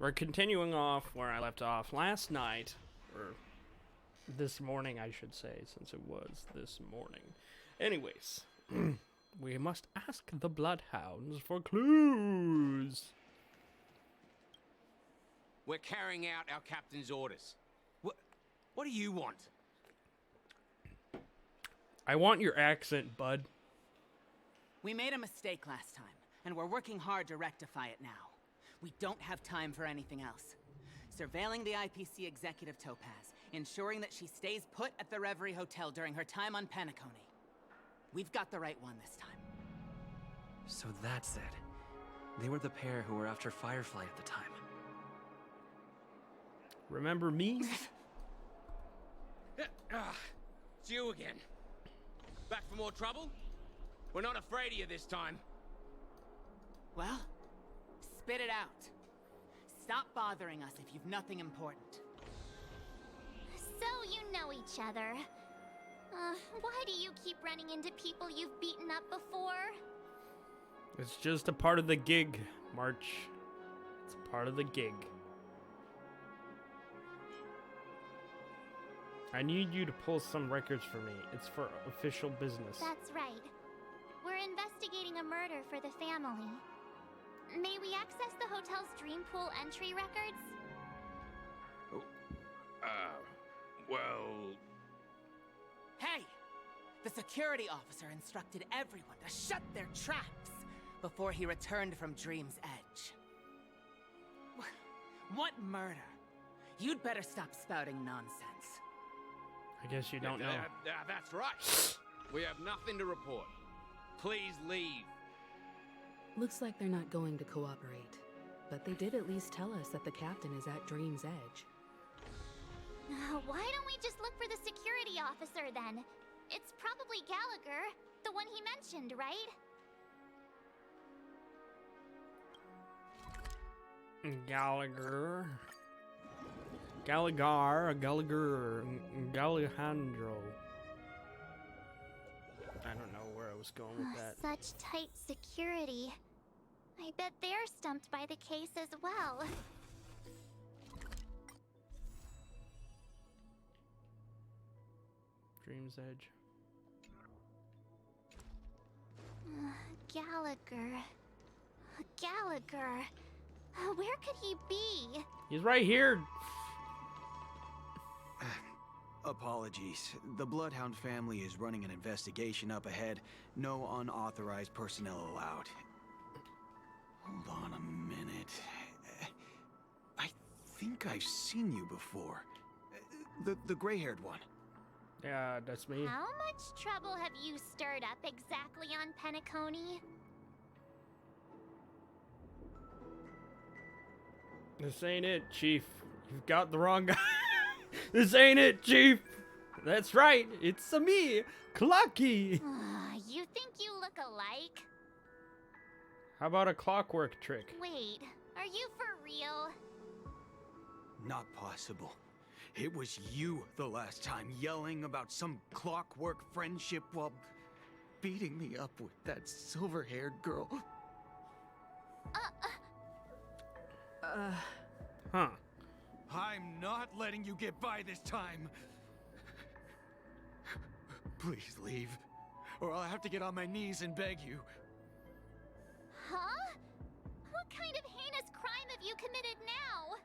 We're continuing off where I left off last night, or this morning, I should say, since it was this morning. Anyways, we must ask the bloodhounds for clues. We're carrying out our captain's orders. What do you want? I want your accent, bud. We made a mistake last time, and we're working hard to rectify it now. We don't have time for anything else. Surveilling the IPC executive Topaz, ensuring that she stays put at the Reverie Hotel during her time on Penacony. We've got the right one this time. So that's it. They were the pair who were after Firefly at the time. Remember me? It's you again. Back for more trouble? We're not afraid of you this time. Well, spit it out. Stop bothering us if you've nothing important. So you know each other. Why do you keep running into people you've beaten up before? It's just a part of the gig, March. It's a part of the gig. I need you to pull some records for me. It's for official business. That's right. We're investigating a murder for the family. May we access the hotel's dream pool entry records? Well... Hey! The security officer instructed everyone to shut their traps before he returned from Dream's Edge. What murder? You'd better stop spouting nonsense. I guess you don't know. That's right. We have nothing to report. Please leave. Looks like they're not going to cooperate, but they did at least tell us that the captain is at Dream's Edge. Why don't we just look for the security officer then? It's probably Gallagher, the one he mentioned, right? Gallagher, Gallihandro. I don't know where I was going with that. Such tight security. I bet they're stumped by the case as well. Dream's Edge. Gallagher. Gallagher. Where could he be? He's right here. Apologies. The Bloodhound family is running an investigation up ahead. No unauthorized personnel allowed. Hold on a minute. I think I've seen you before. The gray-haired one. Yeah, that's me. How much trouble have you stirred up exactly on Penacony? This ain't it, Chief. You've got the wrong guy. This ain't it, Chief. That's right. It's me, Clucky. You think you look alike? How about a clockwork trick? Wait, are you for real? Not possible. It was you the last time yelling about some clockwork friendship while beating me up with that silver-haired girl. Huh. I'm not letting you get by this time. Please leave, or I'll have to get on my knees and beg you. Huh? What kind of heinous crime have you committed now?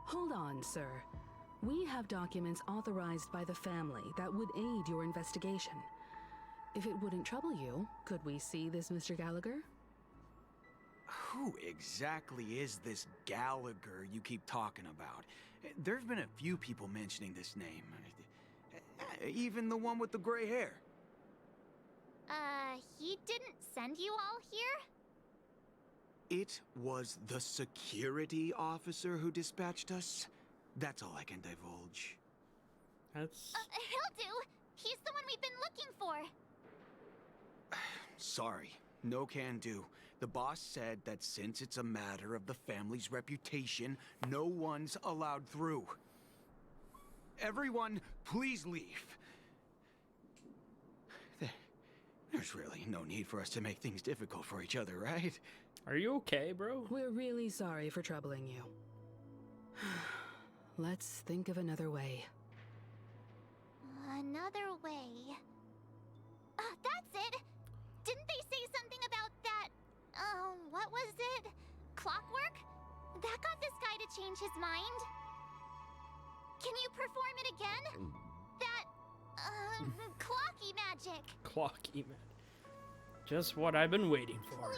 Hold on, sir. We have documents authorized by the family that would aid your investigation. If it wouldn't trouble you, could we see this Mr. Gallagher? Who exactly is this Gallagher you keep talking about? There've been a few people mentioning this name. Even the one with the gray hair. He didn't send you all here? It was the security officer who dispatched us. That's all I can divulge. That's... He'll do. He's the one we've been looking for. Sorry, no can do. The boss said that since it's a matter of the family's reputation, no one's allowed through. Everyone, please leave. There's really no need for us to make things difficult for each other, right? Are you okay, bro? We're really sorry for troubling you. Let's think of another way. Another way. That's it! Didn't they say something about that? What was it? Clockwork? That got this guy to change his mind. Can you perform it again? That, clocky magic. Clocky man. Just what I've been waiting for. Please?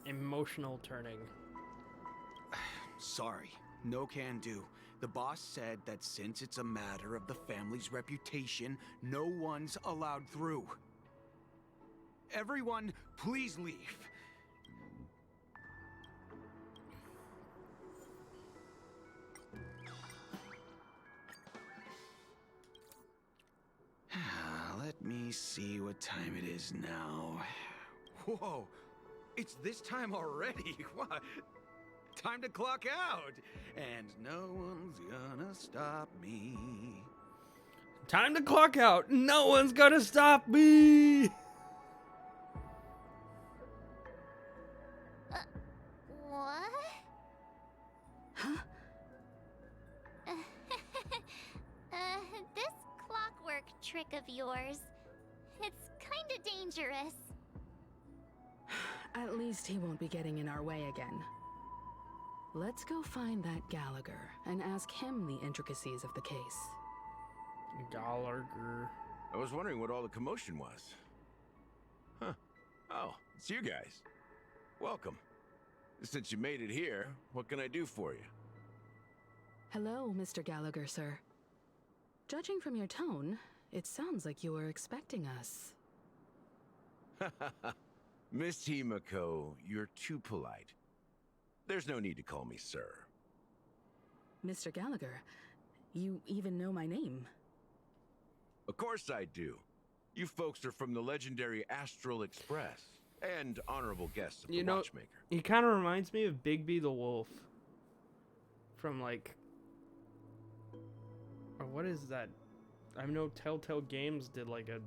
Emotional turning. Sorry, no can do. The boss said that since it's a matter of the family's reputation, no one's allowed through. Everyone, please leave. Let me see what time it is now. Whoa, it's this time already. What? Time to clock out. And no one's gonna stop me. Time to clock out. No one's gonna stop me. What? Huh? This clockwork trick of yours, it's kinda dangerous. At least he won't be getting in our way again. Let's go find that Gallagher and ask him the intricacies of the case. Gallagher. I was wondering what all the commotion was. Huh. Oh, it's you guys. Welcome. Since you made it here, what can I do for you? Hello, Mr. Gallagher, sir. Judging from your tone, it sounds like you were expecting us. Miss Himiko, you're too polite. There's no need to call me sir. Mr. Gallagher, you even know my name. Of course I do. You folks are from the legendary Astral Express and honorable guests of You the know, Watchmaker. he kind of reminds me of Bigby the Wolf. From like... Or what is that? I know Telltale Games did like a...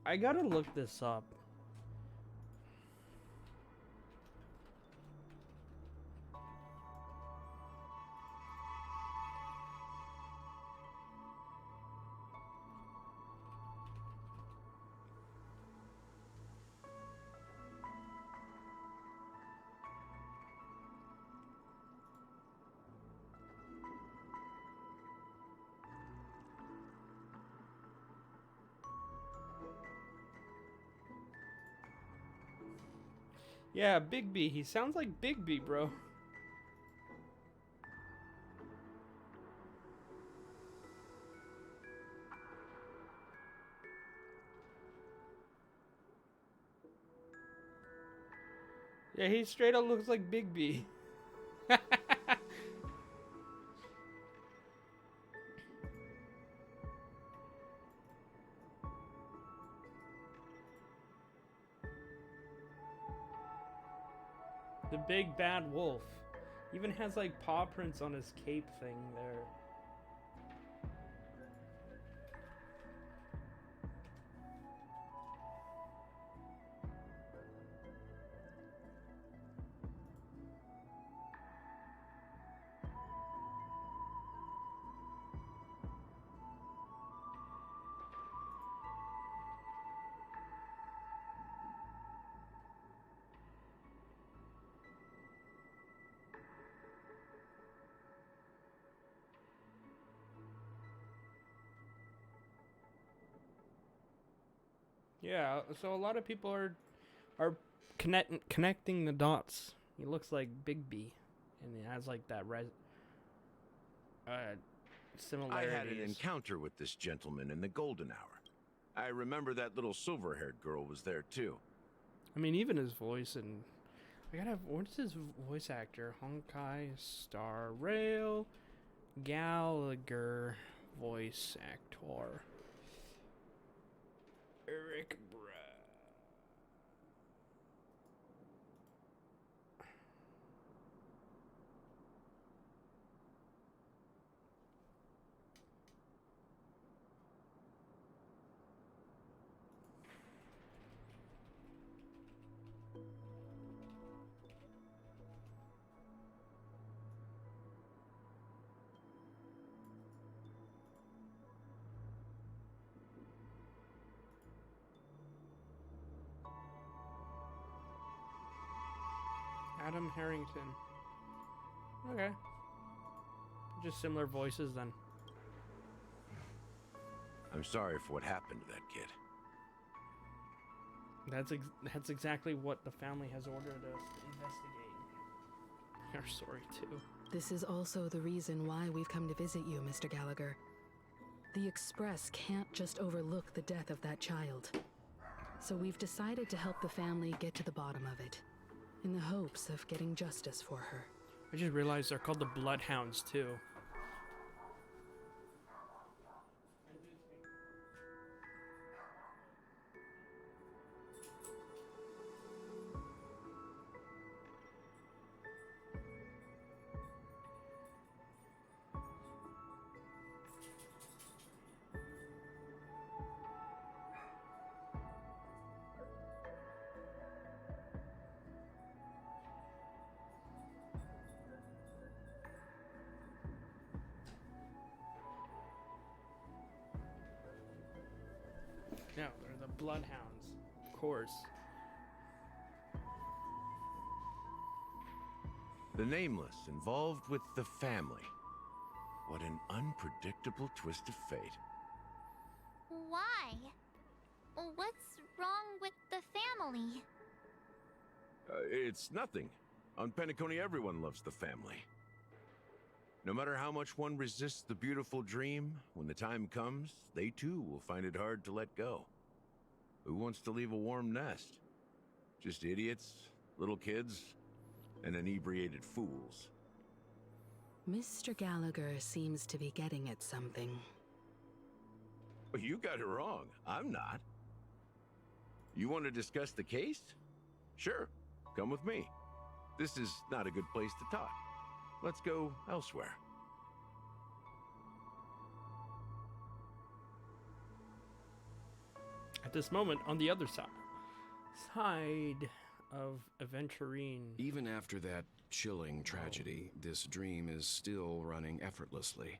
I gotta look this up. Yeah, Bigby. He sounds like Bigby, bro. Yeah, he straight up looks like Bigby. The big bad wolf. Even has like paw prints on his cape thing there. Yeah, so a lot of people are connecting the dots. He looks like Bigby, and he has like that similarities. I had an encounter with this gentleman in the golden hour. I remember that little silver-haired girl was there too. I mean, even his voice and I gotta have, what's his voice actor? Honkai Star Rail Gallagher voice actor. Eric Brad. Adam Harrington. Okay. Just similar voices then. I'm sorry for what happened to that kid. That's exactly what the family has ordered us to investigate. We're sorry too. This is also the reason why we've come to visit you, Mr. Gallagher. The Express can't just overlook the death of that child. So we've decided to help the family get to the bottom of it, in the hopes of getting justice for her. I just realized they're called the Bloodhounds too. No, they're the Bloodhounds, of course. The Nameless involved with the family. What an unpredictable twist of fate. Why? What's wrong with the family? It's nothing. On Penacony, everyone loves the family. No matter how much one resists the beautiful dream, when the time comes, they too will find it hard to let go. Who wants to leave a warm nest? Just idiots, little kids, and inebriated fools. Mr. Gallagher seems to be getting at something. Well, you got it wrong. I'm not. You want to discuss the case? Sure, come with me. This is not a good place to talk. Let's go elsewhere. At this moment, on the other side of Aventurine. Even after that chilling tragedy, this dream is still running effortlessly.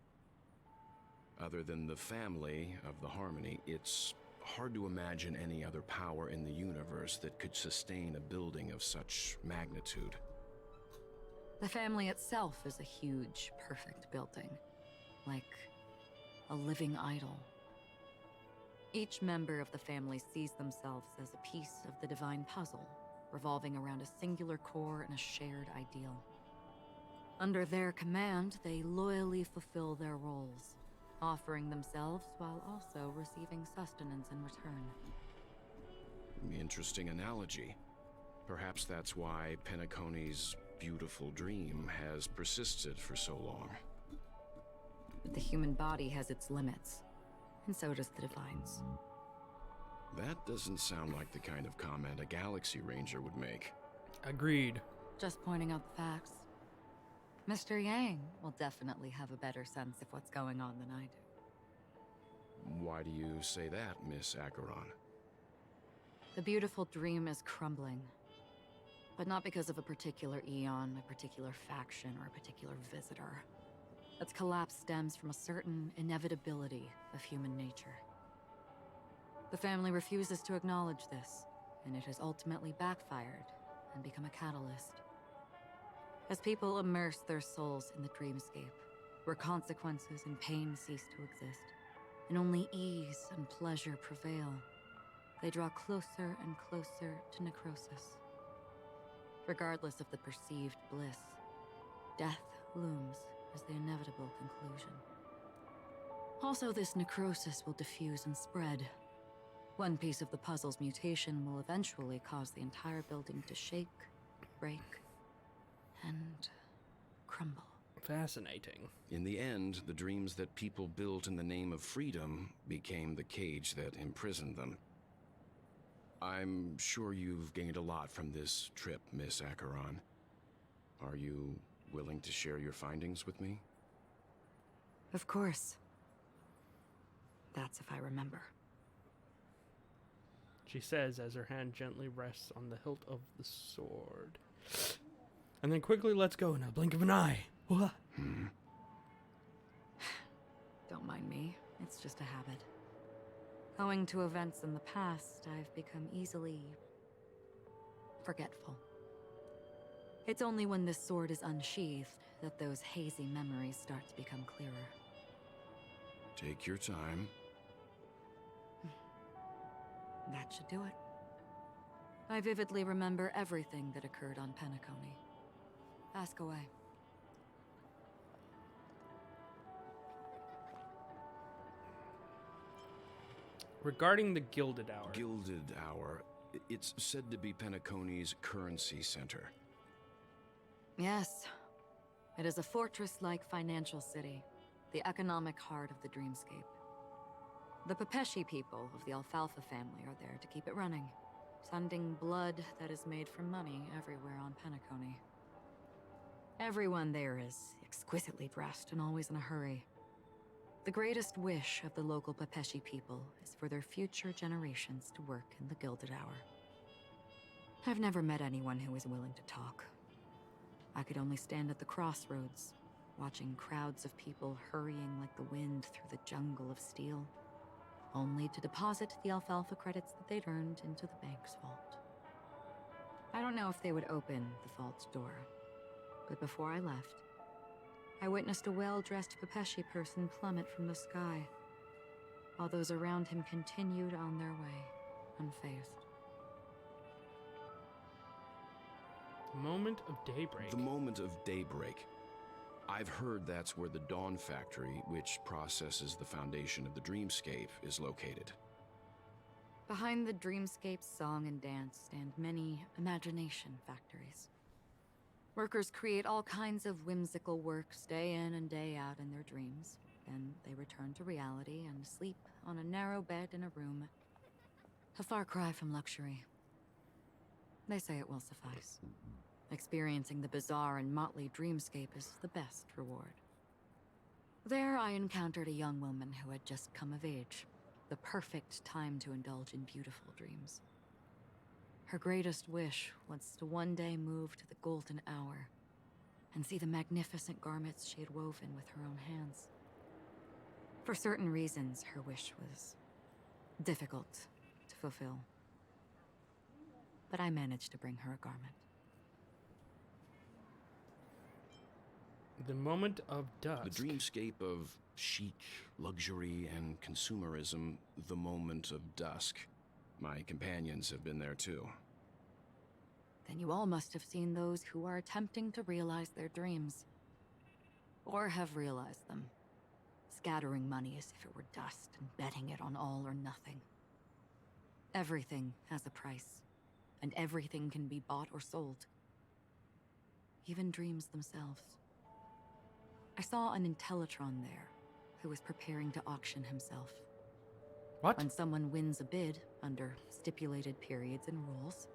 Other than the family of the Harmony, it's hard to imagine any other power in the universe that could sustain a building of such magnitude. The family itself is a huge, perfect building. Like a living idol. Each member of the family sees themselves as a piece of the divine puzzle, revolving around a singular core and a shared ideal. Under their command, they loyally fulfill their roles, offering themselves while also receiving sustenance in return. Interesting analogy. Perhaps that's why Penacony's beautiful dream has persisted for so long. But the human body has its limits, and so does the Divines. That doesn't sound like the kind of comment a Galaxy Ranger would make. Agreed. Just pointing out the facts. Mr. Yang will definitely have a better sense of what's going on than I do. Why do you say that, Miss Acheron? The beautiful dream is crumbling. But not because of a particular eon, a particular faction, or a particular visitor. Its collapse stems from a certain inevitability of human nature. The family refuses to acknowledge this, and it has ultimately backfired and become a catalyst. As people immerse their souls in the dreamscape, where consequences and pain cease to exist, and only ease and pleasure prevail, they draw closer and closer to necrosis. Regardless of the perceived bliss, death looms as the inevitable conclusion. Also, this necrosis will diffuse and spread. One piece of the puzzle's mutation will eventually cause the entire building to shake, break, and crumble. Fascinating. In the end, the dreams that people built in the name of freedom became the cage that imprisoned them. I'm sure you've gained a lot from this trip, Miss Acheron. Are you willing to share your findings with me? Of course. That's if I remember. She says as her hand gently rests on the hilt of the sword. And then quickly lets go in a blink of an eye. What? Don't mind me. It's just a habit. Owing to events in the past, I've become easily forgetful. It's only when this sword is unsheathed that those hazy memories start to become clearer. Take your time. That should do it. I vividly remember everything that occurred on Penacony. Ask away. Regarding the Gilded Hour. Gilded Hour. It's said to be Penacony's currency center. Yes. It is a fortress-like financial city, the economic heart of the dreamscape. The Pepeshi people of the Alfalfa family are there to keep it running, sending blood that is made from money everywhere on Penacony. Everyone there is exquisitely dressed and always in a hurry. The greatest wish of the local Pepeshi people is for their future generations to work in the Gilded Hour. I've never met anyone who is willing to talk. I could only stand at the crossroads, watching crowds of people hurrying like the wind through the jungle of steel, only to deposit the alfalfa credits that they'd earned into the bank's vault. I don't know if they would open the vault's door, but before I left, I witnessed a well-dressed Pepeshi person plummet from the sky, while those around him continued on their way, unfazed. The moment of daybreak. The moment of daybreak. I've heard that's where the Dawn Factory, which processes the foundation of the dreamscape, is located. Behind the dreamscape's song and dance stand many imagination factories. Workers create all kinds of whimsical works day in and day out in their dreams. Then they return to reality and sleep on a narrow bed in a room. A far cry from luxury. They say it will suffice. Experiencing the bizarre and motley dreamscape is the best reward. There I encountered a young woman who had just come of age. The perfect time to indulge in beautiful dreams. Her greatest wish was to one day move to the Golden Hour and see the magnificent garments she had woven with her own hands. For certain reasons, her wish was difficult to fulfill. But I managed to bring her a garment. The moment of dusk. The dreamscape of chic, luxury, and consumerism, the moment of dusk. My companions have been there too. Then you all must have seen those who are attempting to realize their dreams. Or have realized them. Scattering money as if it were dust and betting it on all or nothing. Everything has a price, and everything can be bought or sold. Even dreams themselves. I saw an Intellitron there, who was preparing to auction himself. What? When someone wins a bid, under stipulated periods and rules,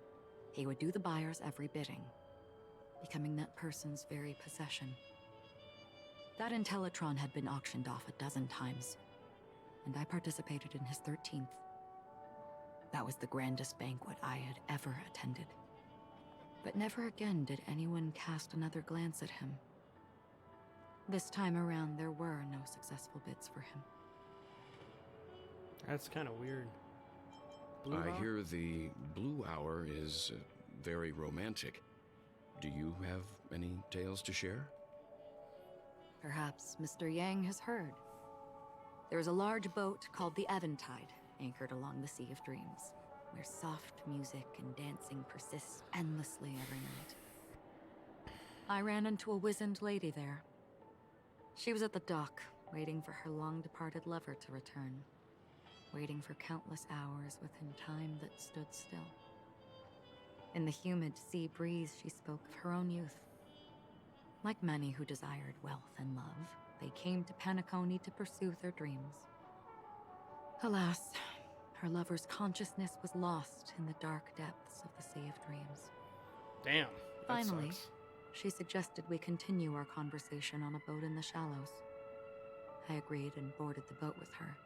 he would do the buyer's every bidding, becoming that person's very possession. That Intellitron had been auctioned off a dozen times, and I participated in his 13th. That was the grandest banquet I had ever attended. But never again did anyone cast another glance at him. This time around, there were no successful bids for him. That's kind of weird. Blue I Hour? hear the Blue Hour is very romantic. Do you have any tales to share? Perhaps Mr. Yang has heard. There is a large boat called the Eventide, anchored along the Sea of Dreams, where soft music and dancing persist endlessly every night. I ran into a wizened lady there. She was at the dock, waiting for her long-departed lover to return, waiting for countless hours within time that stood still. In the humid sea breeze, she spoke of her own youth. Like many who desired wealth and love, they came to Penacony to pursue their dreams. Alas, her lover's consciousness was lost in the dark depths of the Sea of Dreams. Damn. That Finally, sucks. she suggested we continue our conversation on a boat in the shallows. I agreed and boarded the boat with her.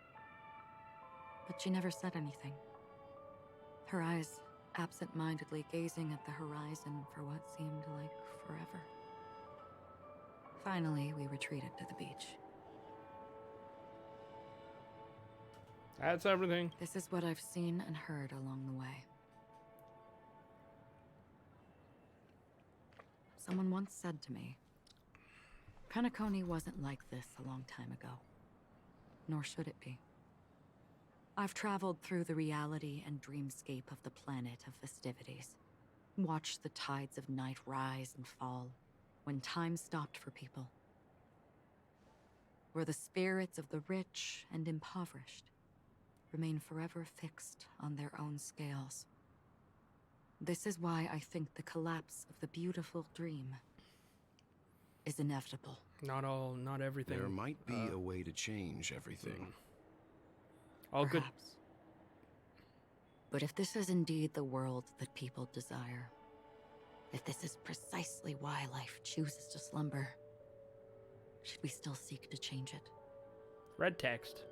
But she never said anything. Her eyes absent-mindedly gazing at the horizon for what seemed like forever. Finally, we retreated to the beach. That's everything. This is what I've seen and heard along the way. Someone once said to me, Penacony wasn't like this a long time ago. Nor should it be. I've traveled through the reality and dreamscape of the planet of festivities. Watched the tides of night rise and fall when time stopped for people. Where the spirits of the rich and impoverished remain forever fixed on their own scales. This is why I think the collapse of the beautiful dream is inevitable. Not everything. There might be a way to change everything. All good. Perhaps. But if this is indeed the world that people desire, if this is precisely why life chooses to slumber, should we still seek to change it? Red text.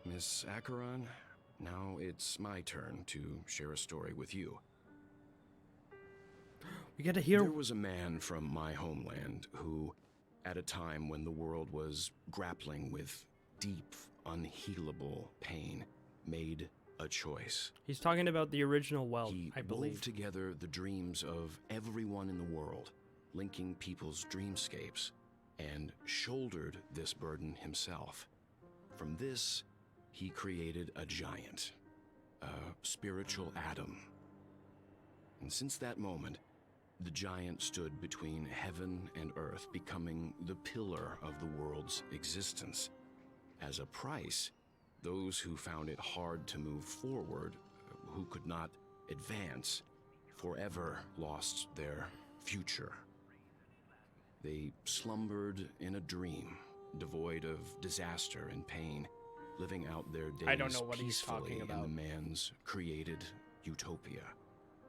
Miss Acheron, now it's my turn to share a story with you. We get to hear. There was a man from my homeland who, at a time when the world was grappling with deep, unhealable pain, made a choice. He's talking about the original well, He I believe. wove together the dreams of everyone in the world, linking people's dreamscapes, and shouldered this burden himself. From this, he created a giant, a spiritual atom. And since that moment, the giant stood between heaven and earth, becoming the pillar of the world's existence. As a price, those who found it hard to move forward, who could not advance, forever lost their future. They slumbered in a dream, devoid of disaster and pain, living out their days I don't know what he's peacefully talking about. in the man's created utopia.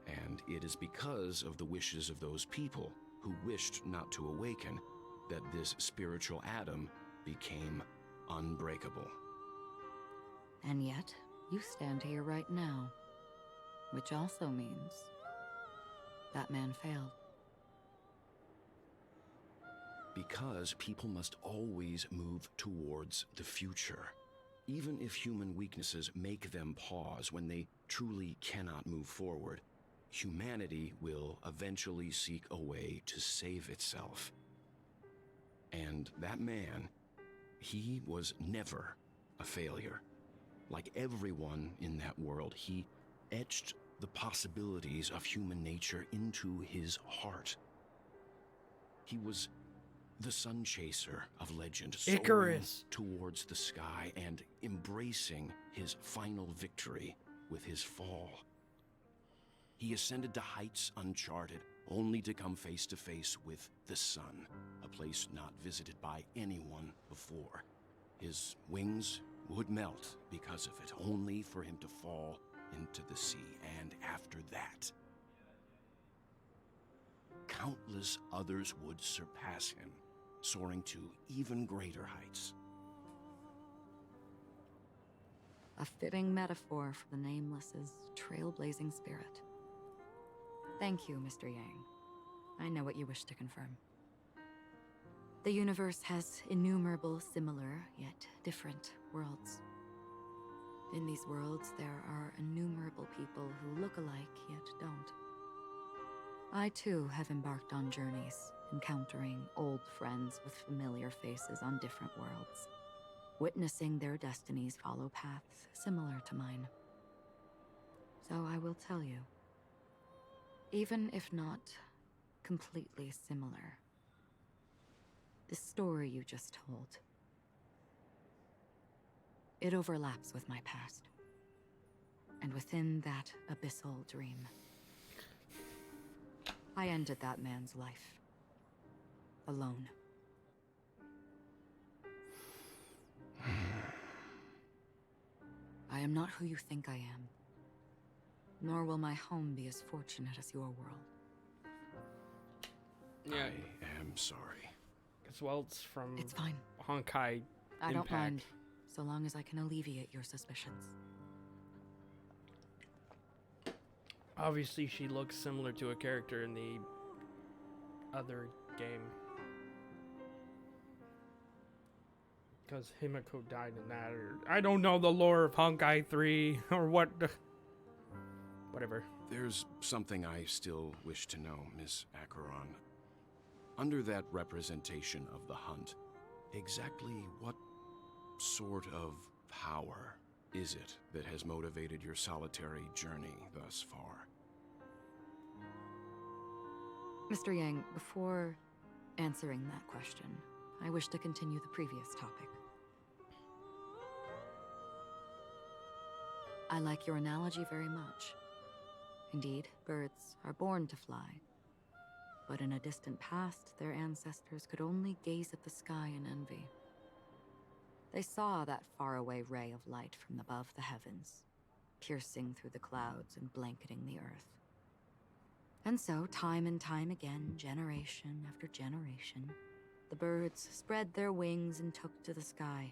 And it is because of the wishes of those people who wished not to awaken that this spiritual atom became unbreakable. And yet, you stand here right now. Which also means that man failed. Because people must always move towards the future. Even if human weaknesses make them pause when they truly cannot move forward, humanity will eventually seek a way to save itself. And that man, he was never a failure. Like everyone in that world, he etched the possibilities of human nature into his heart. He was the sun chaser of legend, soaring Icarus. towards the sky and embracing his final victory with his fall. He ascended to heights uncharted, only to come face to face with the sun, a place not visited by anyone before. His wings would melt because of it, only for him to fall into the sea. And after that, countless others would surpass him, soaring to even greater heights. A fitting metaphor for the Nameless's trailblazing spirit. Thank you, Mr. Yang. I know what you wish to confirm. The universe has innumerable similar, yet different worlds. In these worlds, there are innumerable people who look alike, yet don't. I too have embarked on journeys, encountering old friends with familiar faces on different worlds, witnessing their destinies follow paths similar to mine. So I will tell you, even if not completely similar, the story you just told, it overlaps with my past. And within that abyssal dream, I ended that man's life. Alone. I am not who you think I am. Nor will my home be as fortunate as your world. Yeah. I am sorry. As well, it's from It's fine. Honkai I don't Impact. mind, so long as I can alleviate your suspicions. Obviously, she looks similar to a character in the other game. Because Himiko died in that, or I don't know the lore of Honkai 3, or what. Whatever. There's something I still wish to know, Miss Acheron. Under that representation of the hunt, exactly what sort of power is it that has motivated your solitary journey thus far? Mr. Yang, before answering that question, I wish to continue the previous topic. I like your analogy very much. Indeed, birds are born to fly. But in a distant past, their ancestors could only gaze at the sky in envy. They saw that faraway ray of light from above the heavens, piercing through the clouds and blanketing the earth. And so, time and time again, generation after generation, the birds spread their wings and took to the sky,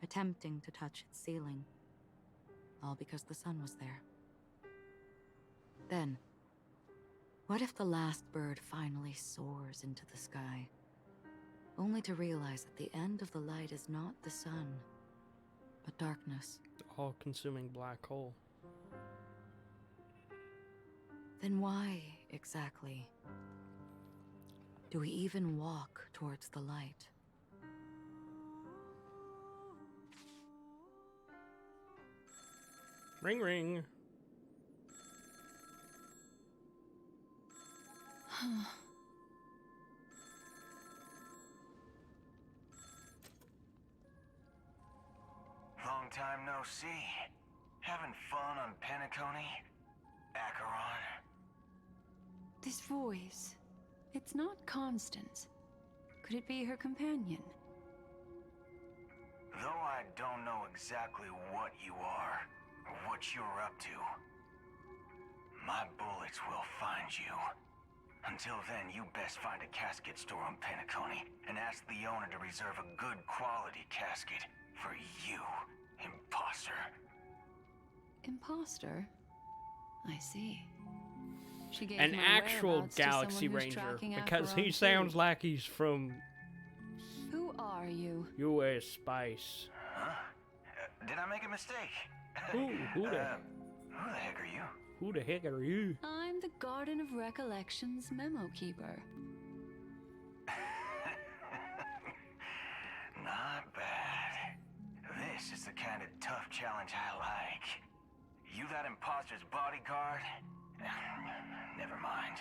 attempting to touch its ceiling, all because the sun was there. Then, what if the last bird finally soars into the sky, only to realize that the end of the light is not the sun, but darkness? All-consuming black hole. Then why, exactly, do we even walk towards the light? Ring ring. Long time no see. Having fun on Penacony? Acheron? This voice, it's not Constance. Could it be her companion? Though I don't know exactly what you are, or what you're up to, my bullets will find you. Until then, you best find a casket store on Penacony and ask the owner to reserve a good quality casket for you, imposter. Imposter? I see. She gave An my actual whereabouts to someone Galaxy who's Ranger, tracking because Acheron he too. sounds like he's from Who are you? U.S. Space. Huh? Did I make a mistake? Who the who the heck are you? Who the heck are you? I'm the Garden of Recollection's memo keeper. Not bad. This is the kind of tough challenge I like. You that imposter's bodyguard? Never mind.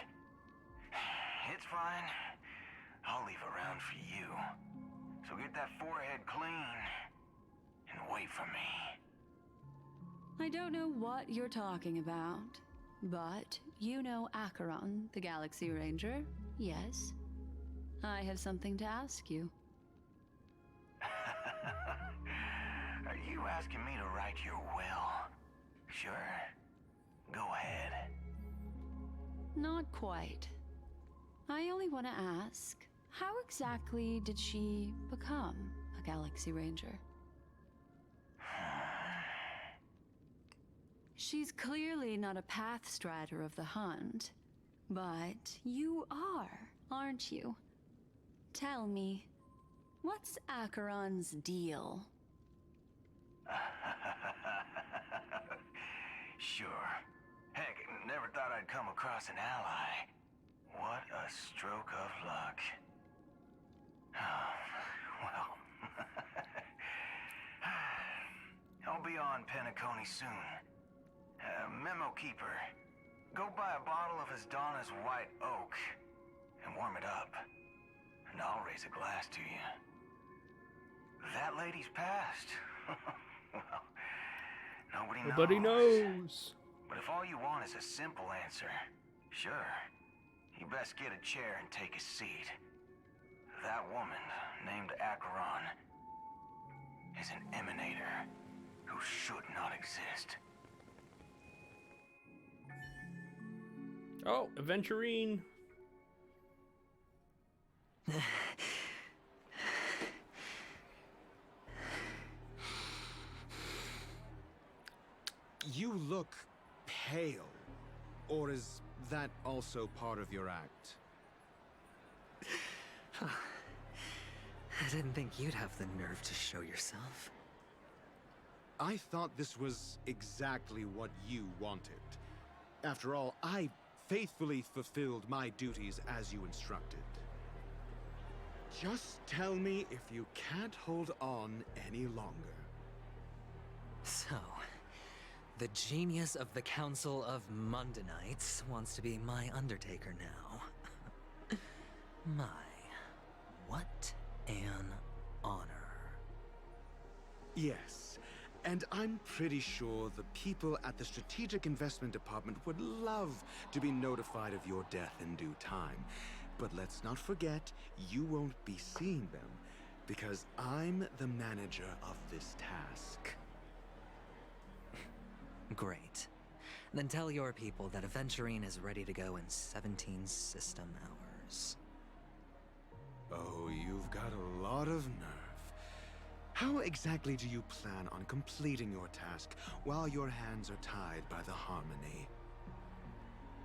It's fine. I'll leave a round for you. So get that forehead clean and wait for me. I don't know what you're talking about, but you know Acheron, the Galaxy Ranger, yes? I have something to ask you. Are you asking me to write your will? Sure. Go ahead. Not quite. I only want to ask, how exactly did she become a Galaxy Ranger? She's clearly not a path strider of the hunt, but you are, aren't you? Tell me, what's Acheron's deal? Sure. Heck, never thought I'd come across an ally. What a stroke of luck. Well. I'll be on Penacony soon. Memo keeper, go buy a bottle of his Donna's White Oak and warm it up. And I'll raise a glass to you. That lady's passed. Well, Nobody knows. But if all you want is a simple answer, sure. You best get a chair and take a seat. That woman, named Acheron, is an emanator who should not exist. Oh, Aventurine. You look pale. Or is that also part of your act? Huh. I didn't think you'd have the nerve to show yourself. I thought this was exactly what you wanted. After all, I faithfully fulfilled my duties as you instructed. Just tell me if you can't hold on any longer. So, the genius of the Council of Mundanites wants to be my Undertaker now. My, what an honor. Yes, and I'm pretty sure the people at the Strategic Investment Department would love to be notified of your death in due time. But let's not forget, you won't be seeing them, because I'm the manager of this task. Great. Then tell your people that Aventurine is ready to go in 17 system hours. Oh, you've got a lot of nerve. How exactly do you plan on completing your task while your hands are tied by the Harmony?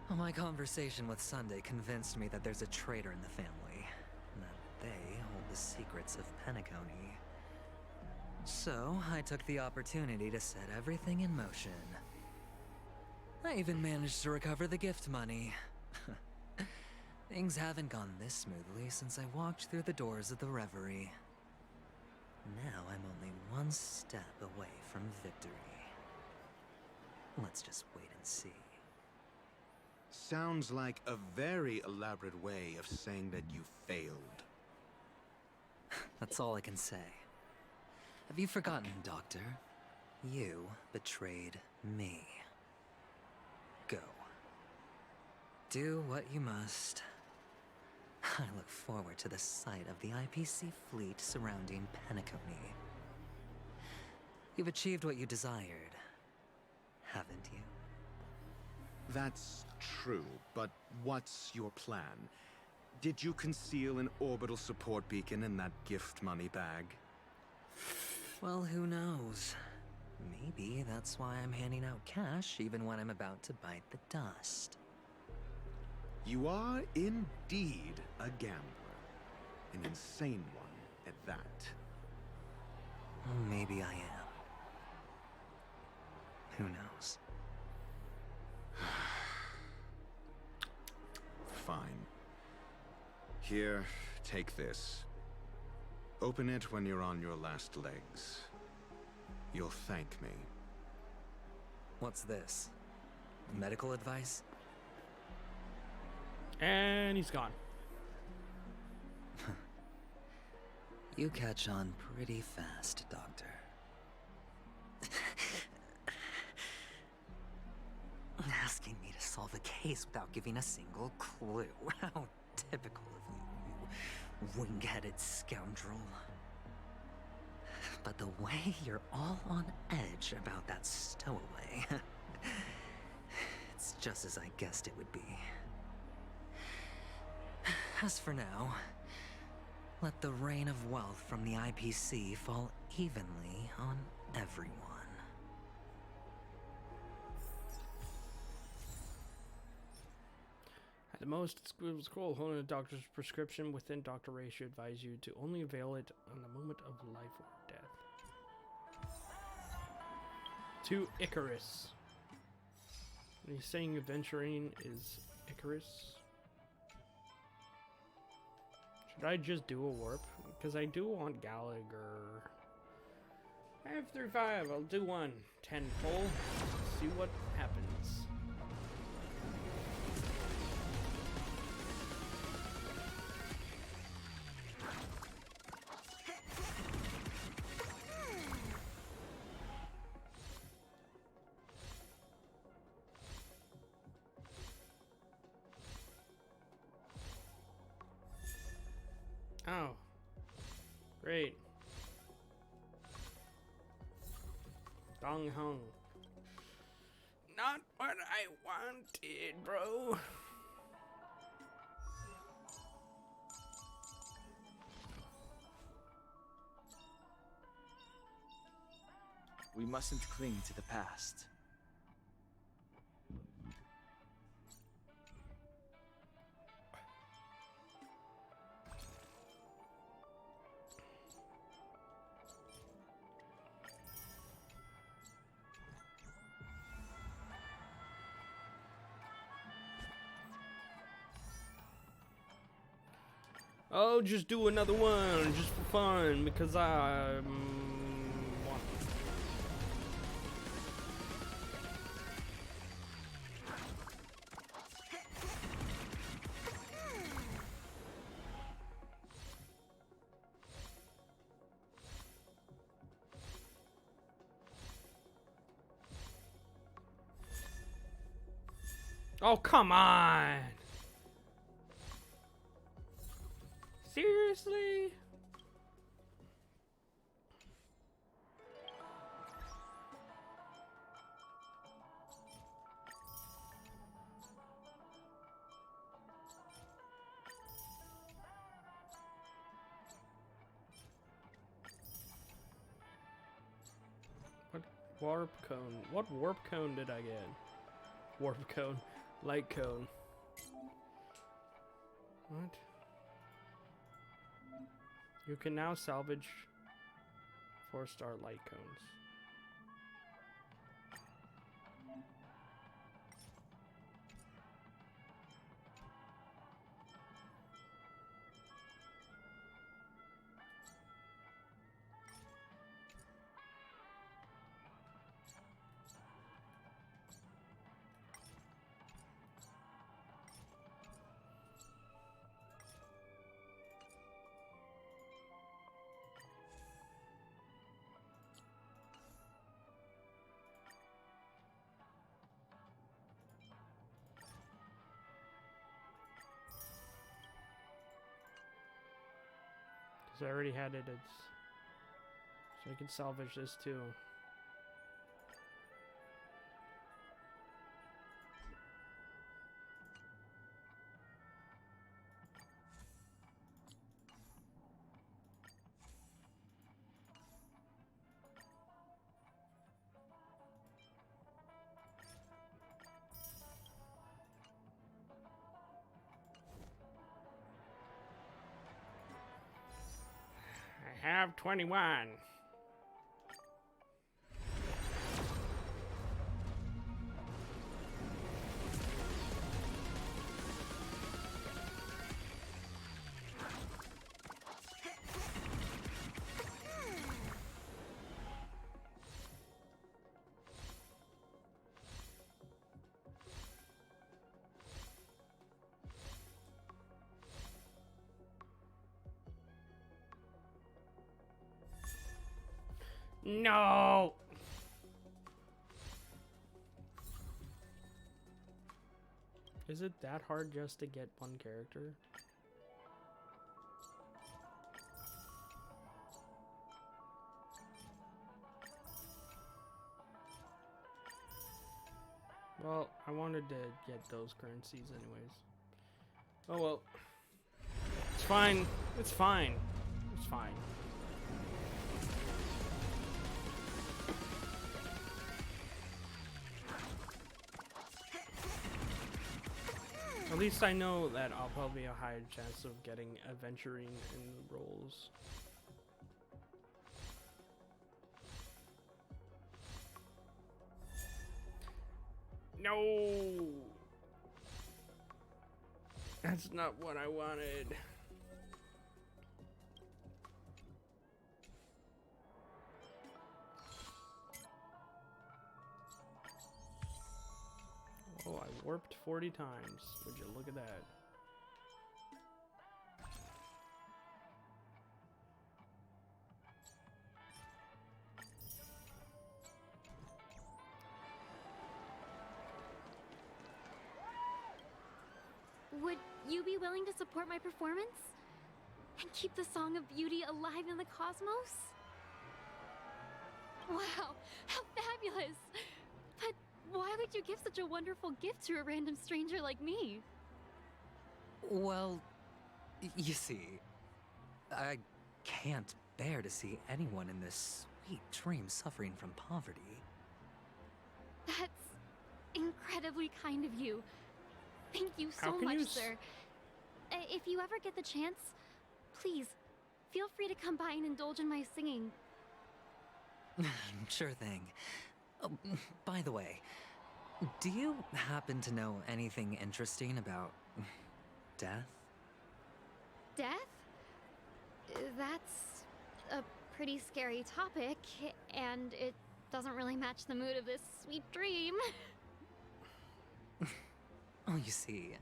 Well, my conversation with Sunday convinced me that there's a traitor in the family, and that they hold the secrets of Penacony. So, I took the opportunity to set everything in motion. I even managed to recover the gift money. Things haven't gone this smoothly since I walked through the doors of the Reverie. Now I'm only one step away from victory. Let's just wait and see. Sounds like a very elaborate way of saying that you failed. That's all I can say. Have you forgotten, Doctor? You betrayed me. Go. Do what you must. I look forward to the sight of the IPC fleet surrounding Penacony. You've achieved what you desired, haven't you? That's true, but what's your plan? Did you conceal an orbital support beacon in that gift money bag? Well, who knows? Maybe that's why I'm handing out cash even when I'm about to bite the dust. You are indeed a gambler. An insane one at that. Maybe I am. Who knows? Fine. Here, take this. Open it when you're on your last legs. You'll thank me. What's this? Medical advice? And he's gone. You catch on pretty fast, Doctor. Asking me to solve a case without giving a single clue. How typical of you, you wing-headed scoundrel. But the way you're all on edge about that stowaway, it's just as I guessed it would be. As for now, let the rain of wealth from the IPC fall evenly on everyone. At the most, it's cool. Holding a doctor's prescription within Dr. Ray should advise you to only avail it on the moment of life or death. To Icarus. And he's saying Aventurine is Icarus. Should I just do a warp? Because I do want Gallagher. 5 through 5. I'll do one. 10 pull. See what happens. Oh. Great. Dong Hung. Not what I wanted, bro. We mustn't cling to the past. Oh, just do another one, just for fun, because I want. Oh, come on! Seriously? What warp cone? What warp cone did I get? Warp cone. Light cone. What? You can now salvage 4-star light cones. I already had it, so I can salvage this too. I have 21. No! Is it that hard just to get one character? Well, I wanted to get those currencies anyways. Oh well. It's fine. It's fine. It's fine. At least I know that I'll probably have a higher chance of getting adventuring in the roles. No! That's not what I wanted. Oh, I warped 40 times. Would you look at that? Would you be willing to support my performance? And keep the Song of Beauty alive in the cosmos? Wow, how fabulous! But why would you give such a wonderful gift to a random stranger like me? Well, you see, I can't bear to see anyone in this sweet dream suffering from poverty. That's incredibly kind of you. Thank you so much, sir. If you ever get the chance, please, feel free to come by and indulge in my singing. Sure thing. Oh, by the way, do you happen to know anything interesting about death? Death? That's a pretty scary topic, and it doesn't really match the mood of this sweet dream. Oh, you see,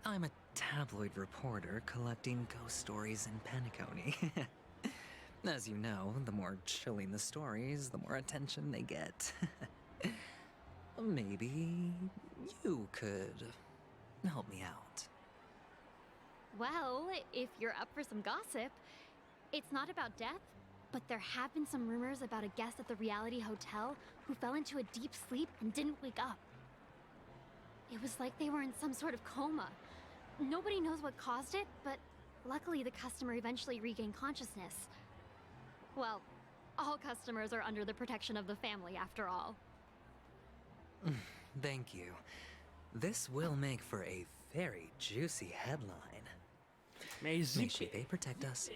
I'm a tabloid reporter collecting ghost stories in Penacony. As you know, the more chilling the stories, the more attention they get. Maybe you could help me out. Well, if you're up for some gossip, it's not about death, but there have been some rumors about a guest at the reality hotel who fell into a deep sleep and didn't wake up. It was like they were in some sort of coma. Nobody knows what caused it, but luckily the customer eventually regained consciousness. Well, all customers are under the protection of the family, after all. Thank you. This will make for a very juicy headline. May they protect us.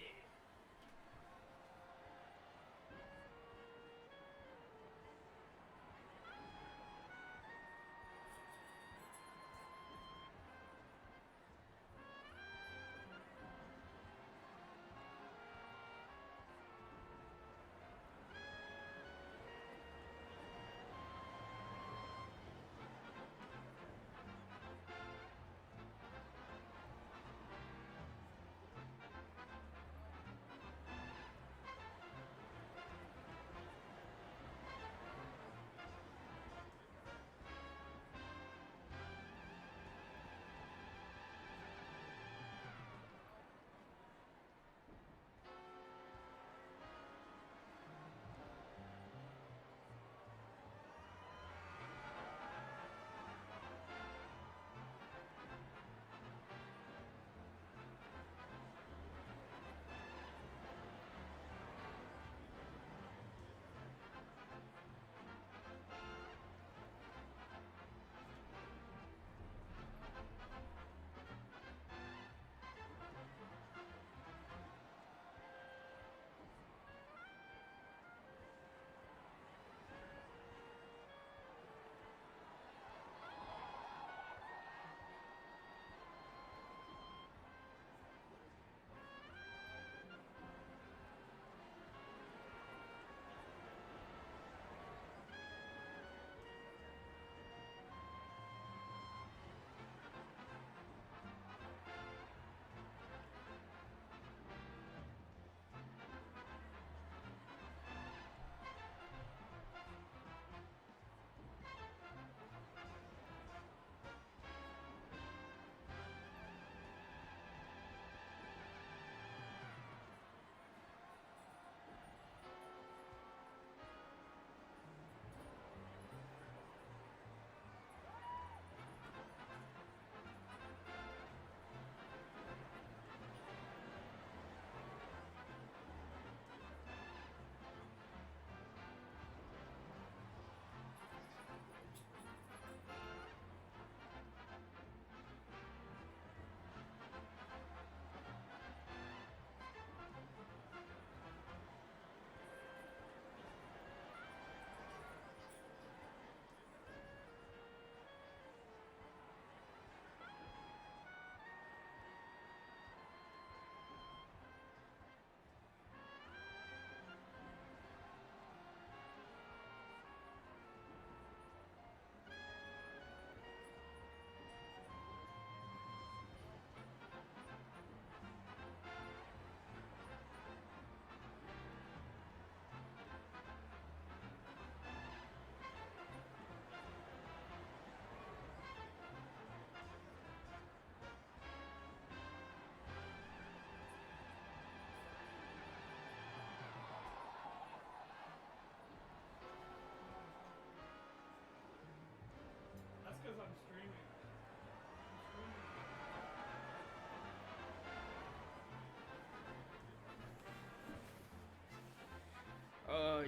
Because I'm streaming.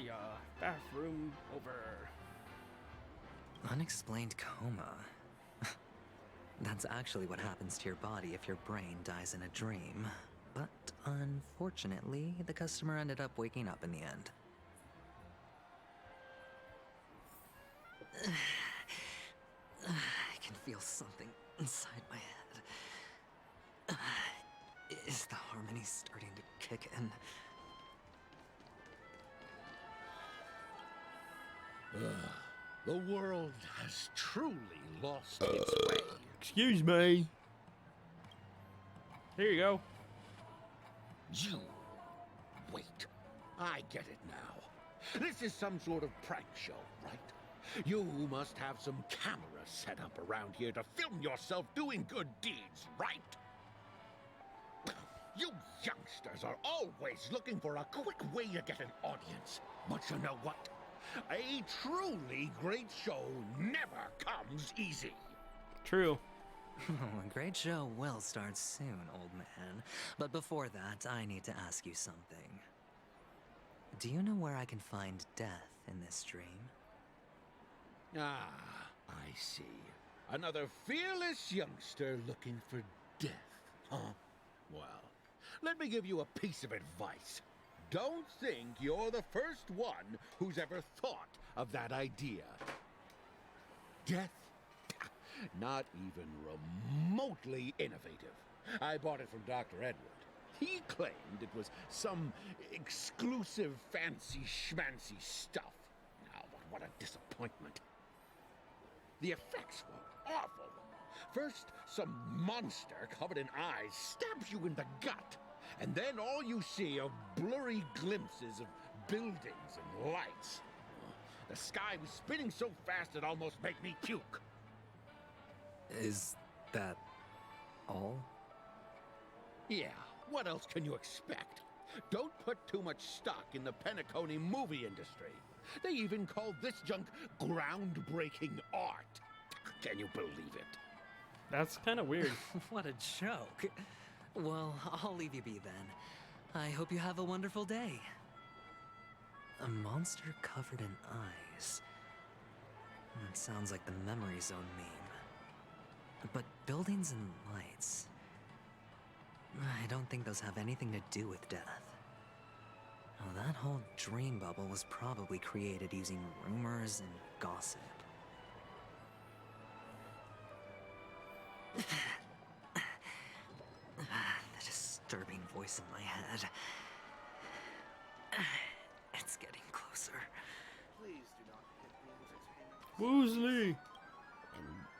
Yeah, bathroom over. Unexplained coma. That's actually what happens to your body if your brain dies in a dream. But unfortunately, the customer ended up waking up in the end. I can feel something inside my head. Is the harmony starting to kick in. The world has truly lost its way. Excuse me. Here you go. You. Wait. I get it now. This is some sort of prank show, right? You must have some cameras set up around here to film yourself doing good deeds, right? You youngsters are always looking for a quick way to get an audience. But you know what? A truly great show never comes easy. True. A great show will start soon, old man. But before that, I need to ask you something. Do you know where I can find death in this dream? Ah, I see. Another fearless youngster looking for death, huh? Well, let me give you a piece of advice. Don't think you're the first one who's ever thought of that idea. Death? Not even remotely innovative. I bought it from Dr. Edward. He claimed it was some exclusive fancy schmancy stuff. Now, what a disappointment. The effects were awful. First, some monster covered in eyes stabs you in the gut. And then all you see are blurry glimpses of buildings and lights. The sky was spinning so fast it almost made me puke. Is that all? Yeah, what else can you expect? Don't put too much stock in the Penacony movie industry. They even call this junk groundbreaking art. Can you believe it? That's kind of weird. What a joke. Well, I'll leave you be then. I hope you have a wonderful day. A monster covered in eyes. That sounds like the Memory Zone meme. But buildings and lights... I don't think those have anything to do with death. Now, that whole dream bubble was probably created using rumors and gossip. The disturbing voice in my head. It's getting closer. Please do not hit me with Woosley!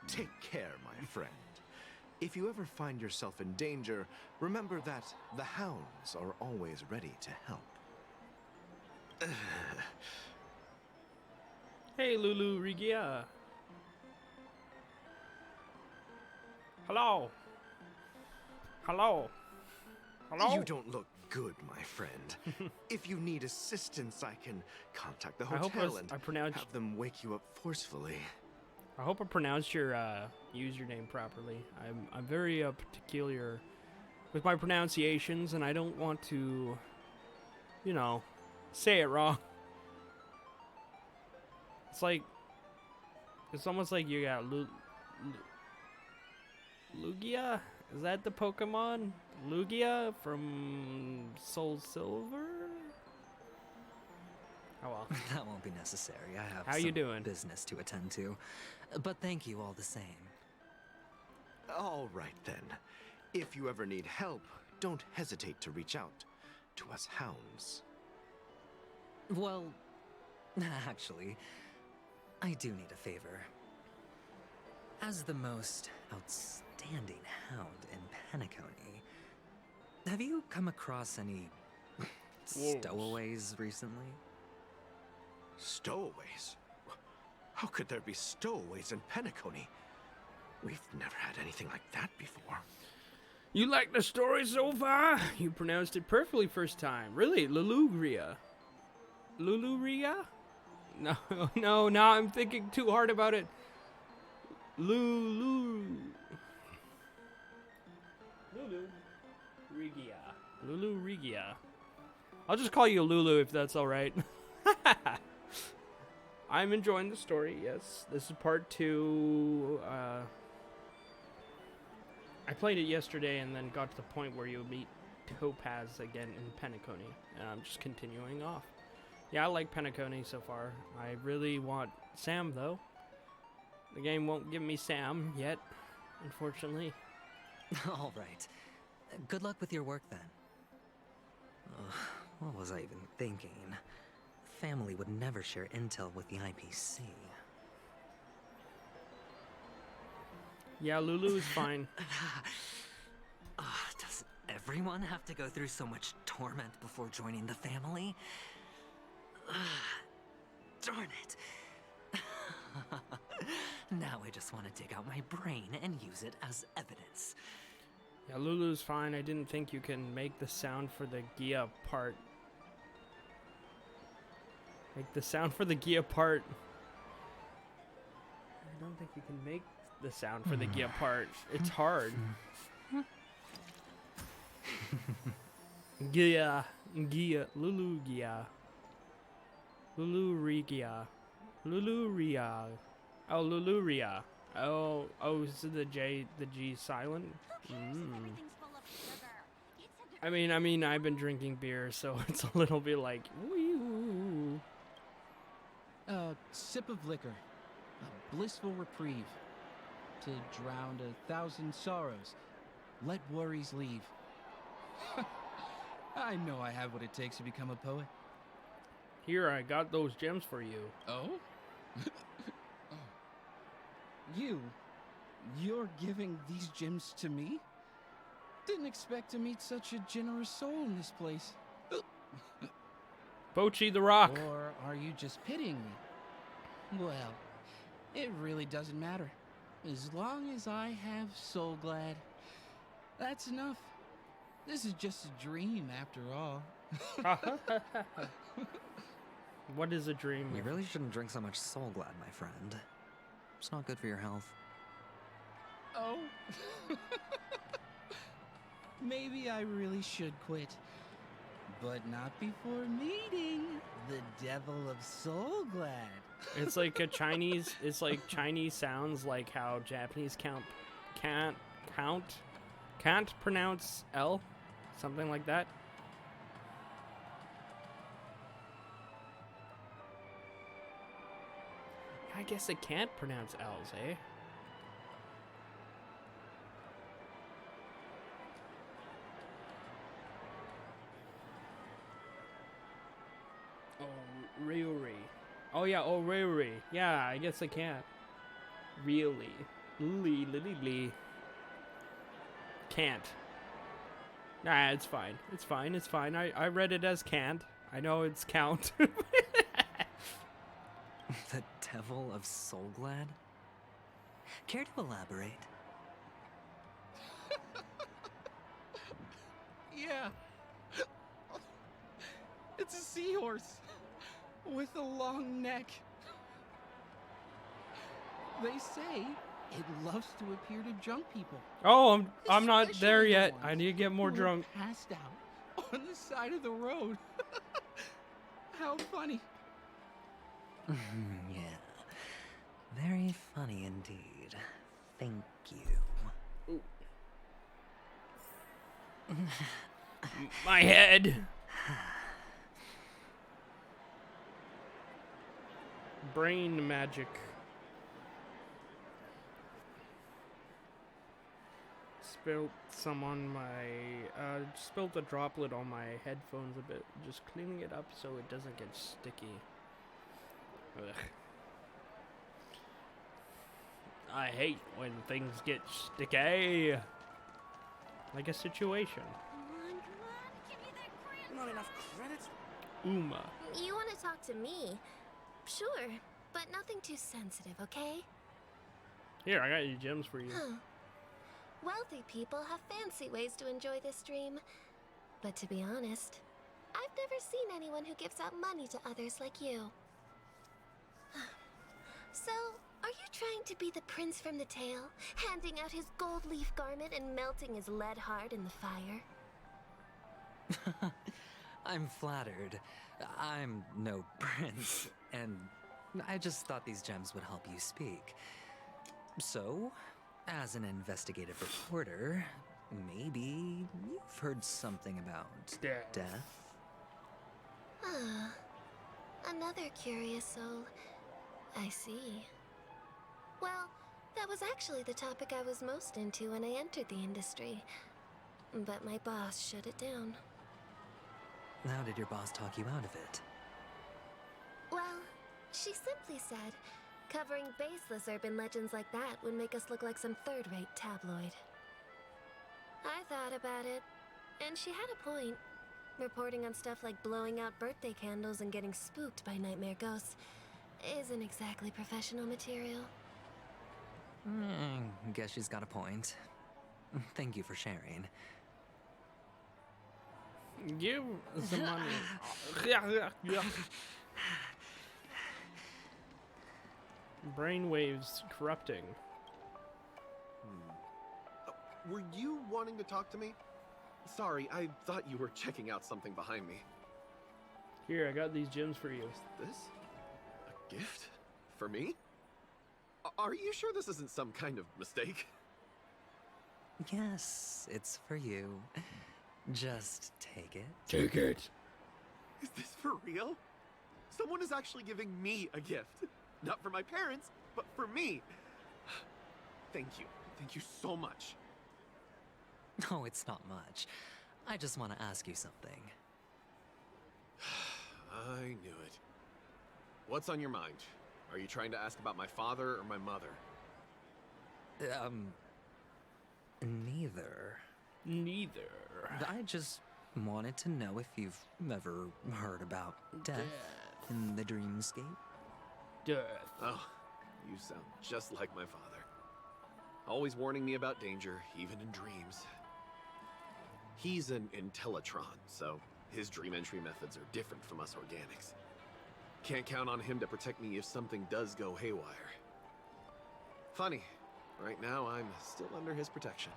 Take care, my friend. If you ever find yourself in danger, remember that the hounds are always ready to help. Hey, Lulu Rigia. Hello. Hello. Hello? You don't look good, my friend. If you need assistance, I can contact the I hope hotel I pronounced... have them wake you up forcefully. I hope I pronounced your username properly. I'm very particular with my pronunciations, and I don't want to, you know, say it wrong. It's almost like you got Lugia? Is that the Pokemon? Lugia from Soul Silver? Oh well. That won't be necessary. I have How you some doing? business to attend to. But thank you all the same. All right, then. If you ever need help, don't hesitate to reach out to us hounds. Well, actually, I do need a favor. As the most outstanding hound in Penacony, have you come across any stowaways recently? Stowaways? How could there be stowaways in Penacony? We've never had anything like that before. You like the story so far? You pronounced it perfectly first time. Really, Lulugria. Luluria? No, now I'm thinking too hard about it. Lulu Rigia. I'll just call you Lulu if that's all right. I'm enjoying the story, yes. This is part 2. I played it yesterday and then got to the point where you meet Topaz again in Penacony. And I'm just continuing off. Yeah, I like Penacony so far. I really want Sam, though. The game won't give me Sam yet, unfortunately. All right. Good luck with your work, then. Ugh, what was I even thinking? Family would never share intel with the IPC. Yeah, Lulu's fine. Does everyone have to go through so much torment before joining the family? Darn it. Now I just want to dig out my brain and use it as evidence. Yeah, Lulu's fine. I didn't think you can make the sound for the Gia part. Make the sound for the Gia part. I don't think you can make the sound for the Gia part. It's hard. Gia. Gia. Lulu Gia. Luluria. Luluria. Oh, Luluria. Oh, is the G silent? I mean, I've been drinking beer, so it's a little bit like, woo. A sip of liquor, a blissful reprieve, to drown 1,000 sorrows. Let worries leave. I know I have what it takes to become a poet. Here, I got those gems for you. Oh? You're giving these gems to me? Didn't expect to meet such a generous soul in this place. Pochi the Rock. Or are you just pitying me? Well, it really doesn't matter. As long as I have Soul Glad, that's enough. This is just a dream after all. What is a dream? You really shouldn't drink so much Soul Glad, my friend. It's not good for your health. Oh. Maybe I really should quit. But not before meeting the devil of Soul Glad. It's like a Chinese, it's like Chinese sounds like how Japanese can't pronounce L, something like that. I guess it can't pronounce L's, eh? Oh, Ryuri. Oh yeah, oh Ryuri. Yeah, I guess I can't. Really. Lee. Can't. Nah, it's fine. It's fine. It's fine. I read it as can't. I know it's count. The devil of Soul Glad? Care to elaborate? Yeah. It's a seahorse with a long neck. They say it loves to appear to drunk people. Oh, I'm not there yet. I need to get more drunk. Passed out on the side of the road. How funny. Yeah. Very funny indeed. Thank you. My head. Brain magic. Spilt some on my, spilt a droplet on my headphones a bit. Just cleaning it up so it doesn't get sticky. Ugh. I hate when things get sticky. Like a situation. Come on, give me that credit. Not enough credits? Uma. You want to talk to me? Sure, but nothing too sensitive, okay? Here, I got you gems for you. Huh. Wealthy people have fancy ways to enjoy this dream. But to be honest, I've never seen anyone who gives out money to others like you. So, are you trying to be the prince from the tale, handing out his gold leaf garment and melting his lead heart in the fire? I'm flattered. I'm no prince, and I just thought these gems would help you speak. So, as an investigative reporter, maybe you've heard something about death? Ah, another curious soul. I see. Well, that was actually the topic I was most into when I entered the industry. But my boss shut it down. How did your boss talk you out of it? Well, she simply said, covering baseless urban legends like that would make us look like some third-rate tabloid. I thought about it, and she had a point. Reporting on stuff like blowing out birthday candles and getting spooked by nightmare ghosts isn't exactly professional material. Guess she's got a point. Thank you for sharing. Give the money. Brainwaves corrupting. Were you wanting to talk to me? Sorry, I thought you were checking out something behind me. Here, I got these gems for you. Is this a gift? For me? Are you sure this isn't some kind of mistake? Yes, it's for you. Just take it. Take it. Is this for real? Someone is actually giving me a gift. Not for my parents, but for me. Thank you. Thank you so much. No, it's not much. I just want to ask you something. I knew it. What's on your mind? Are you trying to ask about my father or my mother? Neither. Neither. I just wanted to know if you've ever heard about death in the dreamscape. Death. Oh, you sound just like my father. Always warning me about danger, even in dreams. He's an Intellitron, so his dream entry methods are different from us organics. Can't count on him to protect me if something does go haywire. Funny, right now I'm still under his protection.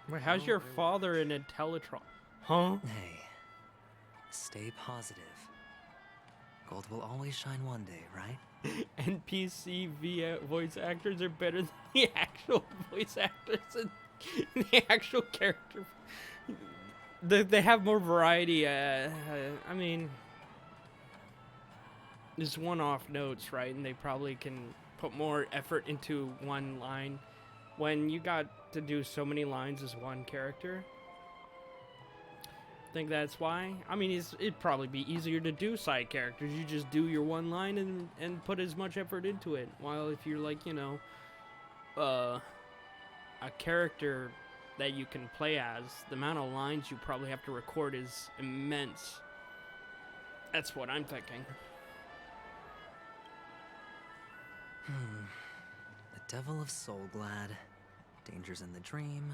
Wait, how's your father an Intellitron? Huh? Hey, stay positive. Gold will always shine one day, right? NPC voice actors are better than the actual voice actors and the actual character. They have more variety. I mean, there's one-off notes, right? And they probably can put more effort into one line. When you got to do so many lines as one character, I think that's why. I mean, it'd probably be easier to do side characters. You just do your one line and put as much effort into it. While if you're like, you know, a character that you can play as, the amount of lines you probably have to record is immense. That's what I'm thinking. The Devil of Soulglad, Dangers in the Dream,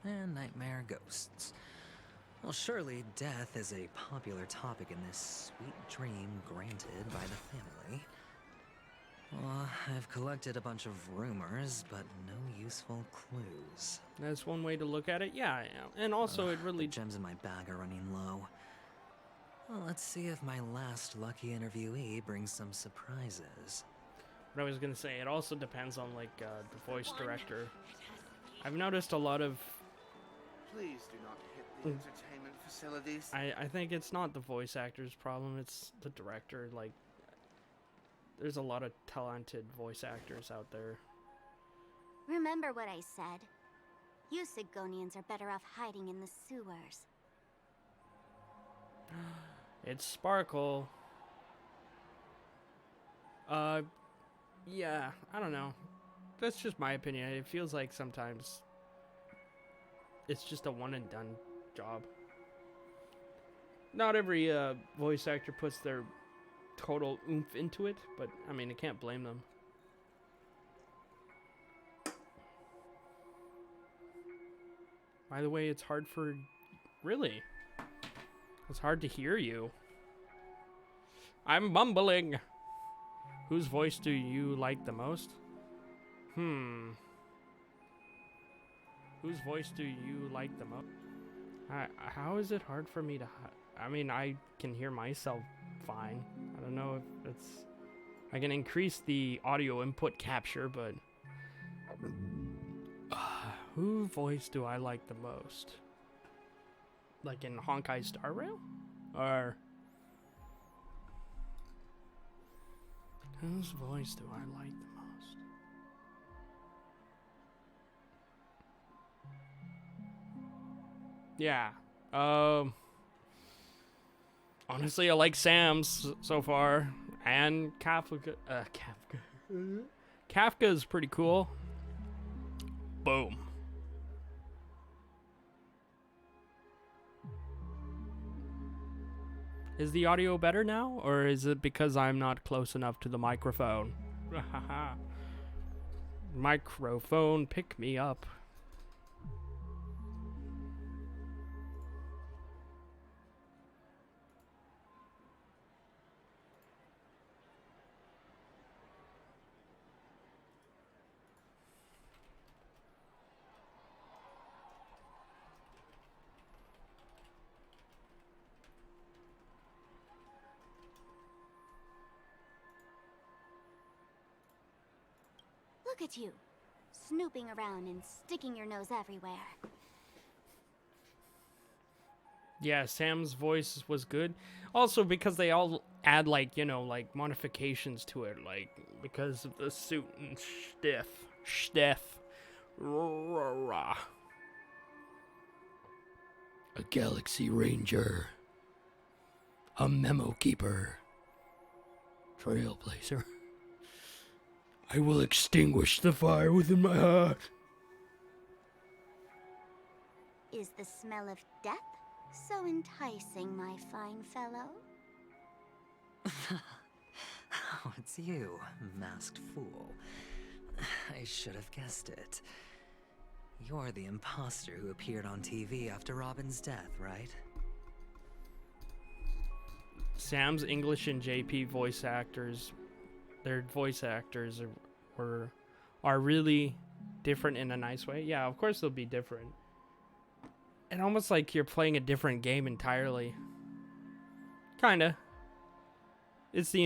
and Nightmare Ghosts. Well, surely death is a popular topic in this sweet dream granted by the family. Well, I've collected a bunch of rumors, but no useful clues. That's one way to look at it, yeah. And also it really... The gems in my bag are running low. Well, let's see if my last lucky interviewee brings some surprises. What I was gonna say, it also depends on, like, the voice director. I've noticed a lot of... Please do not hit the entertainment facilities. I think it's not the voice actor's problem, it's the director. Like, there's a lot of talented voice actors out there. Remember what I said. You Sigonians are better off hiding in the sewers. It's Sparkle. Yeah, I don't know. That's just my opinion. It feels like sometimes it's just a one and done job. Not every voice actor puts their total oomph into it, but I mean, I can't blame them. By the way, it's hard for... Really? It's hard to hear you. I'm mumbling. Whose voice do you like the most? Whose voice do you like the most? How is it hard for me to... I mean, I can hear myself fine. I don't know if it's... I can increase the audio input capture, but... whose voice do I like the most? Like in Honkai Star Rail? Or... whose voice do I like the most? Yeah. Honestly, I like Sam's so far, and Kafka is pretty cool. Boom. Is the audio better now, or is it because I'm not close enough to the microphone? Microphone, pick me up. Look at you, snooping around and sticking your nose everywhere. Yeah, Sam's voice was good. Also because they all add like, you know, like modifications to it, like because of the suit and stiff. A galaxy ranger. A memo keeper. Trailblazer. I will extinguish the fire within my heart. Is the smell of death so enticing, my fine fellow? Oh, it's you, masked fool. I should have guessed it. You're the imposter who appeared on TV after Robin's death, right? Sam's English and JP voice actors, their voice actors are really different in a nice way. Yeah, of course they'll be different. And almost like you're playing a different game entirely. Kinda. It's the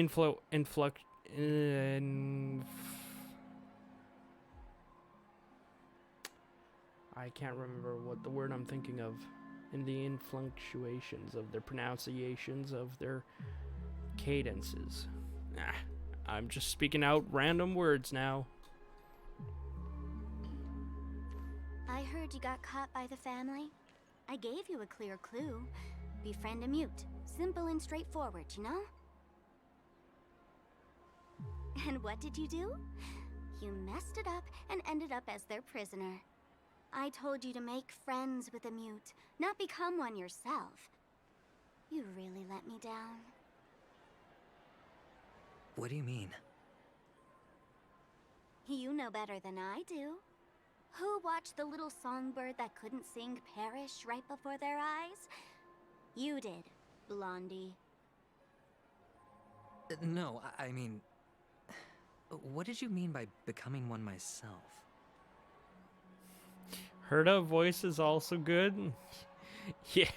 I can't remember what the word I'm thinking of. In the influctuations of their pronunciations of their cadences. I'm just speaking out random words now. I heard you got caught by the family. I gave you a clear clue. Befriend a mute. Simple and straightforward, you know? And what did you do? You messed it up and ended up as their prisoner. I told you to make friends with a mute, not become one yourself. You really let me down. What do you mean? You know better than I do. Who watched the little songbird that couldn't sing perish right before their eyes? You did, Blondie. No, I mean... What did you mean by becoming one myself? Herta voice is also good. Yeah.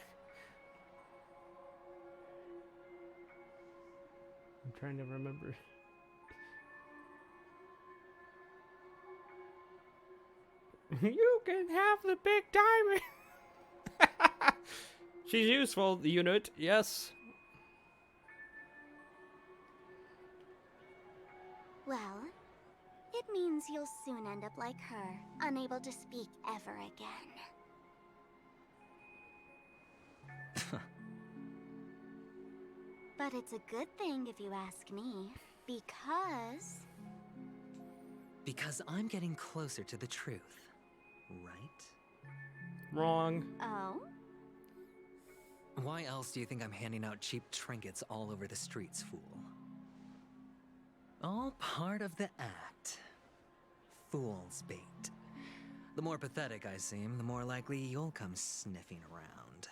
I'm trying to remember. You can have the big diamond. She's useful, the unit, yes. Well, it means you'll soon end up like her, unable to speak ever again. But it's a good thing if you ask me, because... Because I'm getting closer to the truth, right? Wrong. Oh? Why else do you think I'm handing out cheap trinkets all over the streets, fool? All part of the act. Fool's bait. The more pathetic I seem, the more likely you'll come sniffing around.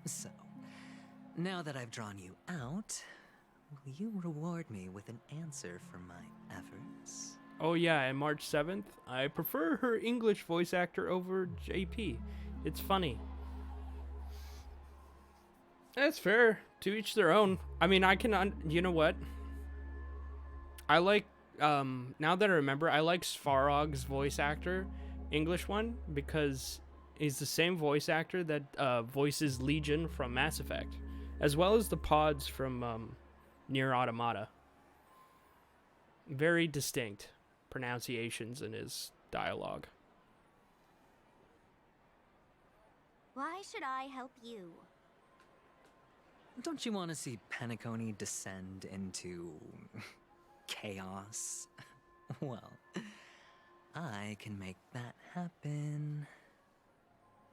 So, now that I've drawn you out, will you reward me with an answer for my efforts? Oh yeah, and March 7th, I prefer her English voice actor over JP. It's funny. That's fair. To each their own. I mean, I can... you know what? I like... now that I remember, I like Svarog's voice actor, English one, because he's the same voice actor that voices Legion from Mass Effect, as well as the pods from Nier Automata. Very distinct pronunciations in his dialogue. Why should I help you? Don't you want to see Penacony descend into chaos? Well, I can make that happen.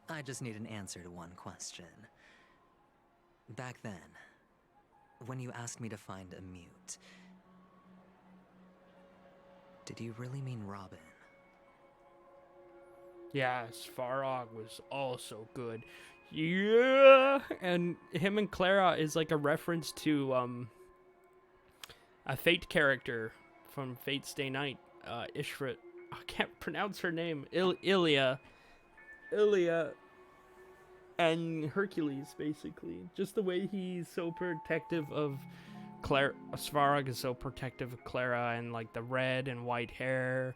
I just need an answer to one question. Back then, when you asked me to find a mute, did you really mean Robin? Yeah, Svarog was also good. Yeah, and him and Clara is like a reference to a Fate character from Fate Stay Night. Ishrit. I can't pronounce her name. Ilya, and Hercules, basically. Just the way he's so protective of Clara. Svarog is so protective of Clara, and like the red and white hair,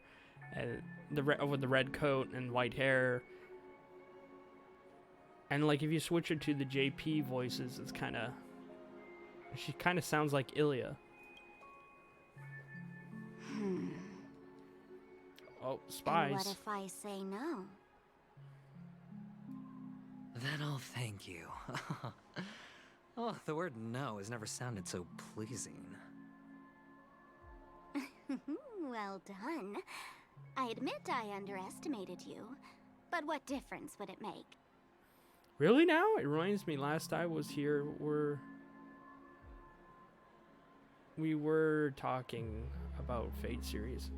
and with the red coat and white hair. And like if you switch it to the JP voices, it's she kind of sounds like Ilya. Oh, spies. And what if I say no? Then I'll thank you. Oh, the word no has never sounded so pleasing. Well done. I admit I underestimated you, but what difference would it make? Really now? It reminds me, last I was here, we were talking about Fate series.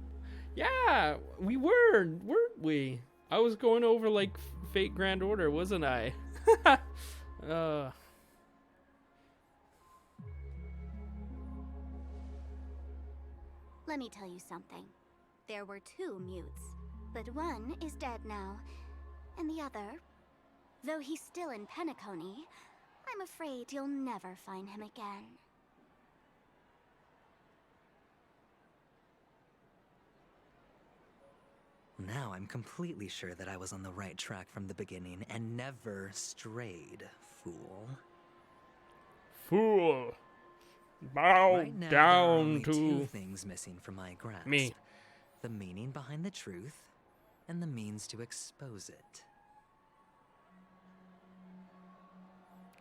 Yeah, we were, weren't we? I was going over like Fate Grand Order, wasn't I? Let me tell you something. There were 2 mutes, but one is dead now, and the other, though he's still in Penacony, I'm afraid you'll never find him again. Now I'm completely sure that I was on the right track from the beginning and never strayed, fool. Fool. Bow right now, down there are only to 2 things missing from my grasp. me. The meaning behind the truth, and the means to expose it.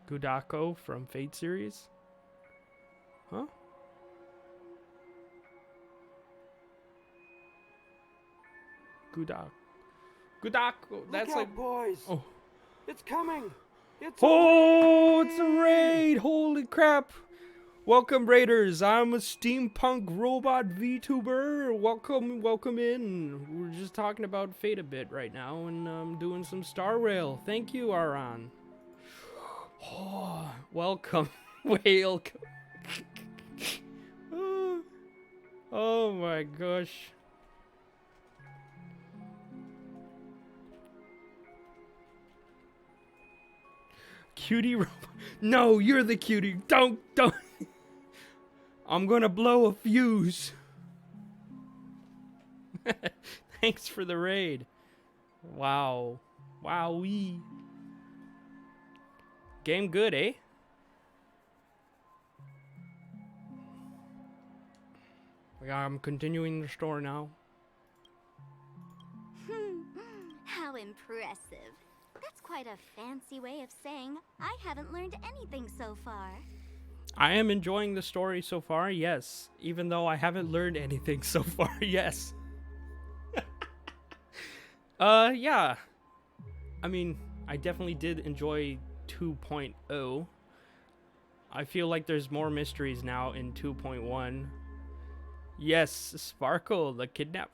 Gudako from Fate series? Huh? Gudako. That's Look out, like boys. Oh. It's coming. It's It's a raid! Holy crap! Welcome, Raiders. I'm a steampunk robot VTuber. Welcome in. We're just talking about Fate a bit right now, and I'm doing some Star Rail. Thank you, Aran. Oh, welcome, whale. Oh my gosh. Cutie robot. No, you're the cutie. Don't. I'm gonna blow a fuse. Thanks for the raid. Wow. Wowee. Game good, eh? I'm continuing the story now. How impressive. That's quite a fancy way of saying I haven't learned anything so far. I am enjoying the story so far, yes. Even though I haven't learned anything so far, yes. Yeah. I mean, I definitely did enjoy 2.0. I feel like there's more mysteries now in 2.1. Yes, Sparkle, the kidnap.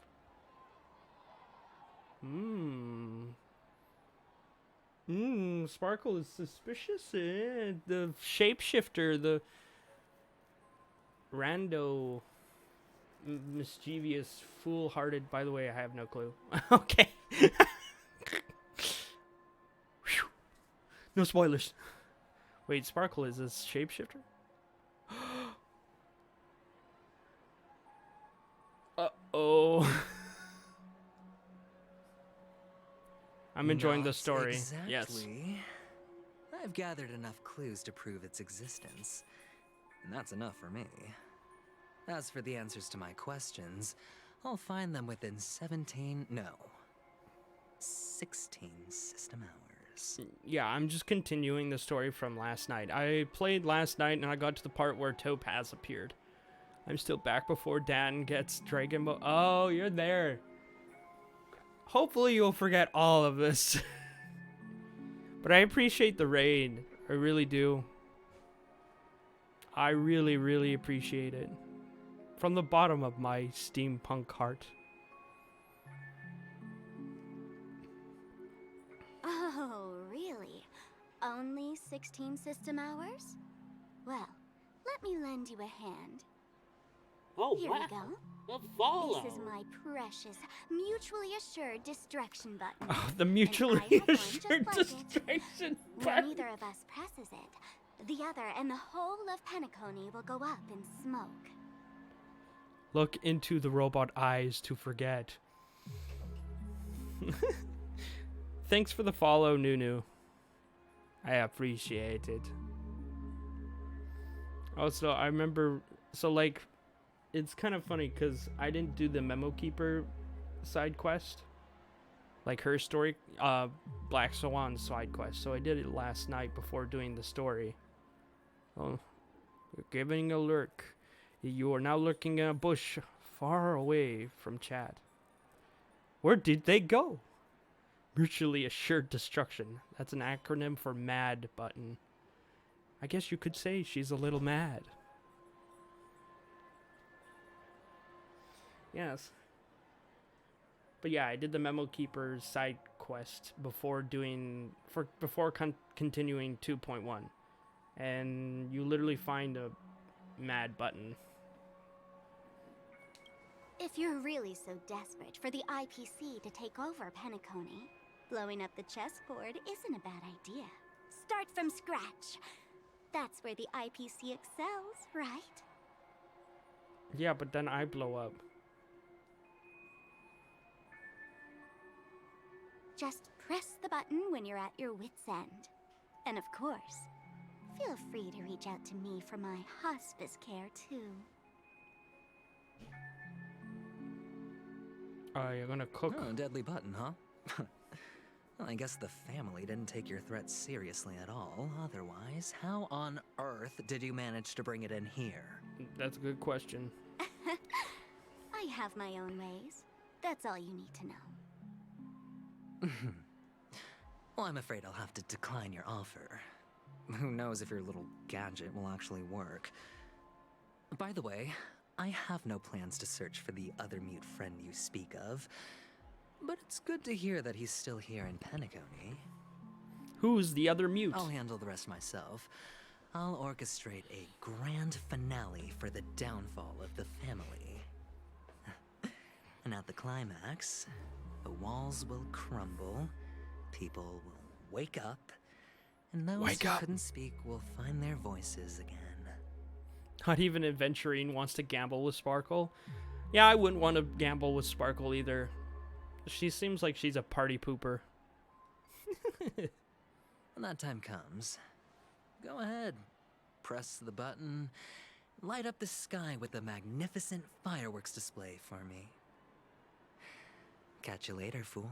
Sparkle is suspicious. The shapeshifter, the rando, mischievous, foolhardy. By the way, I have no clue. Okay. No spoilers. Wait, Sparkle is a shapeshifter? Uh-oh. I'm enjoying the story. Exactly. Yes. I've gathered enough clues to prove its existence, and that's enough for me. As for the answers to my questions, I'll find them within 16 system hours. Yeah, I'm just continuing the story from last night. I played last night and I got to the part where Topaz appeared. I'm still back before Dan gets Dragon Ball. Oh, you're there. Hopefully you'll forget all of this. But I appreciate the raid. I really do. I really, really appreciate it. From the bottom of my steampunk heart. Oh, really? Only 16 system hours? Well, let me lend you a hand. Oh, Here wow. we go. A follow. This is my precious, mutually assured distraction button. Oh, the mutually And I have one assured just like distraction When button. either of us presses it, the other and the whole of Penacony will go up in smoke. Look into the robot eyes to forget. Thanks for the follow, Nunu. I appreciate it. Also, I remember, so like, it's kind of funny because I didn't do the Memo Keeper side quest. Like her story, Black Swan side quest. So I did it last night before doing the story. Oh, you're giving a lurk. You are now lurking in a bush far away from chat. Where did they go? Mutually assured destruction. That's an acronym for MAD button. I guess you could say she's a little mad. Yes. But yeah, I did the Memo Keeper's side quest before doing continuing 2.1. And you literally find a mad button. If you're really so desperate for the IPC to take over Penacony, blowing up the chessboard isn't a bad idea. Start from scratch. That's where the IPC excels, right? Yeah, but then I blow up. Just press the button when you're at your wit's end. And of course, feel free to reach out to me for my hospice care too. You're gonna cook. Oh, deadly button, huh? Well, I guess the family didn't take your threat seriously at all. Otherwise, how on earth did you manage to bring it in here? That's a good question. I have my own ways. That's all you need to know. Well, I'm afraid I'll have to decline your offer. Who knows if your little gadget will actually work. By the way, I have no plans to search for the other mute friend you speak of, but it's good to hear that he's still here in Penacony. Who's the other mute? I'll handle the rest myself. I'll orchestrate a grand finale for the downfall of the family. And at the climax, the walls will crumble, people will wake up, and those who couldn't speak will find their voices again. Not even Adventurine wants to gamble with Sparkle. Yeah, I wouldn't want to gamble with Sparkle either. She seems like she's a party pooper. When that time comes, go ahead. Press the button. Light up the sky with a magnificent fireworks display for me. Catch you later, fool.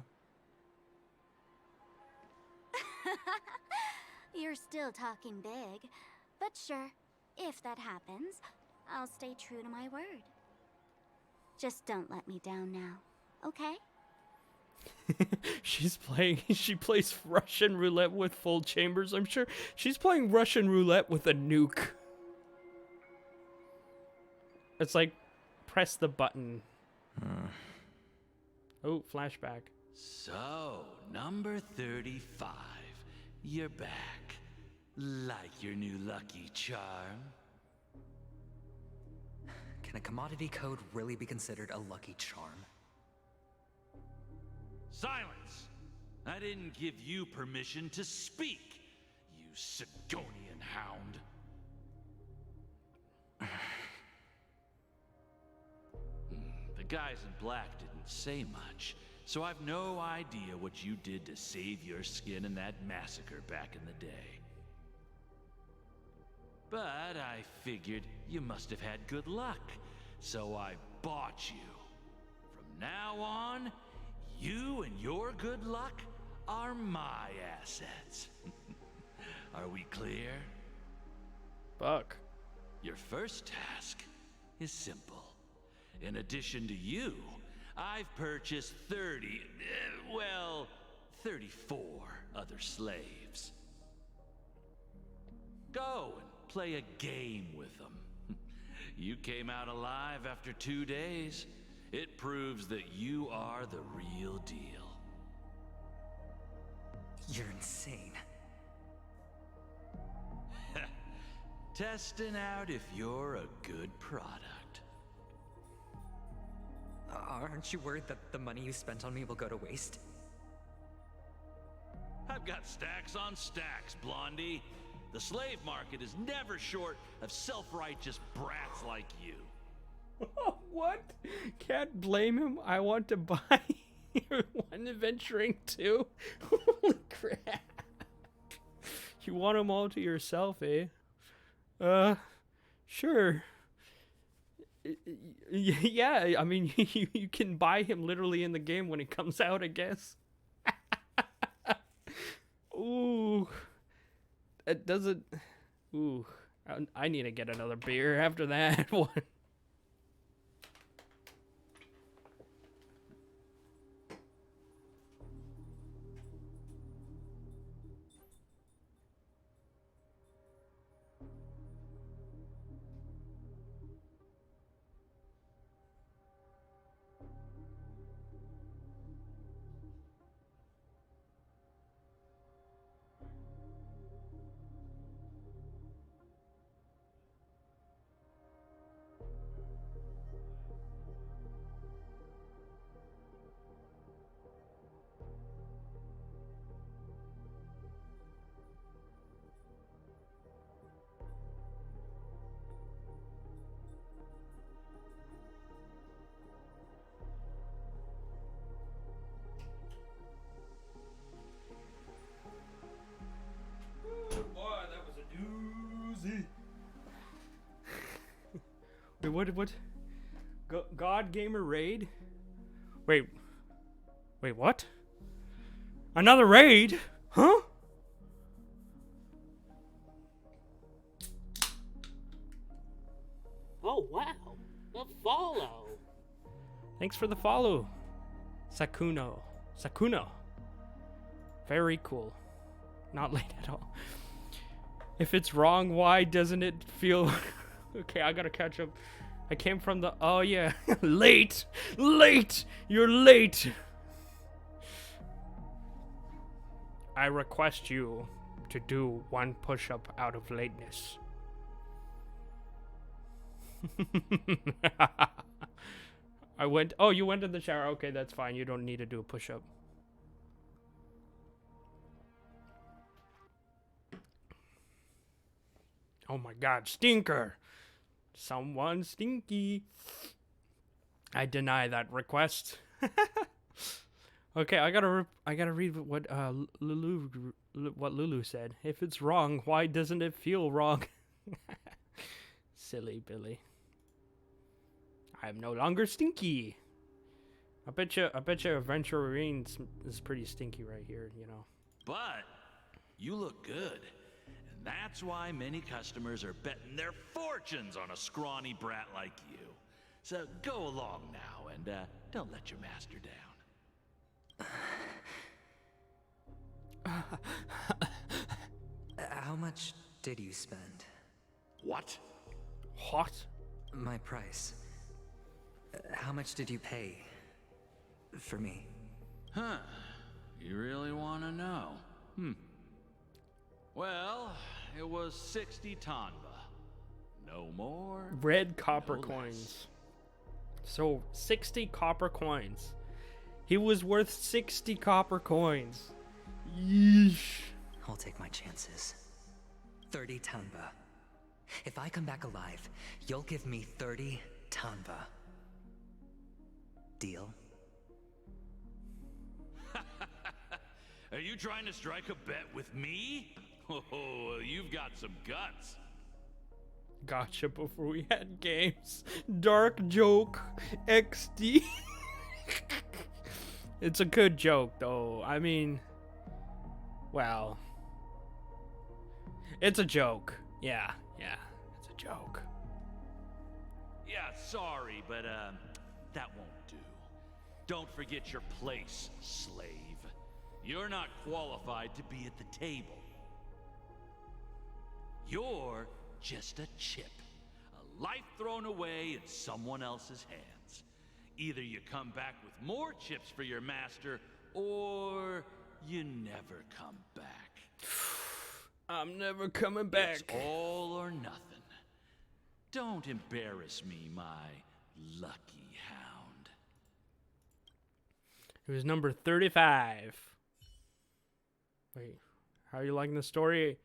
You're still talking big, but sure, if that happens, I'll stay true to my word. Just don't let me down now, okay? She plays Russian roulette with full chambers. I'm sure she's playing Russian roulette with a nuke. It's like, press the button. Oh, flashback. So, number 35. You're back. Like your new lucky charm? Can a commodity code really be considered a lucky charm? Silence! I didn't give you permission to speak, you Sigonian hound. The guys in black didn't say much, so I've no idea what you did to save your skin in that massacre back in the day. But I figured you must have had good luck, so I bought you. From now on, you and your good luck are my assets. Are we clear? Fuck. Your first task is simple. In addition to you, I've purchased 34 other slaves. Go and play a game with them. You came out alive after 2 days. It proves that you are the real deal. You're insane. Testing out if you're a good product. Aren't you worried that the money you spent on me will go to waste? I've got stacks on stacks, Blondie. The slave market is never short of self-righteous brats like you. What? Can't blame him. I want to buy one adventuring too. Holy crap. You want them all to yourself, eh? Sure. Yeah, I mean, you can buy him literally in the game when it comes out, I guess. Ooh. It doesn't... Ooh. I need to get another beer after that one. Boy, that was a doozy. Wait, what? God Gamer Raid? Wait, what? Another raid? Huh? Oh, wow. A follow. Thanks for the follow. Sakuno. Very cool. Not late at all. If it's wrong, why doesn't it feel... Okay, I gotta catch up. I came from the... Oh, yeah. Late! You're late! I request you to do one push-up out of lateness. I went... Oh, you went in the shower. Okay, that's fine. You don't need to do a push-up. Oh my god, stinker! Someone stinky. I deny that request. Okay, I gotta read what Lulu said. If it's wrong, why doesn't it feel wrong? Silly Billy. I'm no longer stinky. I bet you Aventurine is pretty stinky right here, you know. But you look good. And that's why many customers are betting their fortunes on a scrawny brat like you. So go along now and don't let your master down. How much did you spend? What? What? My price. How much did you pay for me? Huh. You really want to know? Well, it was 60 tanba. No more. Red copper coins. So 60 copper coins. He was worth 60 copper coins. Yeesh. I'll take my chances. 30 tanba. If I come back alive, you'll give me 30 tanba. Deal? Are you trying to strike a bet with me? Oh, you've got some guts. Gotcha before we had games. Dark joke. XD. It's a good joke, though. I mean, Well, it's a joke. Yeah, it's a joke. Yeah, sorry, but that won't do. Don't forget your place, slave. You're not qualified to be at the table. You're just a chip. A life thrown away in someone else's hands. Either you come back with more chips for your master, or you never come back. I'm never coming back. It's all or nothing. Don't embarrass me, my lucky hound. It was number 35. Wait, how are you liking the story?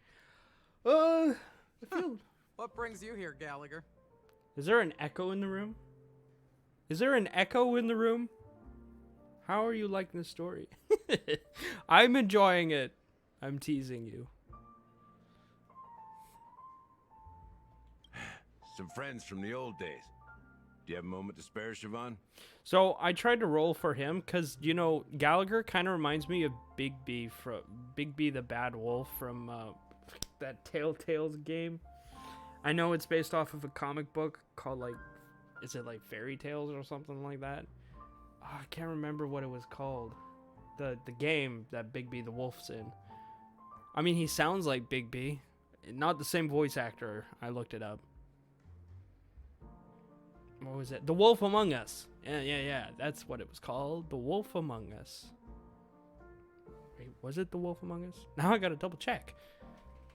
I feel... What brings you here, Gallagher? Is there an echo in the room? Is there an echo in the room? How are you liking the story? I'm enjoying it. I'm teasing you. Some friends from the old days. Do you have a moment to spare, Siobhan? So I tried to roll for him because, you know, Gallagher kind of reminds me of Big B from Big B the Bad Wolf from that Telltale's game. I know it's based off of a comic book called, like, is it like Fairy Tales or something like that? Oh, I can't remember what it was called. The game that Big B the Wolf's in. I mean, he sounds like Big B. Not the same voice actor. I looked it up. What was it? The Wolf Among Us. Yeah. That's what it was called. The Wolf Among Us. Wait, was it The Wolf Among Us? Now I gotta double check.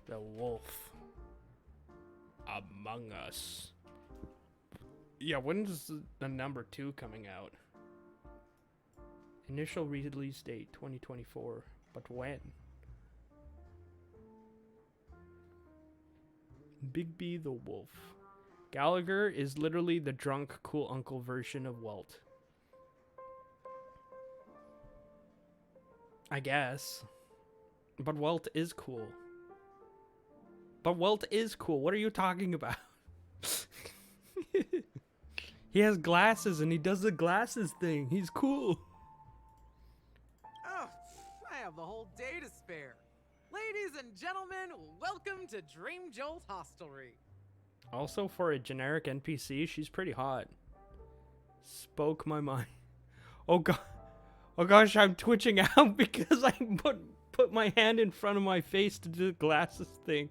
The Wolf Among Us. Yeah, when's the number 2 coming out? Initial release date 2024. But when? Big B the Wolf. Gallagher is literally the drunk, cool uncle version of Walt. I guess. But Walt is cool. What are you talking about? He has glasses and he does the glasses thing. He's cool. Oh, I have the whole day to spare. Ladies and gentlemen, welcome to Dream Jolt Hostelry. Also, for a generic NPC, she's pretty hot. Spoke my mind. Oh god. Oh gosh, I'm twitching out because I put my hand in front of my face to do the glasses thing.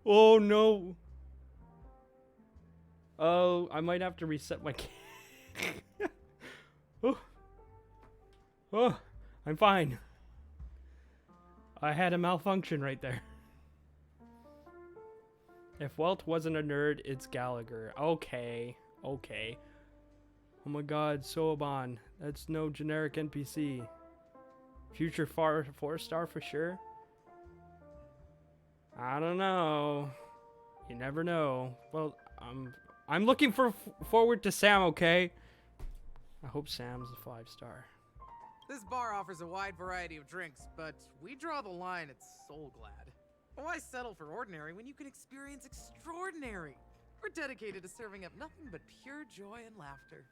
Oh no. Oh, I might have to reset my Oh, I'm fine. I had a malfunction right there. If Walt wasn't a nerd, it's Gallagher. Okay. Oh my god, Soaban. That's no generic NPC. Future 4-star for sure? I don't know. You never know. Well, I'm looking forward to Sam, okay? I hope Sam's a 5-star. This bar offers a wide variety of drinks, but we draw the line at Soul Glad. Why settle for ordinary when you can experience extraordinary? We're dedicated to serving up nothing but pure joy and laughter.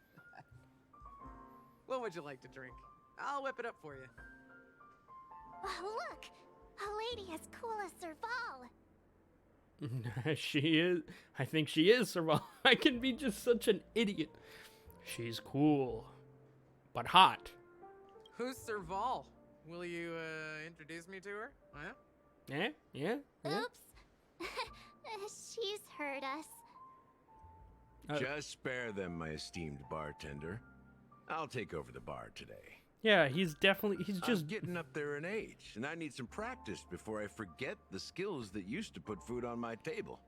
What would you like to drink? I'll whip it up for you. Oh, look! A lady as cool as Serval. She is. I think she is, Serval. I can be just such an idiot. She's cool. But hot. Who's Serval? Will you, introduce me to her? Huh? Yeah. Oops. She's heard us. Just spare them, my esteemed bartender. I'll take over the bar today. Yeah, he's just I'm getting up there in age, and I need some practice before I forget the skills that used to put food on my table.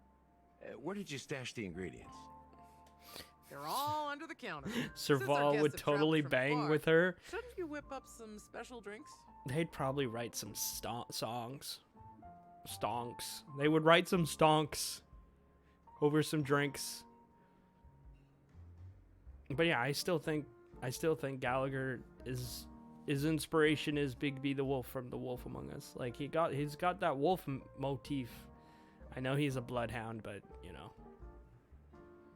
Where did you stash the ingredients? They're all under the counter. Serval would totally bang with her. Shouldn't you whip up some special drinks? They'd probably write some songs. Stonks. They would write some stonks over some drinks. But yeah, I still think Gallagher his inspiration is Big B the Wolf from The Wolf Among Us. Like he's got that wolf motif. I know he's a bloodhound, but you know.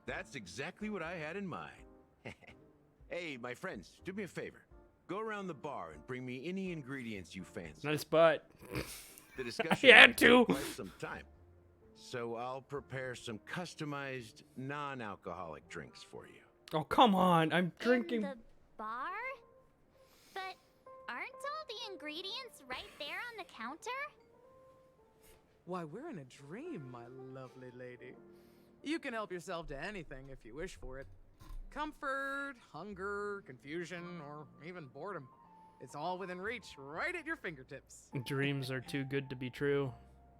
That's exactly what I had in mind. Hey, my friends, do me a favor. Go around the bar and bring me any ingredients you fancy. Nice butt. the discussion I had might take to. quite some time. So I'll prepare some customized, non-alcoholic drinks for you. Oh, come on. I'm drinking. In the bar? But aren't all the ingredients right there on the counter? Why, we're in a dream, my lovely lady. You can help yourself to anything if you wish for it. Comfort, hunger, confusion, or even boredom. It's all within reach, right at your fingertips. Dreams are too good to be true.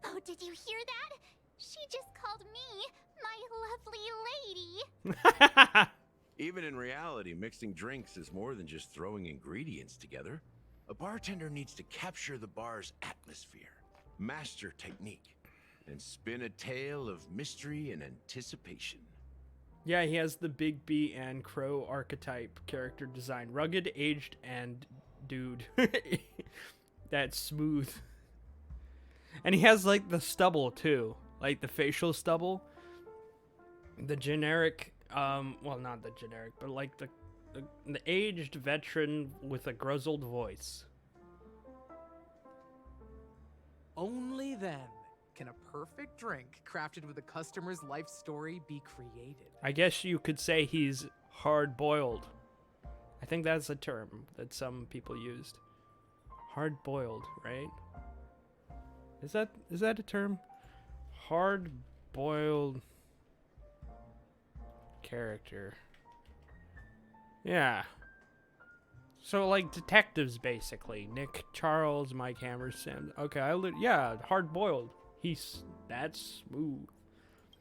Oh, did you hear that? She just called me my lovely lady. Even in reality, mixing drinks is more than just throwing ingredients together. A bartender needs to capture the bar's atmosphere, master technique, and spin a tale of mystery and anticipation. Yeah, he has the Big B and Crow archetype character design. Rugged, aged, and dude. That's smooth. And he has, like, the stubble, too. Like, the facial stubble. The generic, well, not the generic, but, like, the aged veteran with a grizzled voice. Only then can a perfect drink crafted with a customer's life story be created. I guess you could say he's hard-boiled. I think that's a term that some people used. Hard-boiled, right? Is that a term? Hard-boiled character. Yeah. So, like, detectives, basically. Nick, Charles, Mike Hammers, Sam. Okay, yeah, hard-boiled. That's smooth.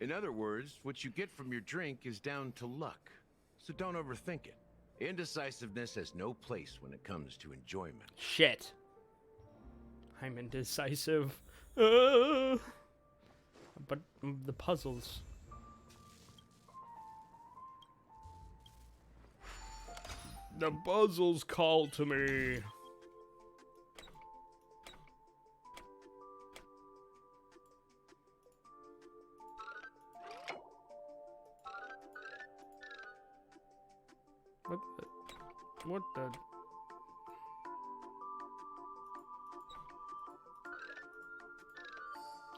In other words, what you get from your drink is down to luck. So don't overthink it. Indecisiveness has no place when it comes to enjoyment. Shit. I'm indecisive. But the puzzles. The puzzles call to me. What the?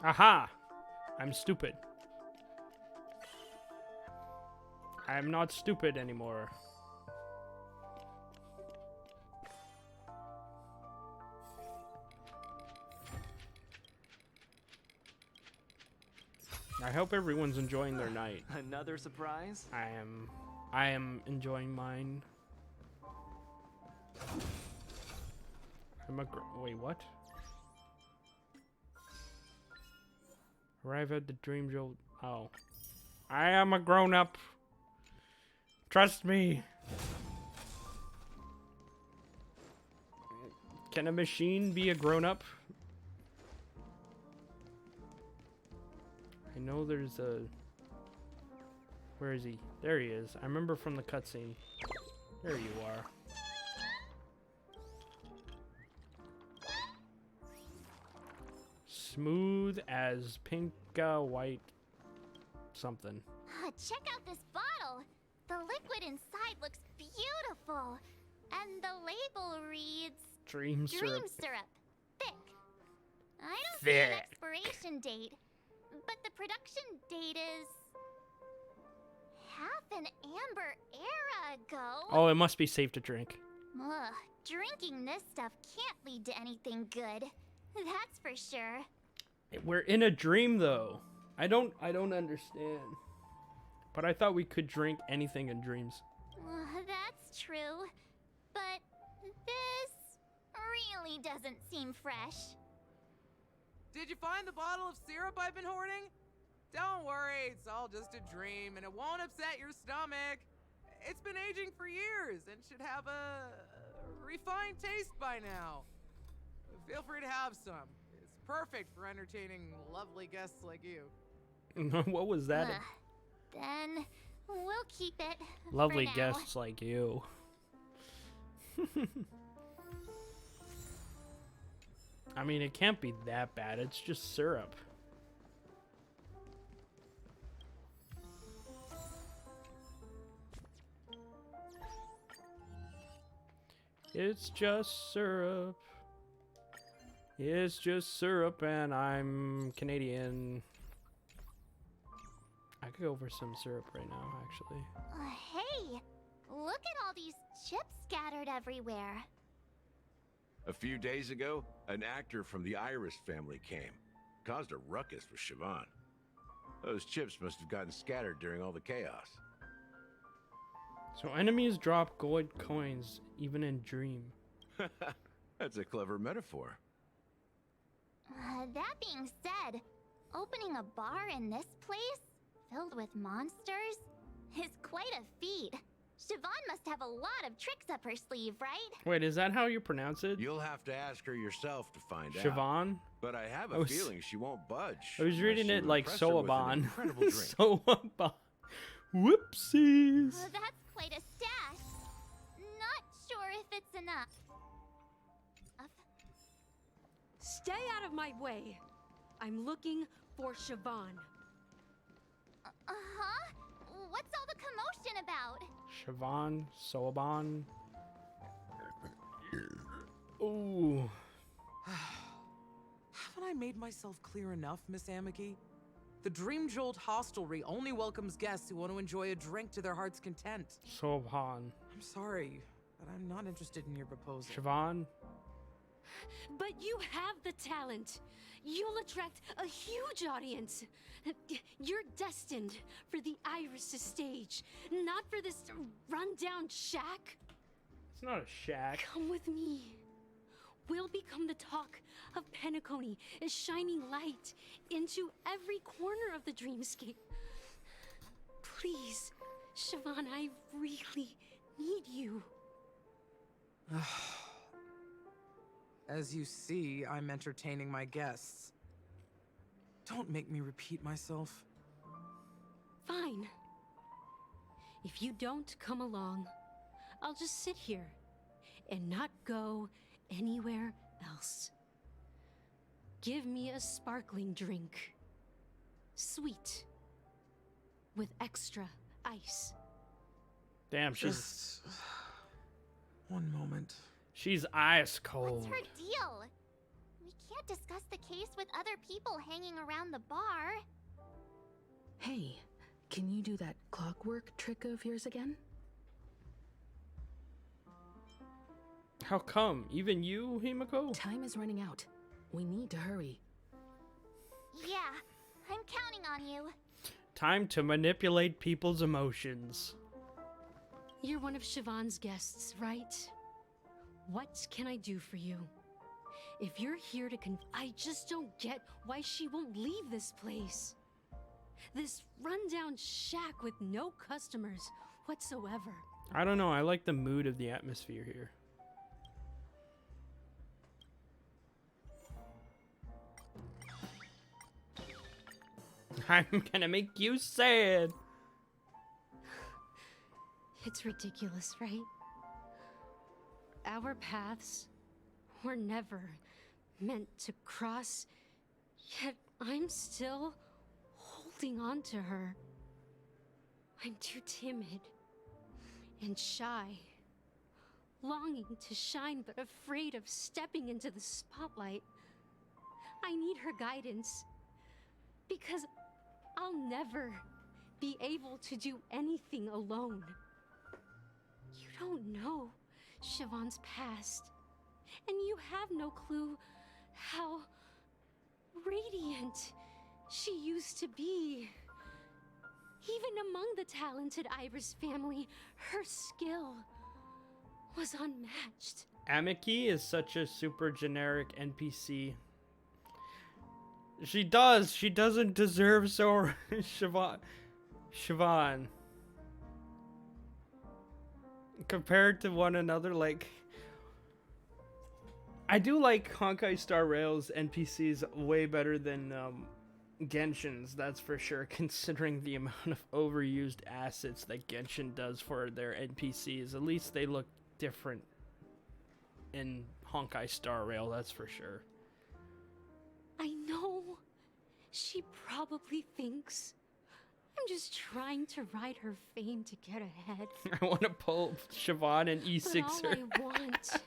Aha! I'm stupid. I'm not stupid anymore. I hope everyone's enjoying their night. Another surprise? I am enjoying mine. Wait, what? Arrive at the dream jolt. Oh. I am a grown-up. Trust me. Can a machine be a grown-up? I know there's a... Where is he? There he is. I remember from the cutscene. There you are. Smooth as pinka white something. Check out this bottle. The liquid inside looks beautiful. And the label reads... Dream syrup. Thick. I don't see an expiration date. But the production date is... half an amber era ago. Oh, it must be safe to drink. Ugh, drinking this stuff can't lead to anything good. That's for sure. We're in a dream, though. I don't understand. But I thought we could drink anything in dreams. That's true. But this really doesn't seem fresh. Did you find the bottle of syrup I've been hoarding? Don't worry, it's all just a dream and it won't upset your stomach. It's been aging for years and should have a refined taste by now. Feel free to have some. It's perfect for entertaining lovely guests like you. What was that? Then we'll keep it. Lovely for now. guests like you. I mean, it can't be that bad. It's just syrup. It's just syrup. It's just syrup and I'm Canadian. I could go for some syrup right now, actually. Hey, look at all these chips scattered everywhere. A few days ago, an actor from the Iris family came. Caused a ruckus with Siobhan. Those chips must have gotten scattered during all the chaos. So enemies drop gold coins even in Dream. That's a clever metaphor. That being said, opening a bar in this place, filled with monsters, is quite a feat. Siobhan must have a lot of tricks up her sleeve, right? Wait, is that how you pronounce it? You'll have to ask her yourself to find out. Siobhan? But I have a feeling she won't budge. I was reading it like Soaban. Incredible drink. Soaban. Whoopsies. That's quite a stash. Not sure if it's enough. Stay out of my way. I'm looking for Siobhan. Uh-huh? What's all the commotion about? Siobhan, Soaban. Ooh. Haven't I made myself clear enough, Miss Amiki? The Dream Jolt Hostelry only welcomes guests who want to enjoy a drink to their heart's content. Soaban. I'm sorry, but I'm not interested in your proposal. Siobhan. But you have the talent. You'll attract a huge audience. You're destined for the Iris stage, not for this rundown shack. It's not a shack. Come with me. We'll become the talk of Penacony, shining light into every corner of the dreamscape. Please, Siobhan, I really need you. As you see, I'm entertaining my guests. Don't make me repeat myself. Fine. If you don't come along, I'll just sit here and not go anywhere else. Give me a sparkling drink. Sweet. With extra ice. Damn, she's... Just... one moment. She's ice cold. What's her deal? We can't discuss the case with other people hanging around the bar. Hey, can you do that clockwork trick of yours again? How come? Even you, Himiko? Time is running out. We need to hurry. Yeah, I'm counting on you. Time to manipulate people's emotions. You're one of Siobhan's guests, right? What can I do for you? If you're here to I just don't get why she won't leave this place. This rundown shack with no customers whatsoever. I don't know, I like the mood of the atmosphere here. I'm gonna make you sad. It's ridiculous, right? Our paths were never meant to cross, yet I'm still holding on to her. I'm too timid and shy, longing to shine but afraid of stepping into the spotlight. I need her guidance, because I'll never be able to do anything alone. You don't know Siobhan's past, and you have no clue how radiant she used to be. Even among the talented Iris family, her skill was unmatched. Amiki is such a super generic NPC. She doesn't deserve so Siobhan. Compared to one another, like, I do like Honkai Star Rail's NPCs way better than Genshin's, that's for sure, considering the amount of overused assets that Genshin does for their NPCs. At least they look different in Honkai Star Rail, that's for sure. I know. She probably thinks I'm just trying to ride her fame to get ahead. I want to pull Siobhan and E6 But all I want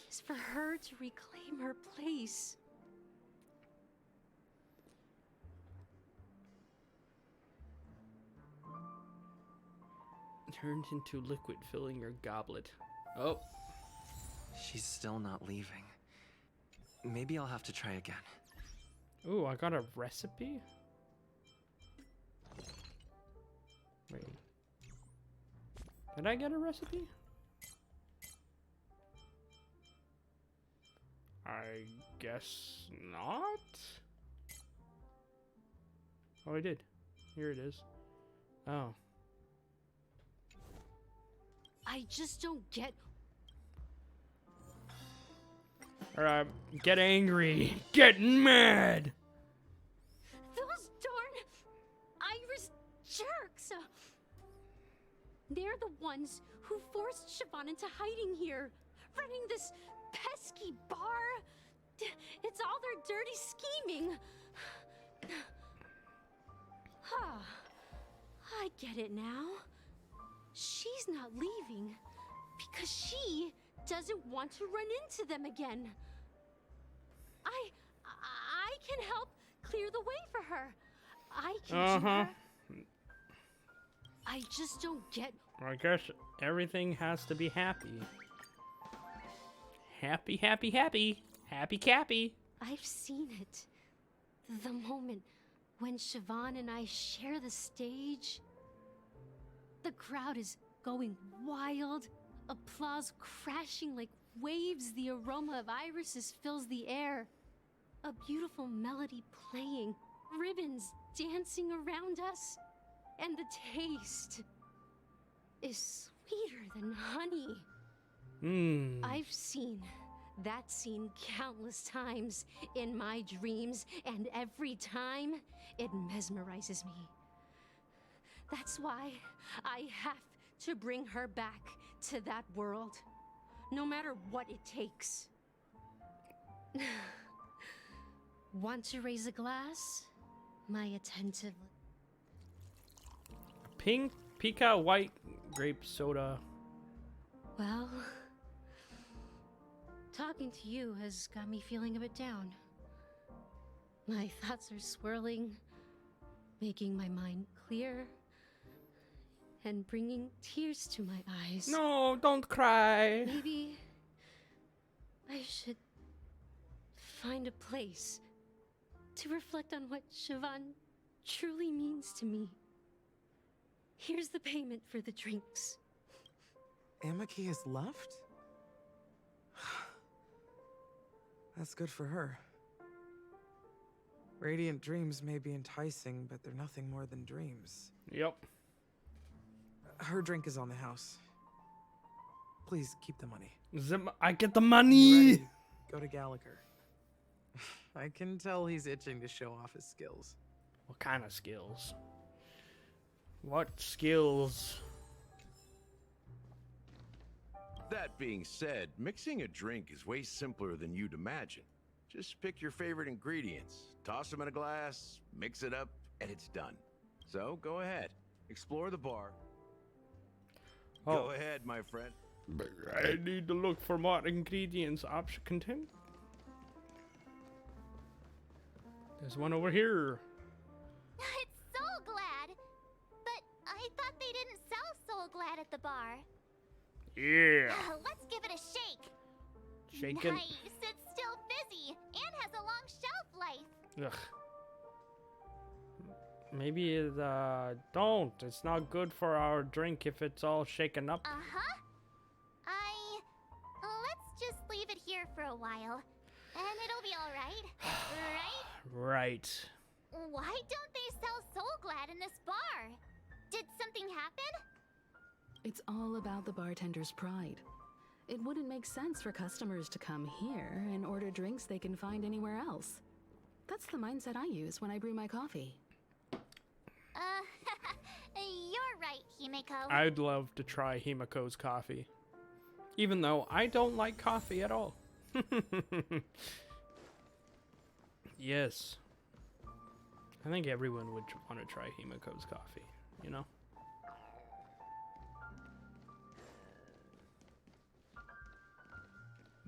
is for her her to reclaim her place. Turned into liquid, filling your goblet. Oh. She's still not leaving. Maybe I'll have to try again. Ooh, I got a recipe? Wait. Did I get a recipe? I guess not? Oh, I did. Here it is. Oh. I just don't get. Alright, get angry. Get mad! Those darn Iris jerks! They're the ones who forced Siobhan into hiding here, running this pesky bar. It's all their dirty scheming. I get it now. She's not leaving because she doesn't want to run into them again. I can help clear the way for her. I can keep her. I just don't get. I guess everything has to be happy. Happy, happy, happy. Happy Cappy. I've seen it. The moment when Siobhan and I share the stage. The crowd is going wild. Applause crashing like waves. The aroma of irises fills the air. A beautiful melody playing. Ribbons dancing around us. And the taste is sweeter than honey. I've seen that scene countless times in my dreams, and every time it mesmerizes me. That's why I have to bring her back to that world, no matter what it takes. Want to raise a glass? My attentive... Pink Pika white grape soda. Well, talking to you has got me feeling a bit down. My thoughts are swirling, making my mind clear, and bringing tears to my eyes. No, don't cry. Maybe I should find a place to reflect on what Siobhan truly means to me. Here's the payment for the drinks. Amaki has left? That's good for her. Radiant dreams may be enticing, but they're nothing more than dreams. Yep. Her drink is on the house. Please keep the money. I get the money! Go to Gallagher. I can tell he's itching to show off his skills. What kind of skills? What skills? That being said, mixing a drink is way simpler than you'd imagine. Just pick your favorite ingredients, toss them in a glass, mix it up, and it's done. So go ahead, explore the bar. Go ahead, my friend. I need to look for more ingredients. Option content. There's one over here. It's Soul Glad! But I thought they didn't sell Soul Glad at the bar. Yeah. Let's give it a shake. Shaken. Nice. It's still fizzy and has a long shelf life. Ugh. Maybe it, don't. It's not good for our drink if it's all shaken up. Let's just leave it here for a while, and it'll be all right. Right? Right. Why don't they sell Soul Glad in this bar? Did something happen? It's all about the bartender's pride. It wouldn't make sense for customers to come here and order drinks they can find anywhere else. That's the mindset I use when I brew my coffee. You're right, Himiko. I'd love to try Himiko's coffee. Even though I don't like coffee at all. Yes. I think everyone would want to try Himiko's coffee, you know?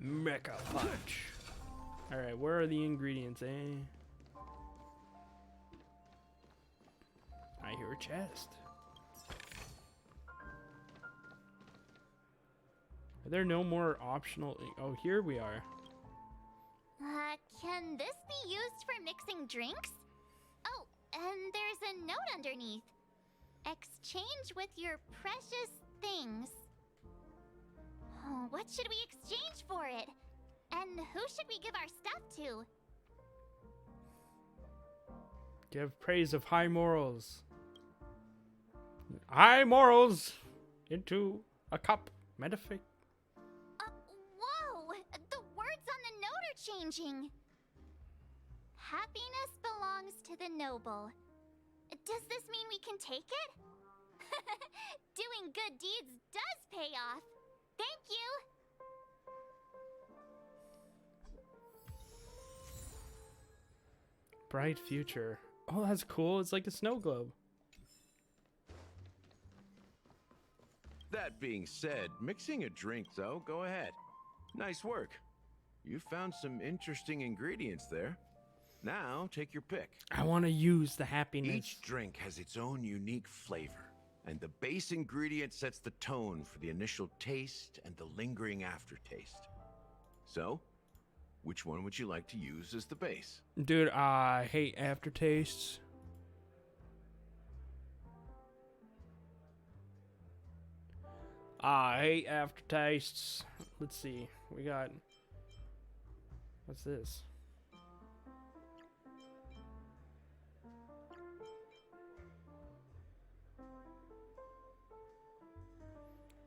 Mecha Punch. Alright, where are the ingredients, eh? I hear a chest. Are there no more optional? Oh, here we are. Can this be used for mixing drinks? Oh, and there's a note underneath. Exchange with your precious things. Oh, what should we exchange for it? And who should we give our stuff to? Give praise of high morals. High morals into a cup. Metaphor. Whoa! The words on the note are changing. Happiness belongs to the noble. Does this mean we can take it? Doing good deeds does pay off. Thank you. Bright future. Oh, that's cool. It's like a snow globe. That being said, mixing a drink, though, go ahead. Nice work. You found some interesting ingredients there. Now, take your pick. I want to use the happiness. Each drink has its own unique flavor, and the base ingredient sets the tone for the initial taste and the lingering aftertaste. So, which one would you like to use as the base? Dude, I hate aftertastes. I hate aftertastes. Let's see. We got... What's this?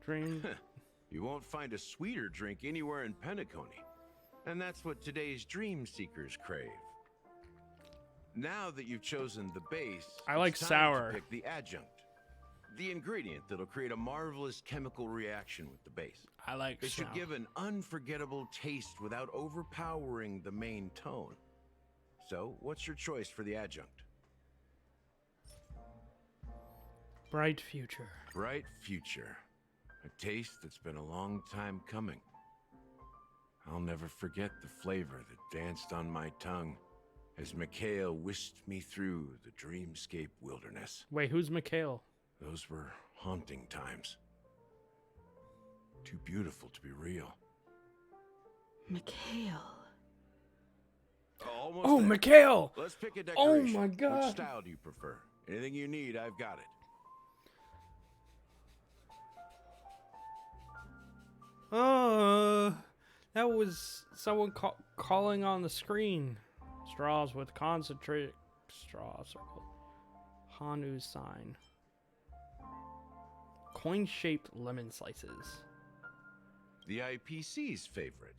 Drink. You won't find a sweeter drink anywhere in Penacony. And that's what today's dream seekers crave. Now that you've chosen the base, I like it's time sour. to pick the adjunct. The ingredient that'll create a marvelous chemical reaction with the base. I like It should sour. give an unforgettable taste without overpowering the main tone. So, what's your choice for the adjunct? Bright future. Bright future. A taste that's been a long time coming. I'll never forget the flavor that danced on my tongue as Mikhail whisked me through the dreamscape wilderness. Wait, who's Mikhail? Those were haunting times. Too beautiful to be real. Mikhail. Almost Oh, there. Mikhail! Let's pick a Oh decoration. my God. Which style do you prefer? Anything you need, I've got it. That was someone calling on the screen. Straws with concentrate straw circle. Hanu sign. Coin-shaped lemon slices. The IPC's favorite.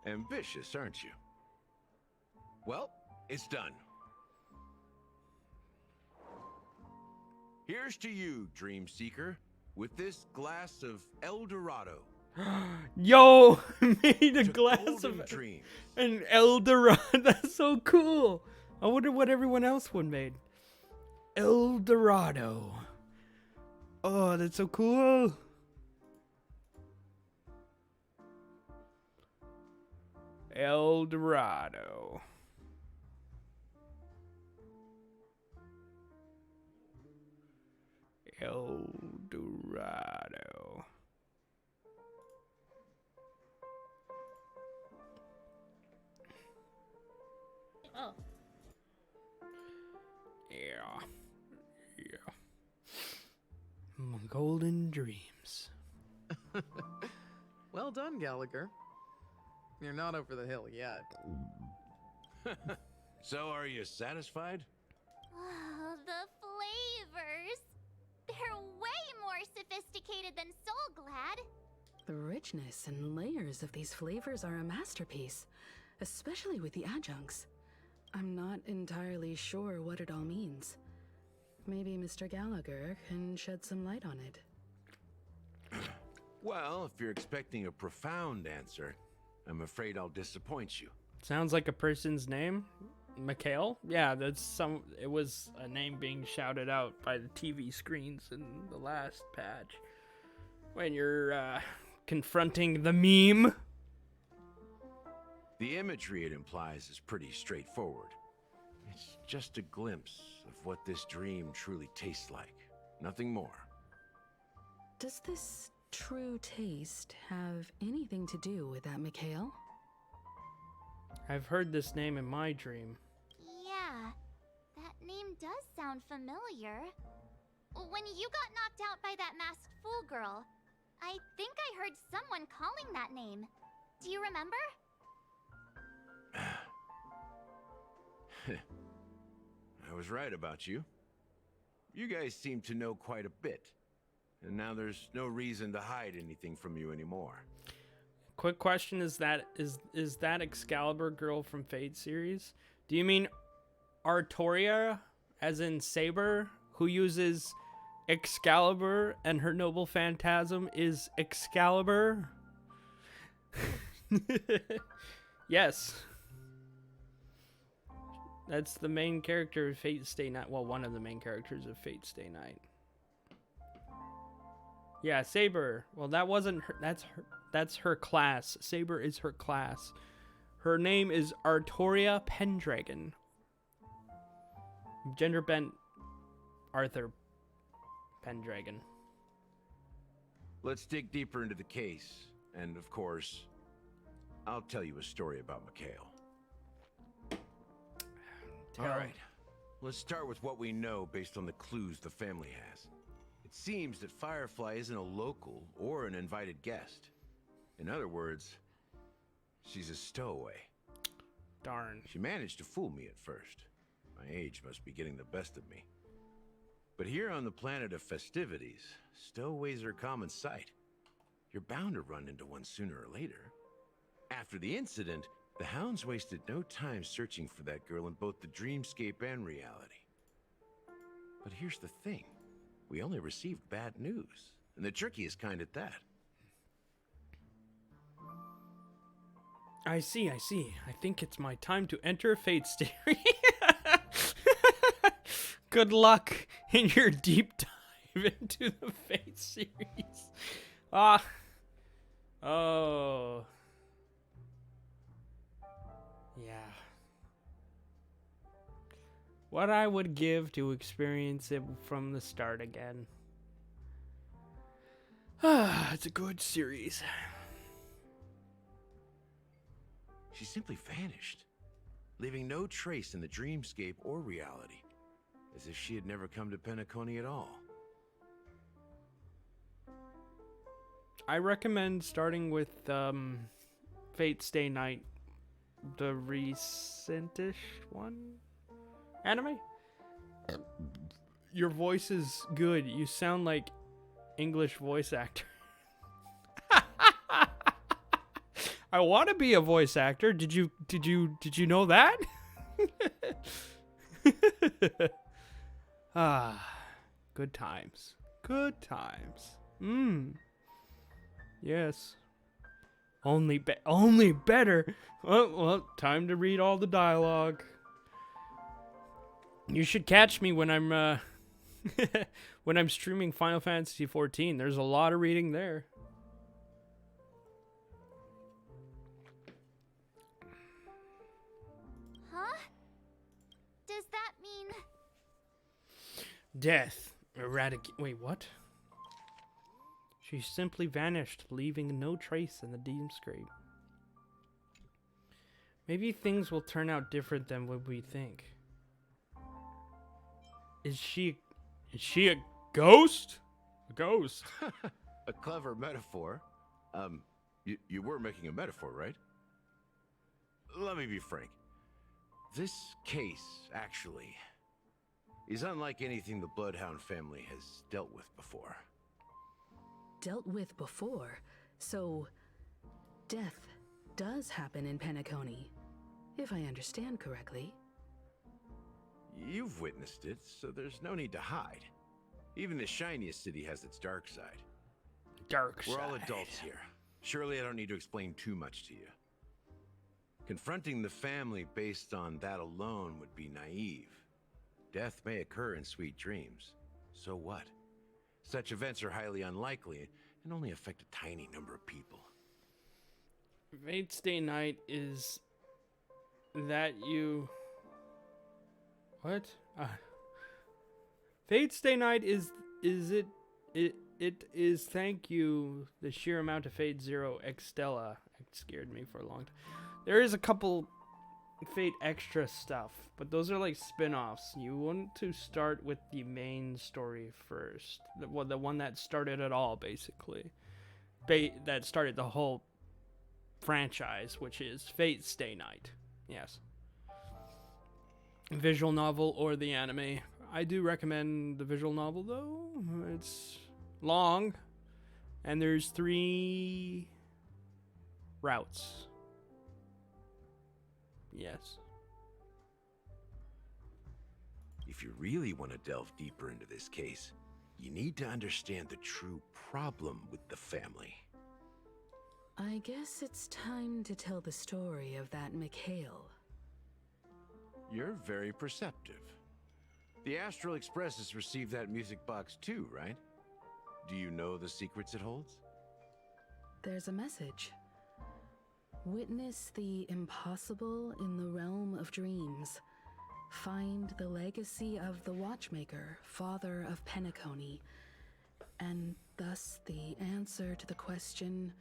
Ambitious, aren't you? Well, it's done. Here's to you, Dream Seeker, with this glass of El Dorado. Yo, made a glass golden of dreams. an El Dorado. That's so cool. I wonder what everyone else would made. El Dorado. Oh, that's so cool. El Dorado. El Dorado. Oh. Yeah. Yeah. My golden dreams. Well done, Gallagher. You're not over the hill yet. So, are you satisfied? Oh, the flavors. They're way more sophisticated than Soul Glad. The richness and layers of these flavors are a masterpiece, especially with the adjuncts. I'm not entirely sure what it all means. Maybe Mr. Gallagher can shed some light on it. Well, if you're expecting a profound answer, I'm afraid I'll disappoint you. Sounds like a person's name. Mikhail? Yeah, it was a name being shouted out by the TV screens in the last patch. When you're confronting the meme. The imagery it implies is pretty straightforward. It's just a glimpse of what this dream truly tastes like. Nothing more. Does this true taste have anything to do with that Mikhail? I've heard this name in my dream. Yeah, that name does sound familiar. When you got knocked out by that masked fool girl, I think I heard someone calling that name. Do you remember? I was right about you. You guys seem to know quite a bit. And now there's no reason to hide anything from you anymore. Quick question, is that Excalibur girl from Fate series? Do you mean Artoria, as in Saber, who uses Excalibur and her noble phantasm is Excalibur? Yes. That's the main character of Fate Stay Night. Well, one of the main characters of Fate Stay Night. Yeah, Saber. Well, that wasn't her. That's her class. Saber is her class. Her name is Artoria Pendragon. Gender bent Arthur Pendragon. Let's dig deeper into the case. And of course, I'll tell you a story about Mikhail. All right. Let's start with what we know based on the clues the family has. It seems that Firefly isn't a local or an invited guest. In other words, she's a stowaway. Darn. She managed to fool me at first. My age must be getting the best of me. But here on the planet of festivities, stowaways are a common sight. You're bound to run into one sooner or later. After the incident, the hounds wasted no time searching for that girl in both the dreamscape and reality. But here's the thing. We only received bad news, and the trickiest kind at that. I see. I think it's my time to enter Fate Story. Good luck in your deep dive into the Fate series. Oh. Yeah. What I would give to experience it from the start again. It's a good series. She simply vanished, leaving no trace in the dreamscape or reality, as if she had never come to Penacony at all. I recommend starting with Fate Stay Night, the recentish one anime. Your voice is good. You sound like English voice actor. I want to be a voice actor. Did you know that? Good times. Good times. Yes. Only better. Well, time to read all the dialogue. You should catch me when I'm when I'm streaming Final Fantasy XIV. There's a lot of reading there. Huh? Does that mean... Death. Wait, what? She simply vanished, leaving no trace in the dreamscape. Maybe things will turn out different than what we think. Is she a ghost? A ghost. A clever metaphor. You were making a metaphor, right? Let me be frank. This case, actually, is unlike anything the Bloodhound family has dealt with before. Dealt with before? So, death does happen in Penacony, if I understand correctly. You've witnessed it, so there's no need to hide. Even the shiniest city has its dark side. We're all adults here. Surely I don't need to explain too much to you. Confronting the family based on that alone would be naive. Death may occur in sweet dreams. So what? Such events are highly unlikely, and only affect a tiny number of people. Fate Stay Night is that you... What? Fate Stay Night is it is thank you the sheer amount of Fate Zero Extella. It scared me for a long time. There is a couple Fate Extra stuff, but those are like spin-offs. You want to start with the main story first. The one that started it all, basically. That started the whole franchise, which is Fate Stay Night. Yes. Visual novel or the anime. I do recommend the visual novel, though. It's long, and there's 3 routes. Yes. If you really want to delve deeper into this case, you need to understand the true problem with the family. I guess it's time to tell the story of that Mikhail. You're very perceptive. The Astral Express has received that music box too, right? Do you know the secrets it holds? There's a message. Witness the impossible in the realm of dreams. Find the legacy of the Watchmaker, father of Penacony, and thus the answer to the question,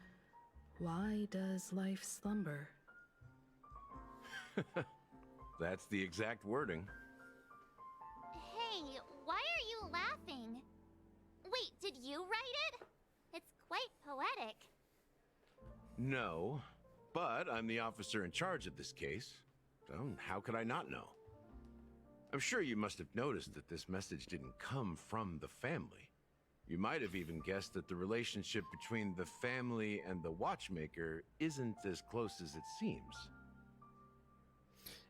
why does life slumber? That's the exact wording. Hey, why are you laughing? Wait, did you write it? It's quite poetic. No, but I'm the officer in charge of this case. So how could I not know? I'm sure you must have noticed that this message didn't come from the family. You might have even guessed that the relationship between the family and the Watchmaker isn't as close as it seems.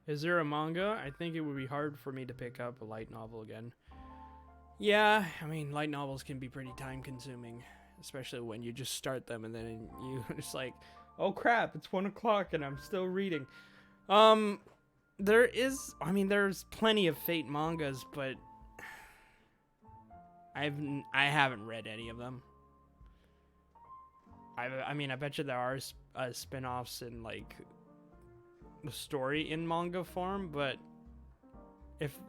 Is there a manga? I think it would be hard for me to pick up a light novel again. Yeah, I mean, light novels can be pretty time consuming, especially when you just start them and then you just like, oh crap, it's 1 o'clock and I'm still reading. There's plenty of Fate mangas, but I haven't read any of them. I bet you there are spin-offs and like the story in manga form, but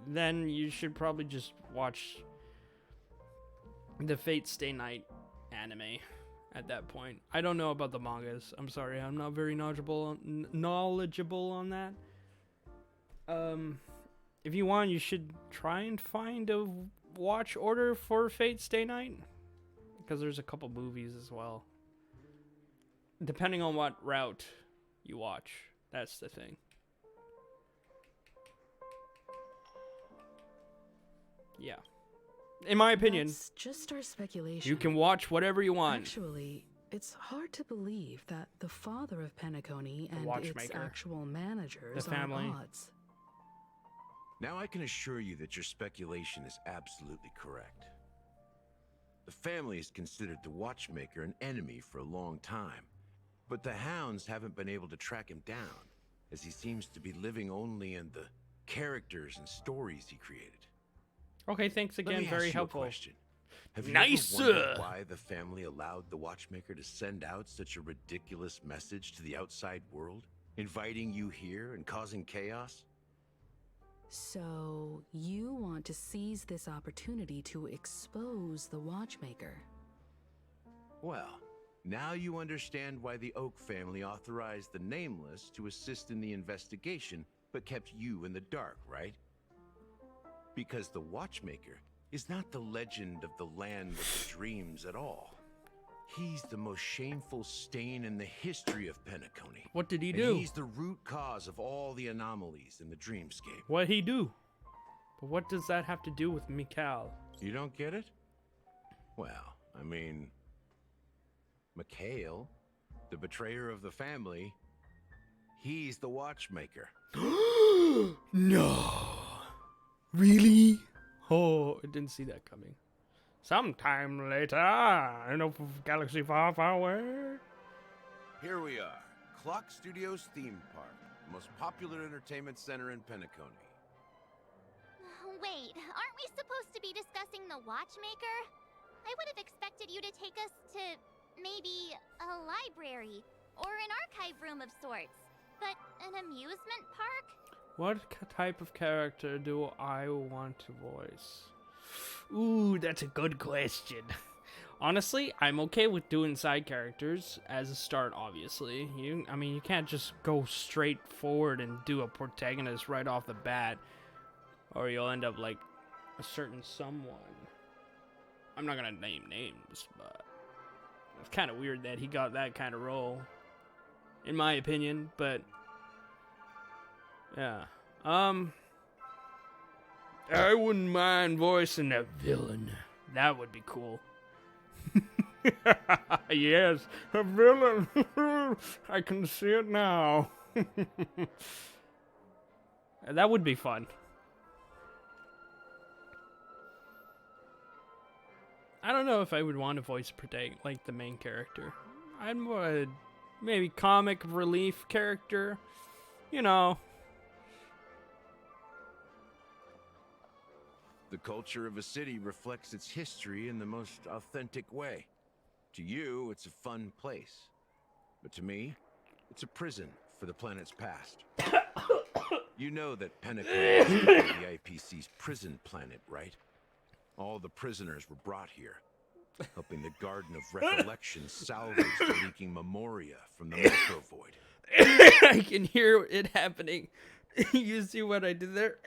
then you should probably just watch the Fate Stay Night anime at that point. I don't know about the mangas. I'm sorry, I'm not very knowledgeable on that. If you want, you should try and find a watch order for Fate Stay Night, because there's a couple movies as well. Depending on what route you watch, that's the thing. Yeah. In my opinion, That's just our speculation. you can watch whatever you want. Actually, it's hard to believe that the father of Penacony and its Watchmaker. actual managers The family. are at odds. Now I can assure you that your speculation is absolutely correct. The family has considered the Watchmaker an enemy for a long time, but the hounds haven't been able to track him down, as he seems to be living only in the characters and stories he created. Okay, thanks Let again. me Very ask you a helpful. question. Have you Nice. ever wondered why the family allowed the Watchmaker to send out such a ridiculous message to the outside world, inviting you here and causing chaos? So, you want to seize this opportunity to expose the Watchmaker. Well, now you understand why the Oak family authorized the Nameless to assist in the investigation, but kept you in the dark, right? Because the Watchmaker is not the legend of the land of the dreams at all. He's the most shameful stain in the history of Penacony. What did he And do? He's the root cause of all the anomalies in the dreamscape. What'd he do? But what does that have to do with Mikhail? You don't get it? Well, I mean, Mikhail, the betrayer of the family, he's the Watchmaker. No. Really? Oh, I didn't see that coming. Sometime later, in a galaxy far, far away. Here we are, Clock Studios theme park, the most popular entertainment center in Penacony. Wait, aren't we supposed to be discussing the Watchmaker? I would have expected you to take us to maybe a library or an archive room of sorts. But an amusement park? What type of character do I want to voice? Ooh, that's a good question. Honestly, I'm okay with doing side characters as a start, obviously. I mean, you can't just go straight forward and do a protagonist right off the bat, or you'll end up like a certain someone. I'm not gonna name names, but it's kind of weird that he got that kind of role, in my opinion, but yeah. I wouldn't mind voicing a villain. That would be cool. Yes, a villain. I can see it now. That would be fun. I don't know if I would want to voice like the main character. I'd more maybe comic relief character. You know. The culture of a city reflects its history in the most authentic way. To you, it's a fun place. But to me, it's a prison for the planet's past. You know that Penacony is the IPC's prison planet, right? All the prisoners were brought here, helping the Garden of Recollection salvage the leaking memoria from the macro void. I can hear it happening. You see what I did there?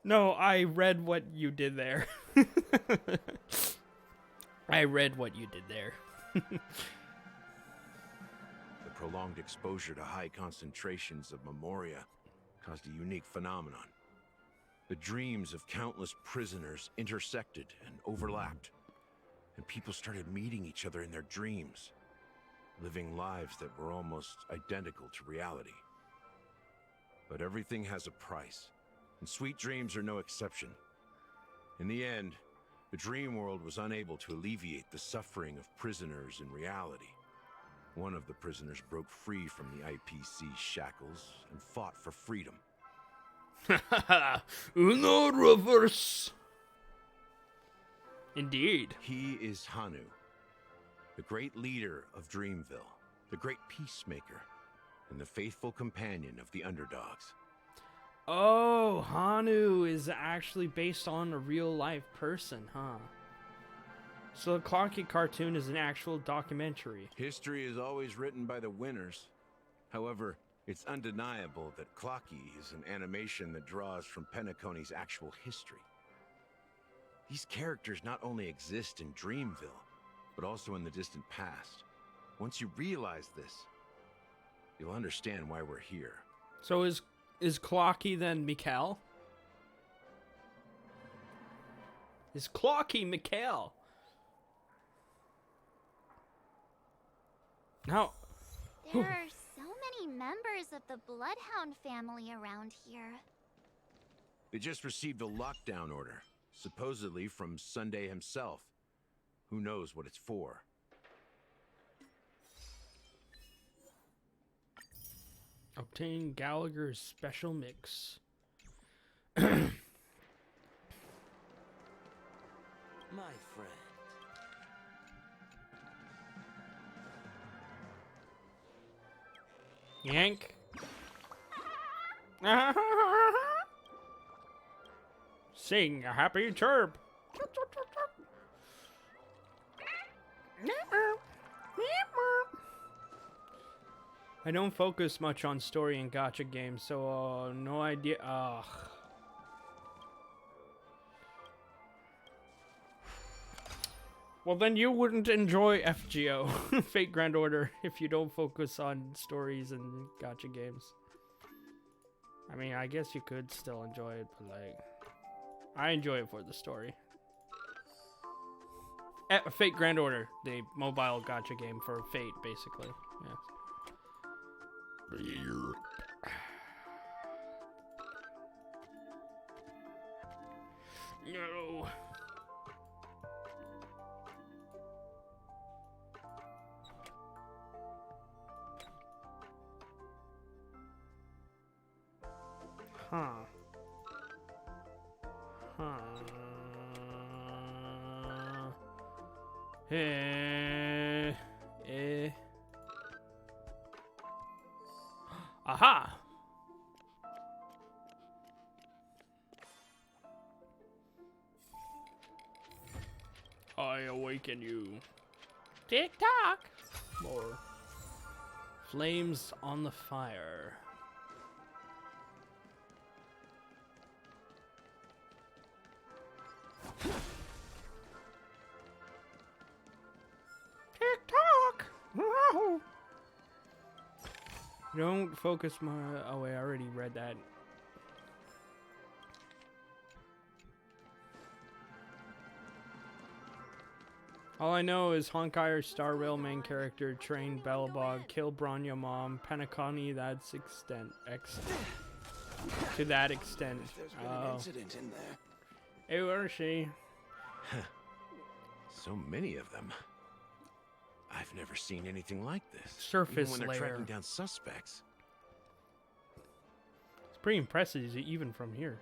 No, I read what you did there. I read what you did there. The prolonged exposure to high concentrations of memoria caused a unique phenomenon. The dreams of countless prisoners intersected and overlapped, and people started meeting each other in their dreams, living lives that were almost identical to reality. But everything has a price, and sweet dreams are no exception. In the end, the dream world was unable to alleviate the suffering of prisoners in reality. One of the prisoners broke free from the IPC shackles and fought for freedom. Uno reverse. Indeed. He is Hanu, the great leader of Dreamville, the great peacemaker, and the faithful companion of the underdogs. Oh, Hanu is actually based on a real-life person, huh? So the Clocky cartoon is an actual documentary. History is always written by the winners. However, it's undeniable that Clocky is an animation that draws from Penacony's actual history. These characters not only exist in Dreamville, but also in the distant past. Once you realize this, you'll understand why we're here. So is Clocky then Mikkel? Is Clocky Mikkel? Now, there are so many members of the Bloodhound family around here. They just received a lockdown order, supposedly from Sunday himself. Who knows what it's for? Obtain Gallagher's special mix. My friend. Yank. Sing a happy chirp. I don't focus much on story in gacha games, so no idea. Ugh. Well, then you wouldn't enjoy FGO, Fate Grand Order, if you don't focus on stories and gacha games. I mean, I guess you could still enjoy it, but like, I enjoy it for the story. Fate Grand Order, the mobile gacha game for Fate, basically. Yes. No. Huh. Aha! I awaken you. Tick tock! More flames on the fire. Tick tock! No! Don't focus my. Oh, wait, I already read that. All I know is Honkai Star Rail main character, train Bellabog, kill Bronya mom, Penacony, that's extent. To that extent. There's been an incident in there. Hey, where is she? So many of them. I've never seen anything like this. Surface even when they're layer. tracking down suspects. It's pretty impressive, even from here.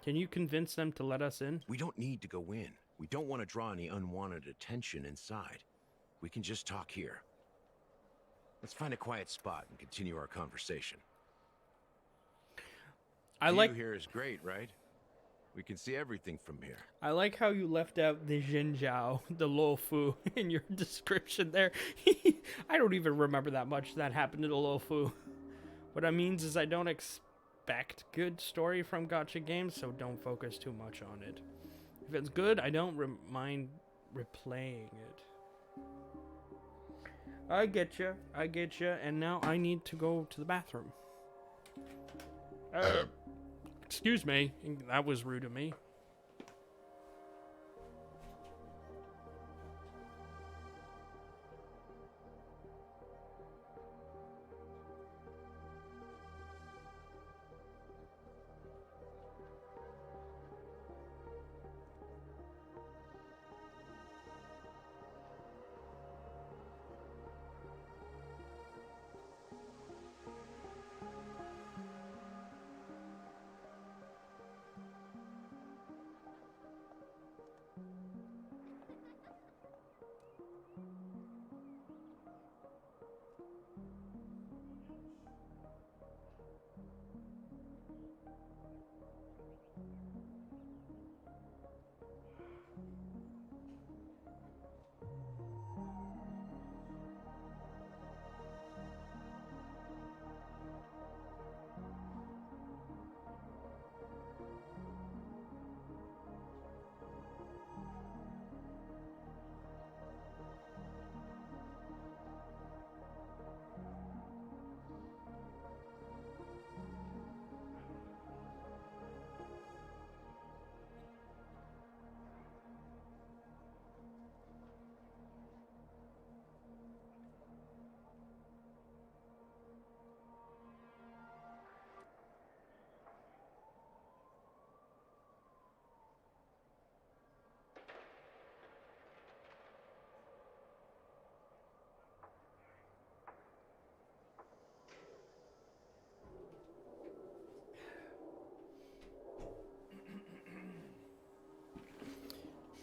Can you convince them to let us in? We don't need to go in. We don't want to draw any unwanted attention inside. We can just talk here. Let's find a quiet spot and continue our conversation. I View like here is great, right? We can see everything from here. I like how you left out the Jinjiao, the Lofu, in your description there. I don't even remember that much that happened to the Lofu. What that means is I don't expect good story from gacha games, so don't focus too much on it. If it's good, I don't mind replaying it. I get you, and now I need to go to the bathroom. Excuse me, that was rude of me.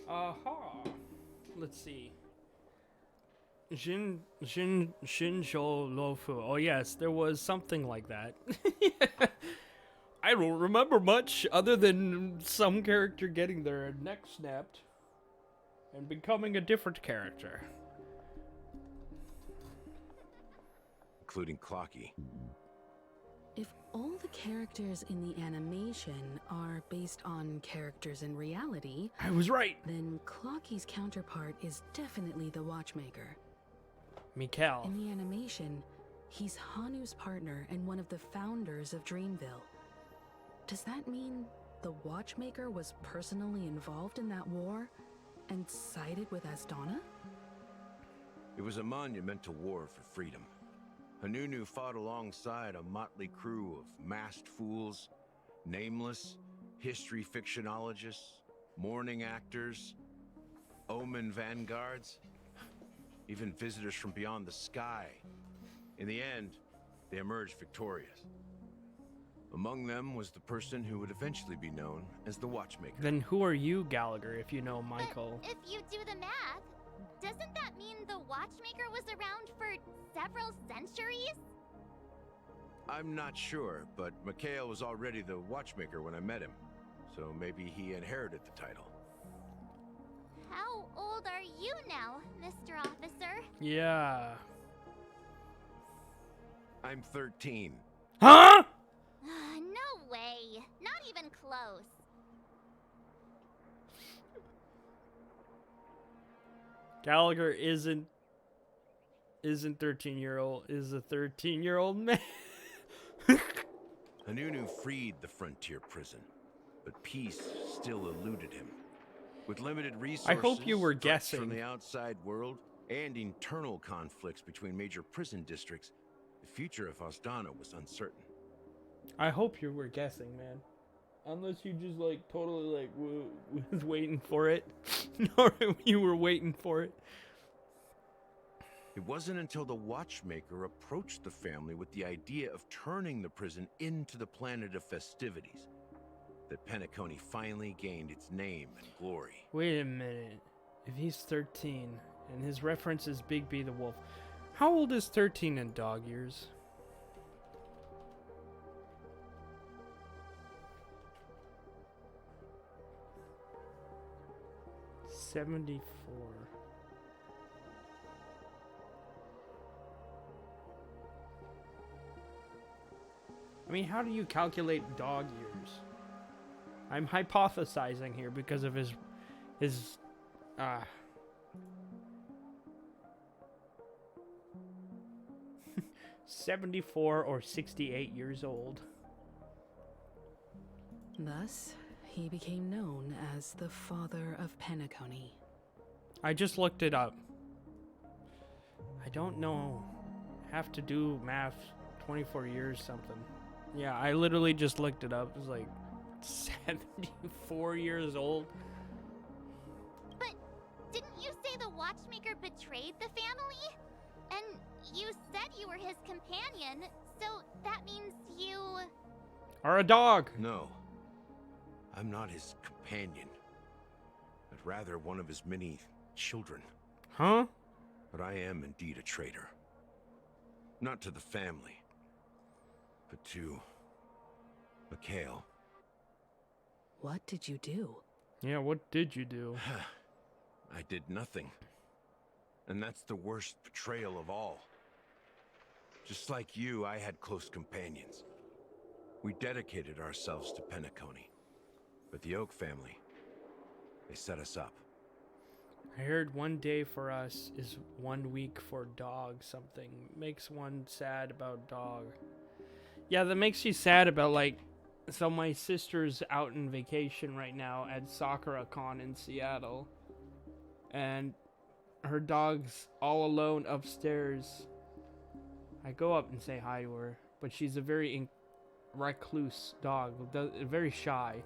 Aha. Let's see. Shinjo Lofu. Oh yes, there was something like that. I don't remember much other than some character getting their neck snapped and becoming a different character. Including Clocky. If all the characters in the animation are based on characters in reality, I was right. Then Clocky's counterpart is definitely the Watchmaker. Mikkel. In the animation, he's Hanu's partner and one of the founders of Dreamville. Does that mean the Watchmaker was personally involved in that war and sided with Asdana? It was a monumental war for freedom. Hanunu fought alongside a motley crew of masked fools, nameless, history fictionologists, mourning actors, omen vanguards, even visitors from beyond the sky. In the end, they emerged victorious. Among them was the person who would eventually be known as the Watchmaker. Then who are you, Gallagher, if you know Michael? But if you do the math, doesn't that mean the Watchmaker was around for several centuries? I'm not sure, but Mikhail was already the watchmaker when I met him. So maybe he inherited the title. How old are you now, Mr. Officer? Yeah. I'm 13. Huh? No way. Not even close. Gallagher isn't 13-year-old, is a 13-year-old man. Anunu freed the frontier prison, but peace still eluded him. With limited resources, I hope you were threats guessing. from the outside world, and internal conflicts between major prison districts, the future of Ostana was uncertain. I hope you were guessing, man. Unless you just like totally like was waiting for it. No, you were waiting for it. It wasn't until the watchmaker approached the family with the idea of turning the prison into the planet of festivities that Penacony finally gained its name and glory. Wait a minute. If he's 13 and his reference is Big B the Wolf, how old is 13 in dog years? $74. I mean, how do you calculate dog years? I'm hypothesizing here because of his 74 or 68 years old. Thus, he became known as the father of Penacony. I just looked it up. I don't know. Have to do math. 24 years something. Yeah, I literally just looked it up. It was like 74 years old. But didn't you say the watchmaker betrayed the family? And you said you were his companion, so that means you... Or a dog. No. I'm not his companion, but rather one of his many children. Huh? But I am indeed a traitor. Not to the family, but to Mikhail. What did you do? Yeah, what did you do? I did nothing. And that's the worst betrayal of all. Just like you, I had close companions. We dedicated ourselves to Penacony. But the Oak family, they set us up. I heard one day for us is 1 week for dog something. Makes one sad about dog. Yeah, that makes you sad about like... So my sister's out in vacation right now at SakuraCon in Seattle. And her dog's all alone upstairs. I go up and say hi to her. But she's a very recluse dog. Very shy.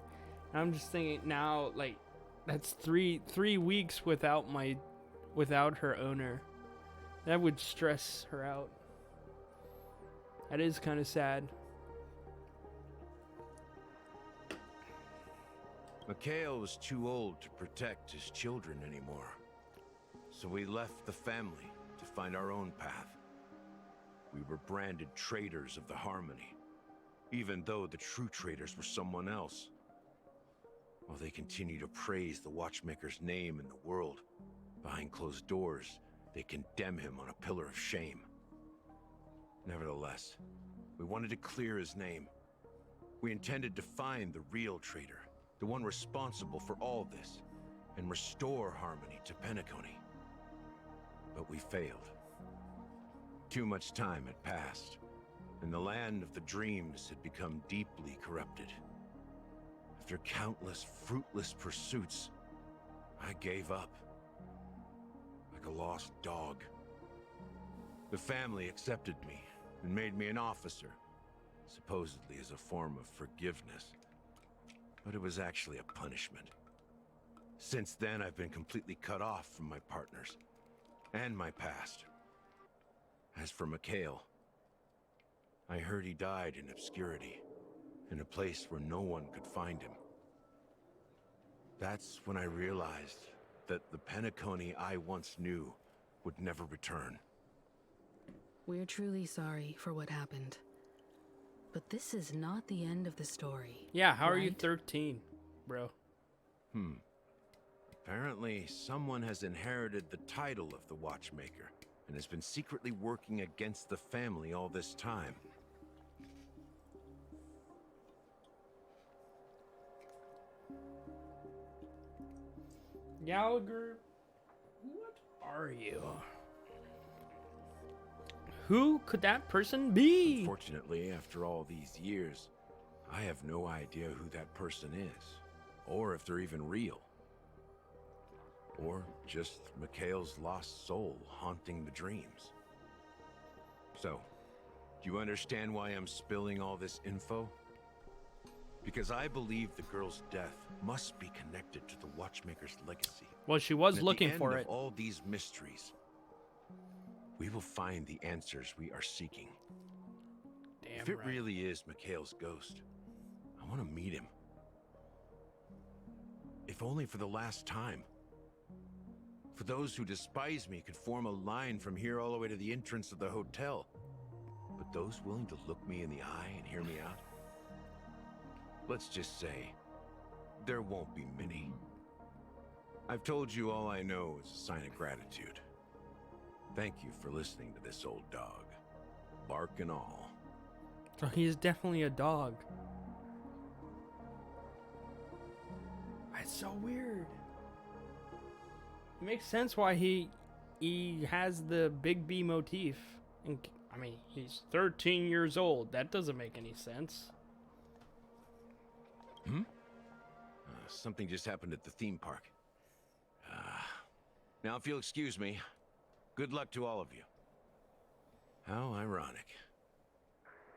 And I'm just thinking now, like... That's three weeks without her owner. That would stress her out. That is kind of sad. Mikhail was too old to protect his children anymore. So we left the family to find our own path. We were branded traitors of the Harmony, even though the true traitors were someone else. While they continue to praise the Watchmaker's name in the world, behind closed doors, they condemn him on a pillar of shame. Nevertheless, we wanted to clear his name. We intended to find the real traitor, the one responsible for all this, and restore harmony to Penacony. But we failed. Too much time had passed, and the land of the dreams had become deeply corrupted. After countless fruitless pursuits, I gave up. Like a lost dog. The family accepted me and made me an officer, supposedly as a form of forgiveness. But it was actually a punishment. Since then, I've been completely cut off from my partners and my past. As for Mikhail, I heard he died in obscurity, in a place where no one could find him. That's when I realized that the Penacony I once knew would never return. We're truly sorry for what happened. But this is not the end of the story. Yeah, how are you right? 13, bro? Apparently, someone has inherited the title of the Watchmaker and has been secretly working against the family all this time. Gallagher, what are you? Who could that person be? Unfortunately, after all these years, I have no idea who that person is, or if they're even real. Or just Mikhail's lost soul haunting the dreams. So, do you understand why I'm spilling all this info? Because I believe the girl's death must be connected to the Watchmaker's legacy. Well, she was And looking at the for end it. of all these mysteries, we will find the answers we are seeking. Damn If it right. really is Mikhail's ghost, I want to meet him. If only for the last time. For those who despise me could form a line from here all the way to the entrance of the hotel. But those willing to look me in the eye and hear me out? Let's just say, there won't be many. I've told you all I know is a sign of gratitude. Thank you for listening to this old dog. Bark and all. So he's definitely a dog. That's so weird. It makes sense why he has the Big B motif. And I mean, he's 13 years old. That doesn't make any sense. Something just happened at the theme park. Now, if you'll excuse me, good luck to all of you. How ironic.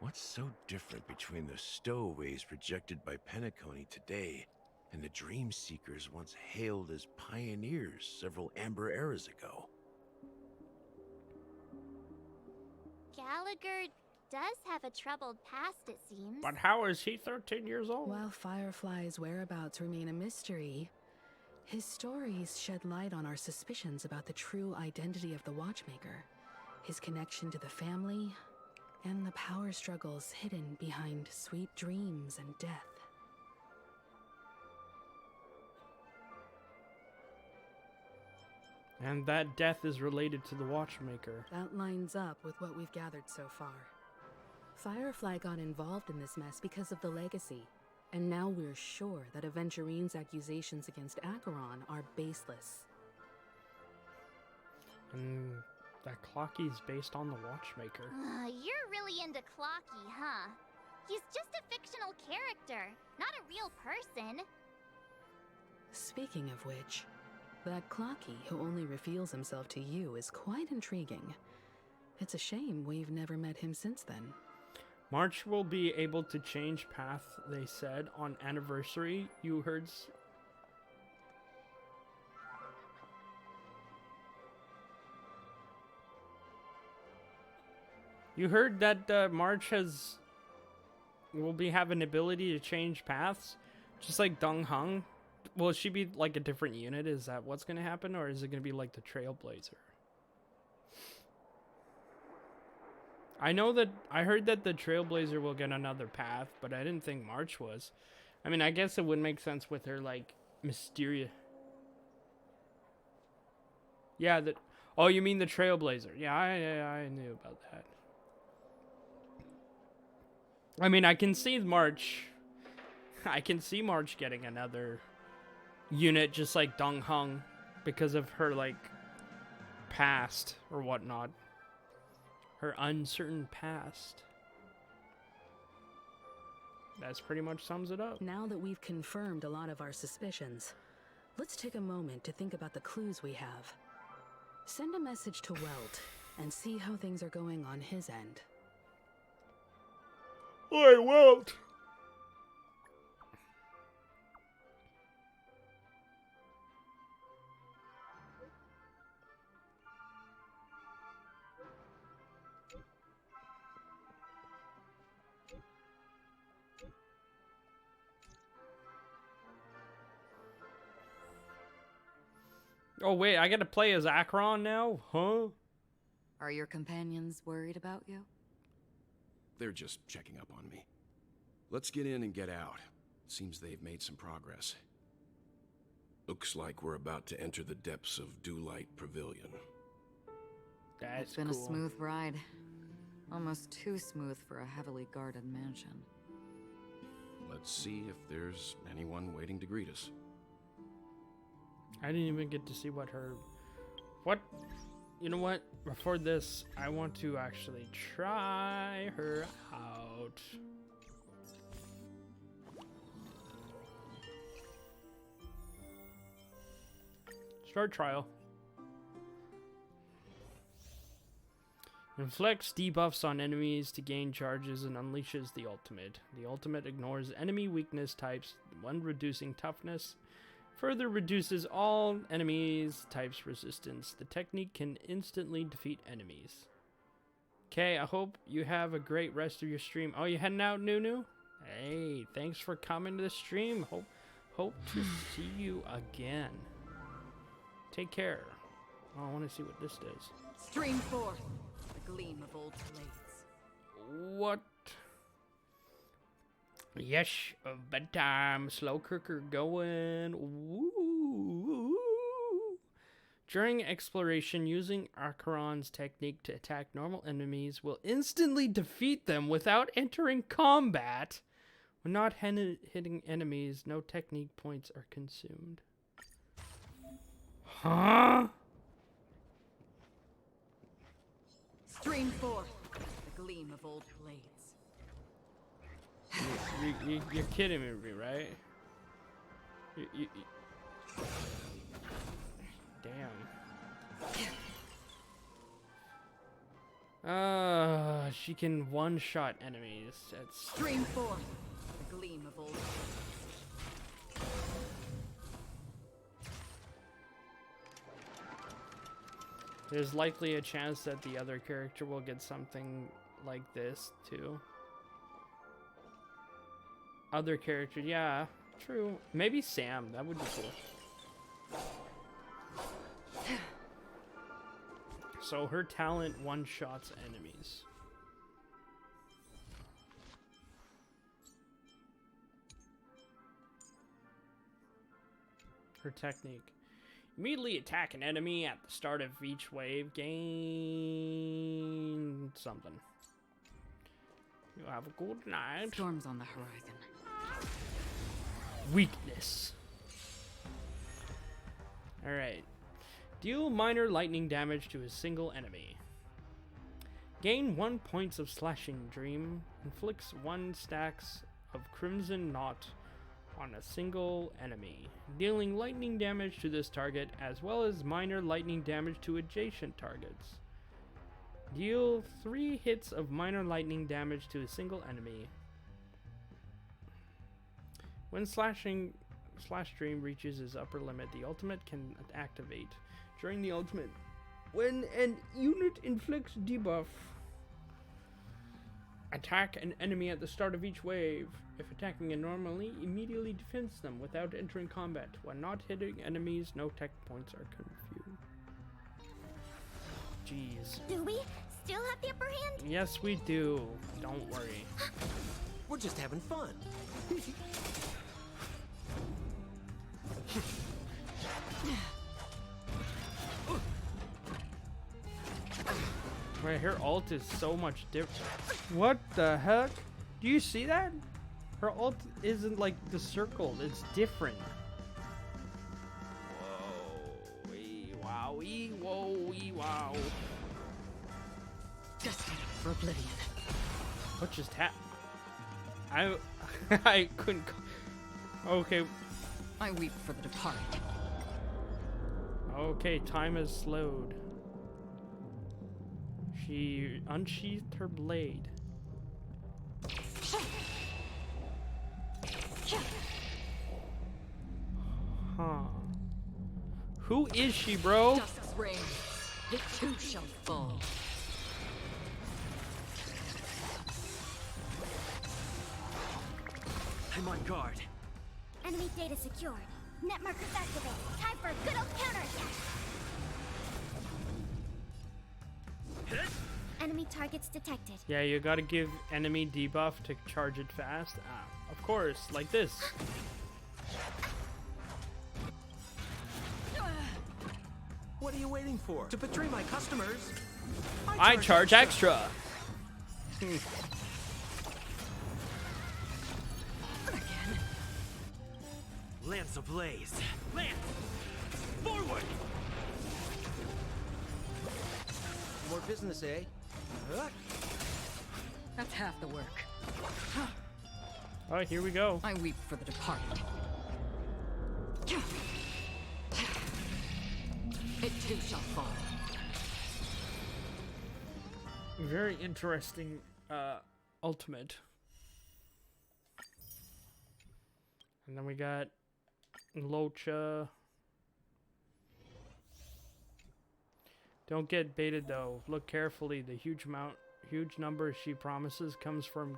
What's so different between the stowaways projected by Penacony today and the dream seekers once hailed as pioneers several amber eras ago? Gallagher does have a troubled past, it seems. But how is he 13 years old? While Firefly's whereabouts remain a mystery, his stories shed light on our suspicions about the true identity of the Watchmaker, his connection to the family, and the power struggles hidden behind sweet dreams and death. And that death is related to the Watchmaker. That lines up with what we've gathered so far. Firefly got involved in this mess because of the legacy, and now we're sure that Aventurine's accusations against Acheron are baseless. And that Clocky's based on the Watchmaker. You're really into Clocky, huh? He's just a fictional character, not a real person. Speaking of which, that Clocky who only reveals himself to you is quite intriguing. It's a shame we've never met him since then. March will be able to change path, they said, on anniversary. You heard... You heard that March will be having ability to change paths, just like Dong Hung. Will she be like a different unit? Is that what's going to happen, or is it going to be like the Trailblazer? I heard that the Trailblazer will get another path, but I didn't think March was. I mean, I guess it would make sense with her like Mysteria. Yeah, oh, you mean the Trailblazer? Yeah, I knew about that. I mean, I can see March getting another unit just like Dong Hung because of her like past or whatnot. Her uncertain past. That's pretty much sums it up. Now that we've confirmed a lot of our suspicions, let's take a moment to think about the clues we have. Send a message to Welt and see how things are going on his end. I won't. Oh wait, I gotta play as Acheron now? Huh? Are your companions worried about you? they're just checking up on me. Let's get in and get out. Seems they've made some progress. Looks like we're about to enter the depths of Dewlight Pavilion. That's It's been cool. a smooth ride. Almost too smooth for a heavily guarded mansion. Let's see if there's anyone waiting to greet us. I didn't even get to see what her... What? You know what? Before this, I want to actually try her out. Start trial. Inflicts debuffs on enemies to gain charges and unleashes the ultimate. The ultimate ignores enemy weakness types when reducing toughness. Further reduces all enemies' types resistance. The technique can instantly defeat enemies. Okay, I hope you have a great rest of your stream. Oh, you heading out, Nunu? Hey, thanks for coming to the stream. Hope to see you again. Take care. Oh, I want to see what this does. Stream forth the gleam of old blades. What? Yes, bedtime. Slow cooker going. Woo. During exploration, using Acheron's technique to attack normal enemies will instantly defeat them without entering combat. When not hitting enemies, no technique points are consumed. Huh? Stream forth the gleam of old blades. You're kidding me, right? Damn. She can one-shot enemies. That's... Stream forth the gleam of old blades. There's likely a chance that the other character will get something like this, too. Other character, yeah, true. Maybe Sam, that would be cool. So her talent one-shots enemies. Her technique. Immediately attack an enemy at the start of each wave. Gain something. You have a good night. Storms on the horizon. Weakness. Alright. Deal minor lightning damage to a single enemy. Gain 1 point of slashing dream. Inflicts 1 stacks of crimson knot on a single enemy, dealing lightning damage to this target as well as minor lightning damage to adjacent targets. Deal 3 hits of minor lightning damage to a single enemy. When slash stream reaches its upper limit, the ultimate can activate. During the ultimate, when an unit inflicts debuff, attack an enemy at the start of each wave. If attacking it normally, immediately defends them without entering combat. When not hitting enemies, no tech points are confused. Jeez. Do we still have the upper hand? Yes, we do. Don't worry. We're just having fun. Right, her ult is so much different. What the heck? Do you see that? Her ult isn't like the circle, it's different. Whoa, wee, wow, wee, whoa, wee, wow. Destined for oblivion. What just happened? I couldn't. Okay. I weep for the departed. Okay, time has slowed. She unsheathed her blade. Huh. Who is she, bro? Dusk's reign. It too shall fall. I'm on guard. Enemy data secured. Net markers activated. Time for a good old counterattack. Enemy enemy targets detected. Yeah, you gotta give enemy debuff to charge it fast. Ah, of course, like this. What are you waiting for? To betray my customers? I charge extra. Lance ablaze. Lance! Forward! More business, eh? That's half the work. Oh, here we go. I weep for the departed. It too shall fall. Very interesting ultimate. And then we got Locha. Don't get baited though. Look carefully. The huge number she promises comes from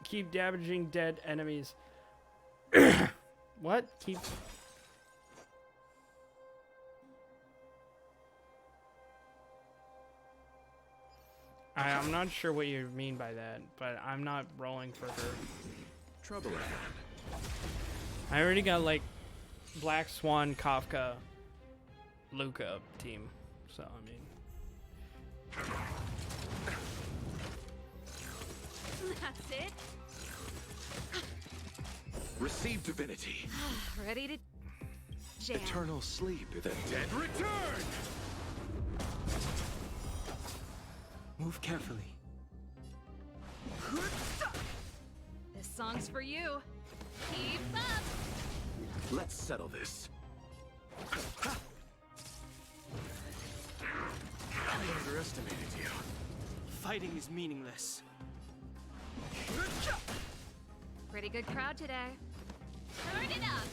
keep damaging dead enemies. What? Keep. I'm not sure what you mean by that, but I'm not rolling for her. Trouble ahead. I already got like Black Swan, Kafka, Luca team, so I mean. That's it. Receive divinity. Ready to jam. Eternal sleep. The dead return! Move carefully. This song's for you. Keep up. Let's settle this. I underestimated you. Fighting is meaningless. Pretty good crowd today. Turn it up.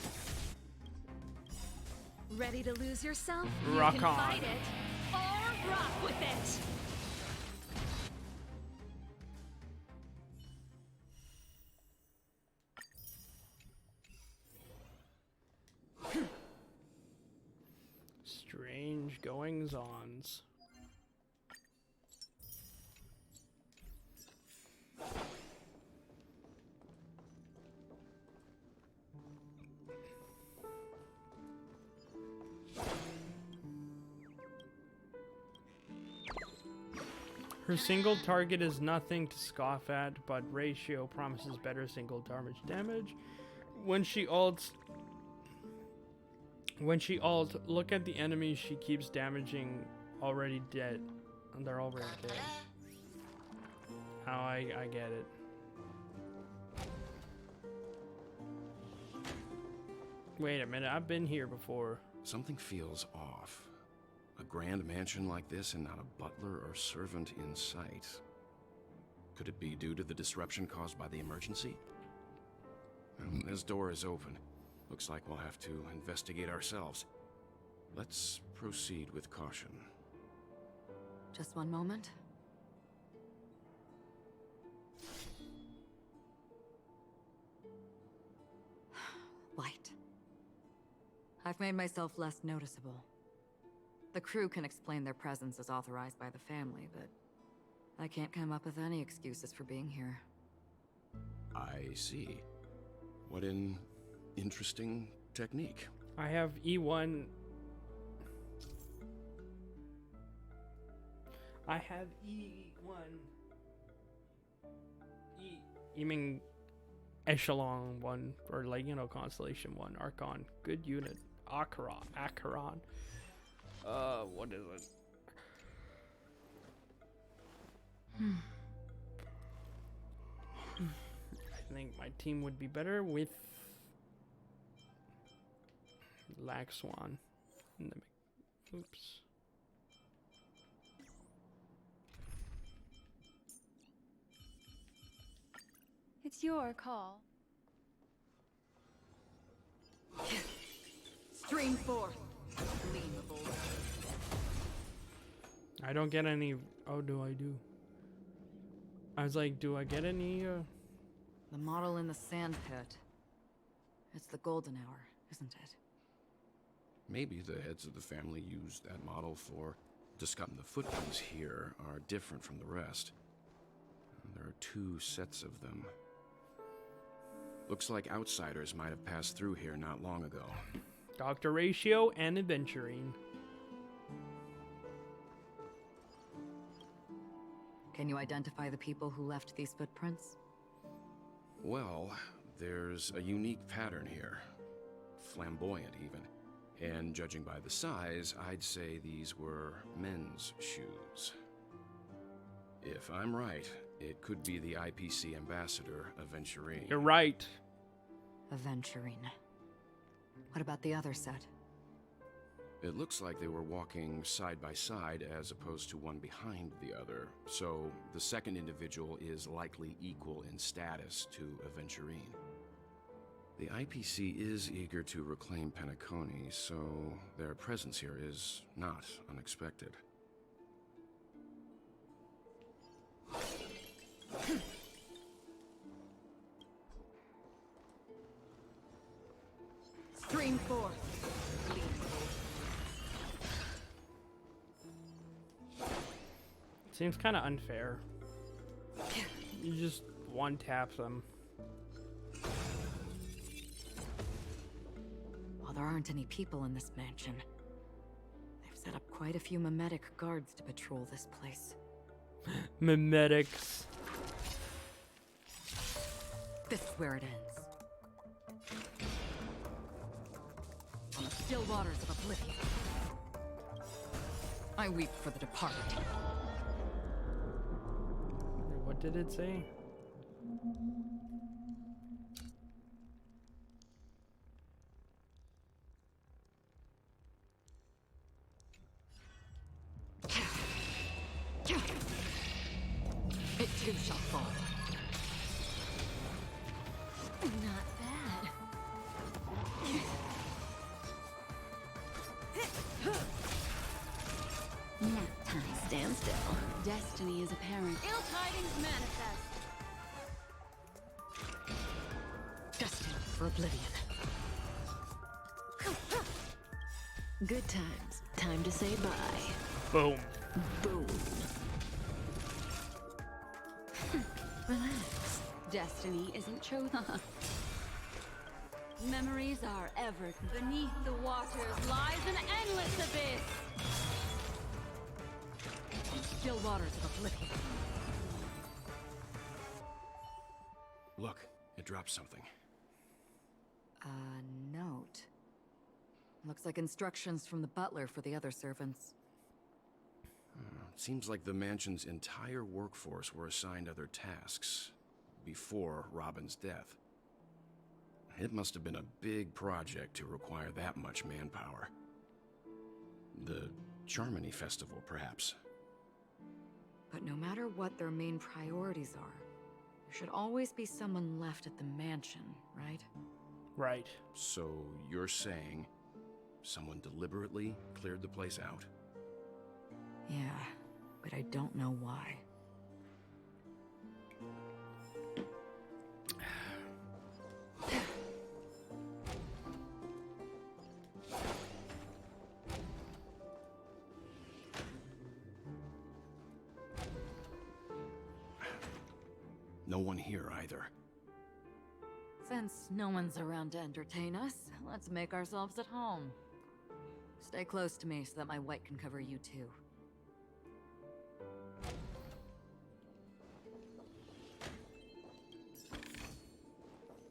Ready to lose yourself? Rock you can on. fight it or rock with it. Strange goings-ons. Her single target is nothing to scoff at, but ratio promises better single target damage. When she ults, look at the enemies she keeps damaging already dead. And they're already dead. Oh, I get it. Wait a minute, I've been here before. Something feels off. A grand mansion like this and not a butler or servant in sight. Could it be due to the disruption caused by the emergency? This door is open. Looks like we'll have to investigate ourselves. Let's proceed with caution. Just one moment. Light. I've made myself less noticeable. The crew can explain their presence as authorized by the family, but I can't come up with any excuses for being here. I see. What an interesting technique. I have E1. I have E1. You mean Echelon 1, or like, you know, Constellation 1, Archon. Good unit. Acheron. What is it? I think my team would be better with Black Swan. Oops. It's your call. Stream forth. Gleam of old. I don't get any. Oh, do I do? I was like, do I get any? The model in the sand pit. It's the golden hour, isn't it? Maybe the heads of the family used that model for The footprints here are different from the rest. There are 2 sets of them. Looks like outsiders might have passed through here not long ago. Dr. Ratio and Adventuring. Can you identify the people who left these footprints? Well, there's a unique pattern here. Flamboyant, even. And judging by the size, I'd say these were men's shoes. If I'm right, it could be the IPC ambassador, Aventurine. You're right. Aventurine. What about the other set? It looks like they were walking side by side as opposed to one behind the other, so the second individual is likely equal in status to Aventurine. The IPC is eager to reclaim Penacony, so their presence here is not unexpected. Stream 4. Seems kind of unfair. You just one-tap them. While there aren't any people in this mansion, they've set up quite a few mimetic guards to patrol this place. Mimetics. This is where it ends. On the still waters of oblivion, I weep for the departed. What did it say? It too shall fall. Not bad. Nap time. Stand still. Destiny is apparent. Ill tidings manifest. Destined for oblivion. Good times. Time to say bye. Boom. Boom. Relax. Destiny isn't chosen. Memories are ever beneath the waters lies an endless abyss. Still waters of oblivion. Look, it dropped something. A note. Looks like instructions from the butler for the other servants. Seems like the mansion's entire workforce were assigned other tasks before Robin's death. It must have been a big project to require that much manpower. The Charmony Festival, perhaps. But no matter what their main priorities are, there should always be someone left at the mansion, right? Right. So you're saying someone deliberately cleared the place out? Yeah, but I don't know why. No one here either. Since no one's around to entertain us, let's make ourselves at home. Stay close to me so that my white can cover you too.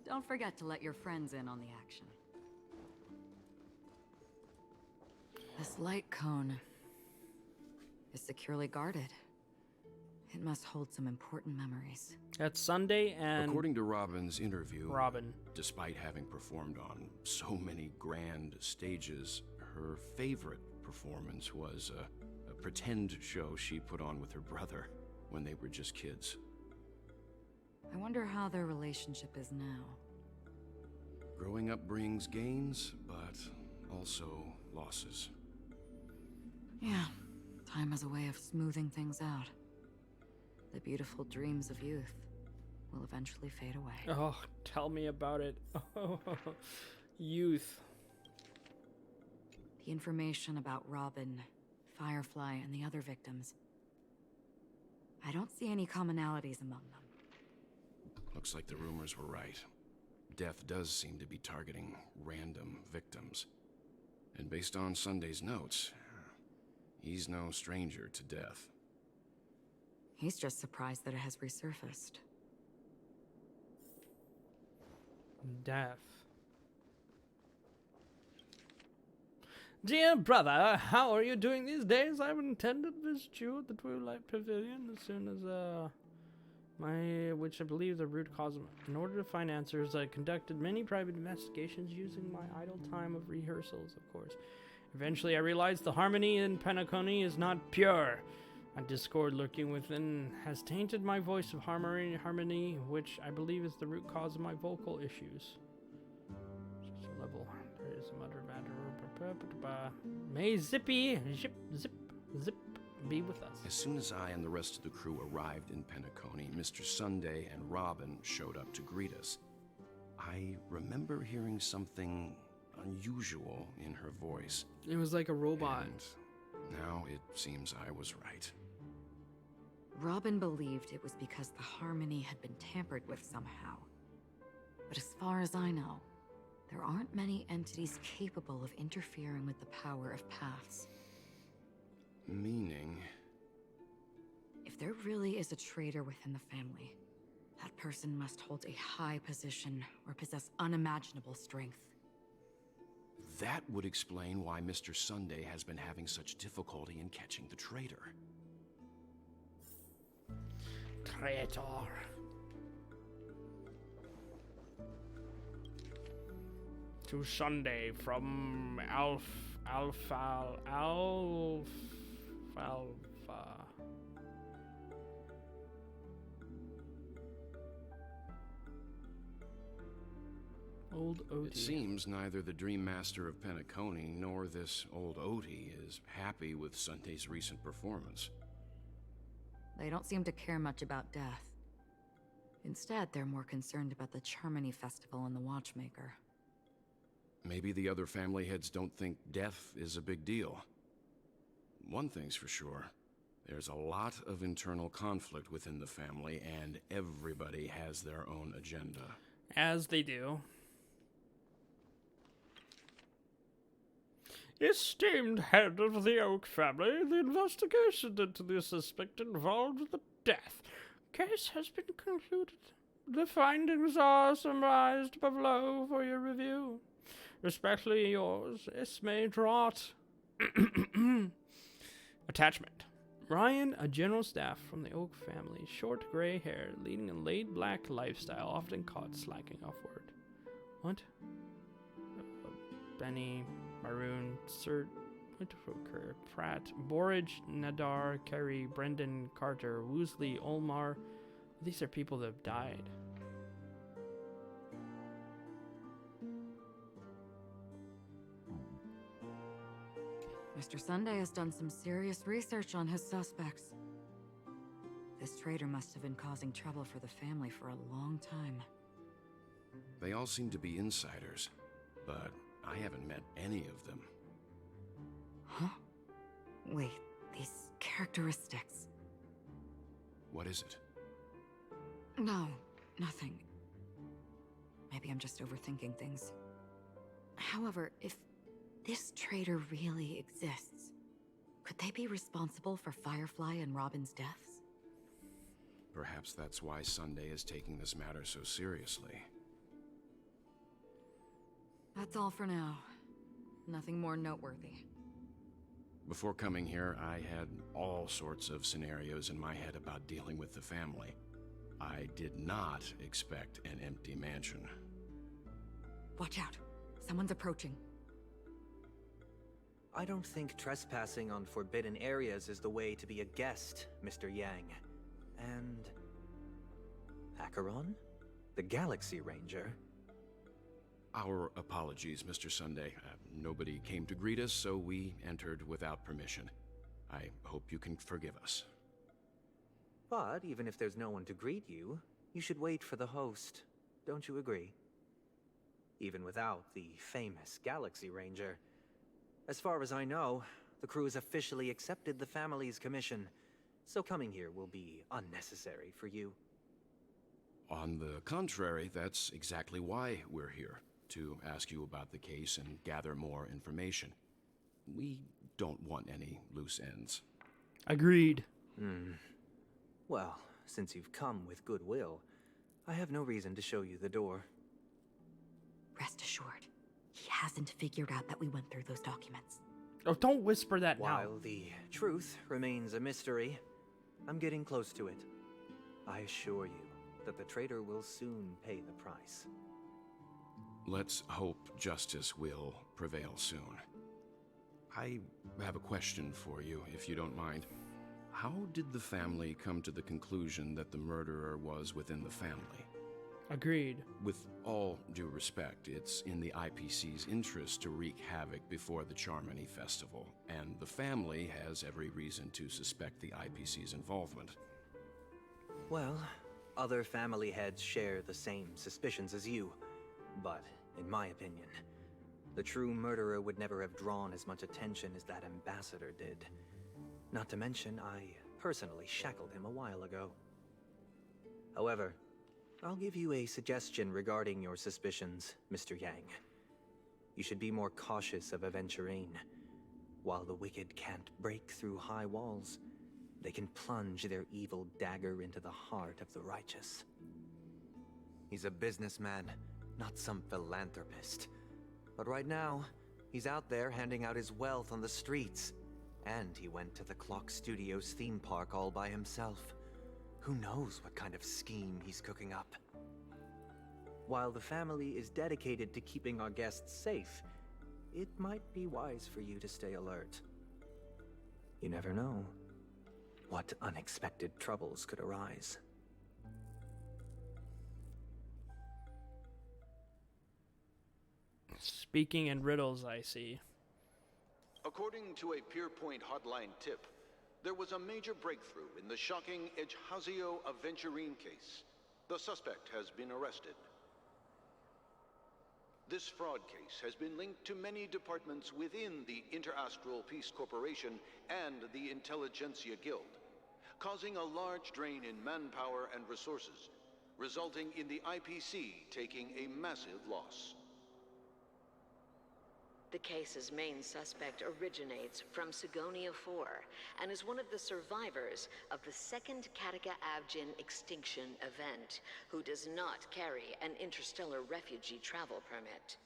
Don't forget to let your friends in on the action. This light cone is securely guarded. It must hold some important memories. That's Sunday, and according to Robin's interview, Robin, despite having performed on so many grand stages, her favorite performance was a pretend show she put on with her brother when they were just kids. I wonder how their relationship is now. Growing up brings gains, but also losses. Yeah, time has a way of smoothing things out. The beautiful dreams of youth will eventually fade away. Oh, tell me about it. Youth. The information about Robin Firefly, and the other victims. I don't see any commonalities among them. Looks like the rumors were right. Death does seem to be targeting random victims. And based on Sunday's notes, he's no stranger to death. He's just surprised that it has resurfaced. Death. Dear brother, how are you doing these days? I've intended to visit you at the Twilight Pavilion as soon as, which I believe the root cause of. In order to find answers, I conducted many private investigations using my idle time of rehearsals, of course. Eventually, I realized the harmony in Penacony is not pure. A discord lurking within has tainted my voice of harmony, which I believe is the root cause of my vocal issues. Just a level. There is a mutter matter. May Zippy, zip, be with us. As soon as I and the rest of the crew arrived in Penacony, Mr. Sunday and Robin showed up to greet us. I remember hearing something unusual in her voice. It was like a robot. And now it seems I was right. Robin believed it was because the harmony had been tampered with somehow. But as far as I know, there aren't many entities capable of interfering with the power of paths. Meaning? If there really is a traitor within the family, that person must hold a high position or possess unimaginable strength. That would explain why Mr. Sunday has been having such difficulty in catching the traitor. Traitor. To Sunday from Alpha. Old Oti. It seems neither the Dream Master of Penacony nor this old Oti is happy with Sunday's recent performance. They don't seem to care much about death. Instead, they're more concerned about the Charmony Festival and the Watchmaker. Maybe the other family heads don't think death is a big deal. One thing's for sure. There's a lot of internal conflict within the family, and everybody has their own agenda. As they do. Esteemed head of the Oak family, the investigation into the suspect involved in the death case has been concluded. The findings are summarized below for your review. Respectfully yours, Esme Draught. Attachment. Ryan, a general staff from the Oak family, short gray hair, leading a laid-back lifestyle, often caught slacking off work. What? Benny, Maroon, Sir, Whitaker, Pratt, Borage, Nadar, Carey, Brendan, Carter, Woosley, Olmar. These are people that have died. Mr. Sunday has done some serious research on his suspects. This traitor must have been causing trouble for the family for a long time. They all seem to be insiders, but I haven't met any of them. Huh? Wait, these characteristics. What is it? No, nothing. Maybe I'm just overthinking things. However, if this traitor really exists, could they be responsible for Firefly and Robin's deaths? Perhaps that's why Sunday is taking this matter so seriously. That's all for now. Nothing more noteworthy. Before coming here, I had all sorts of scenarios in my head about dealing with the family. I did not expect an empty mansion. Watch out. Someone's approaching. I don't think trespassing on forbidden areas is the way to be a guest, Mr. Yang. And... Acheron? The Galaxy Ranger? Our apologies, Mr. Sunday. Nobody came to greet us, so we entered without permission. I hope you can forgive us. But even if there's no one to greet you, you should wait for the host. Don't you agree? Even without the famous Galaxy Ranger. As far as I know, The crew has officially accepted the family's commission, so coming here will be unnecessary for you. On the contrary, that's exactly why we're here, to ask you about the case and gather more information. We don't want any loose ends. Agreed. Well, since you've come with goodwill, I have no reason to show you the door. Rest assured, he hasn't figured out that we went through those documents. Oh, don't whisper that now. While the truth remains a mystery, I'm getting close to it. I assure you that the traitor will soon pay the price. Let's hope justice will prevail soon. I have a question for you, if you don't mind. How did the family come to the conclusion that the murderer was within the family? Agreed. With all due respect, it's in the IPC's interest to wreak havoc before the Charmony Festival, and the family has every reason to suspect the IPC's involvement. Well, other family heads share the same suspicions as you, but in my opinion, the true murderer would never have drawn as much attention as that ambassador did. Not to mention, I personally shackled him a while ago. However, I'll give you a suggestion regarding your suspicions, Mr. Yang. You should be more cautious of Aventurine. While the wicked can't break through high walls, they can plunge their evil dagger into the heart of the righteous. He's a businessman, not some philanthropist. But right now, he's out there handing out his wealth on the streets. And he went to the Clock Studios theme park all by himself. Who knows what kind of scheme he's cooking up? While the family is dedicated to keeping our guests safe, it might be wise for you to stay alert. You never know what unexpected troubles could arise. Speaking in riddles, I see. According to a Pierpoint hotline tip, there was a major breakthrough in the shocking Ejhazio Aventurine case. The suspect has been arrested. This fraud case has been linked to many departments within the Interastral Peace Corporation and the Intelligentsia Guild, causing a large drain in manpower and resources, resulting in the IPC taking a massive loss. The case's main suspect originates from Sigonia 4 and is one of the survivors of the second Kataka Avgin extinction event, who does not carry an interstellar refugee travel permit.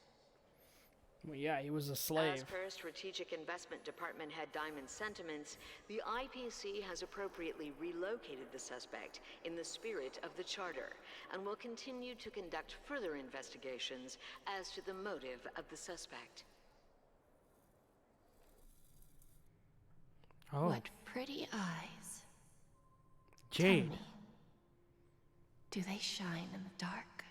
Well, yeah, he was a slave. As per Strategic Investment Department head Diamond's sentiments, the IPC has appropriately relocated the suspect in the spirit of the Charter and will continue to conduct further investigations as to the motive of the suspect. Oh. What pretty eyes. Jade. Tell me, do they shine in the dark?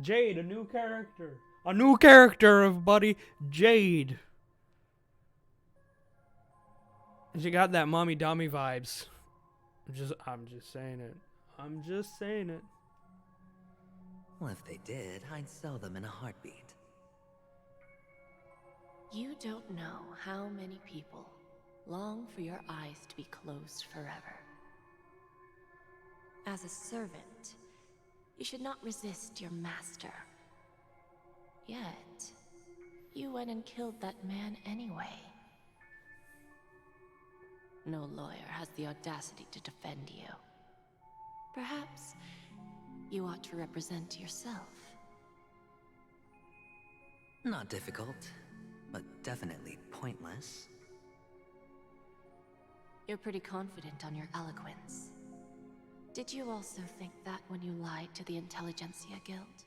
Jade, a new character. A new character of Buddy, Jade. And she got that mommy dummy vibes. I'm just saying it. I'm just saying it. Well, if they did, I'd sell them in a heartbeat. You don't know how many people long for your eyes to be closed forever. As a servant, you should not resist your master. Yet, you went and killed that man anyway. No lawyer has the audacity to defend you. Perhaps you ought to represent yourself. Not difficult, but definitely pointless. You're pretty confident on your eloquence. Did you also think that when you lied to the Intelligentsia Guild?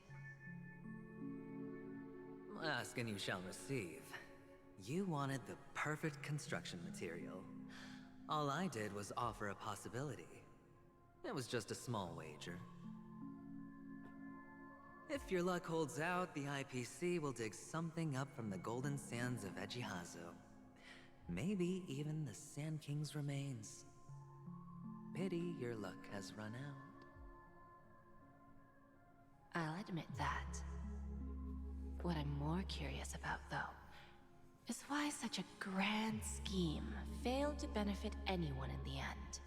Ask and you shall receive. You wanted the perfect construction material. All I did was offer a possibility. It was just a small wager. If your luck holds out, the IPC will dig something up from the golden sands of Ejhazio. Maybe even the Sand King's remains. Pity your luck has run out. I'll admit that. What I'm more curious about, though, is why such a grand scheme failed to benefit anyone in the end,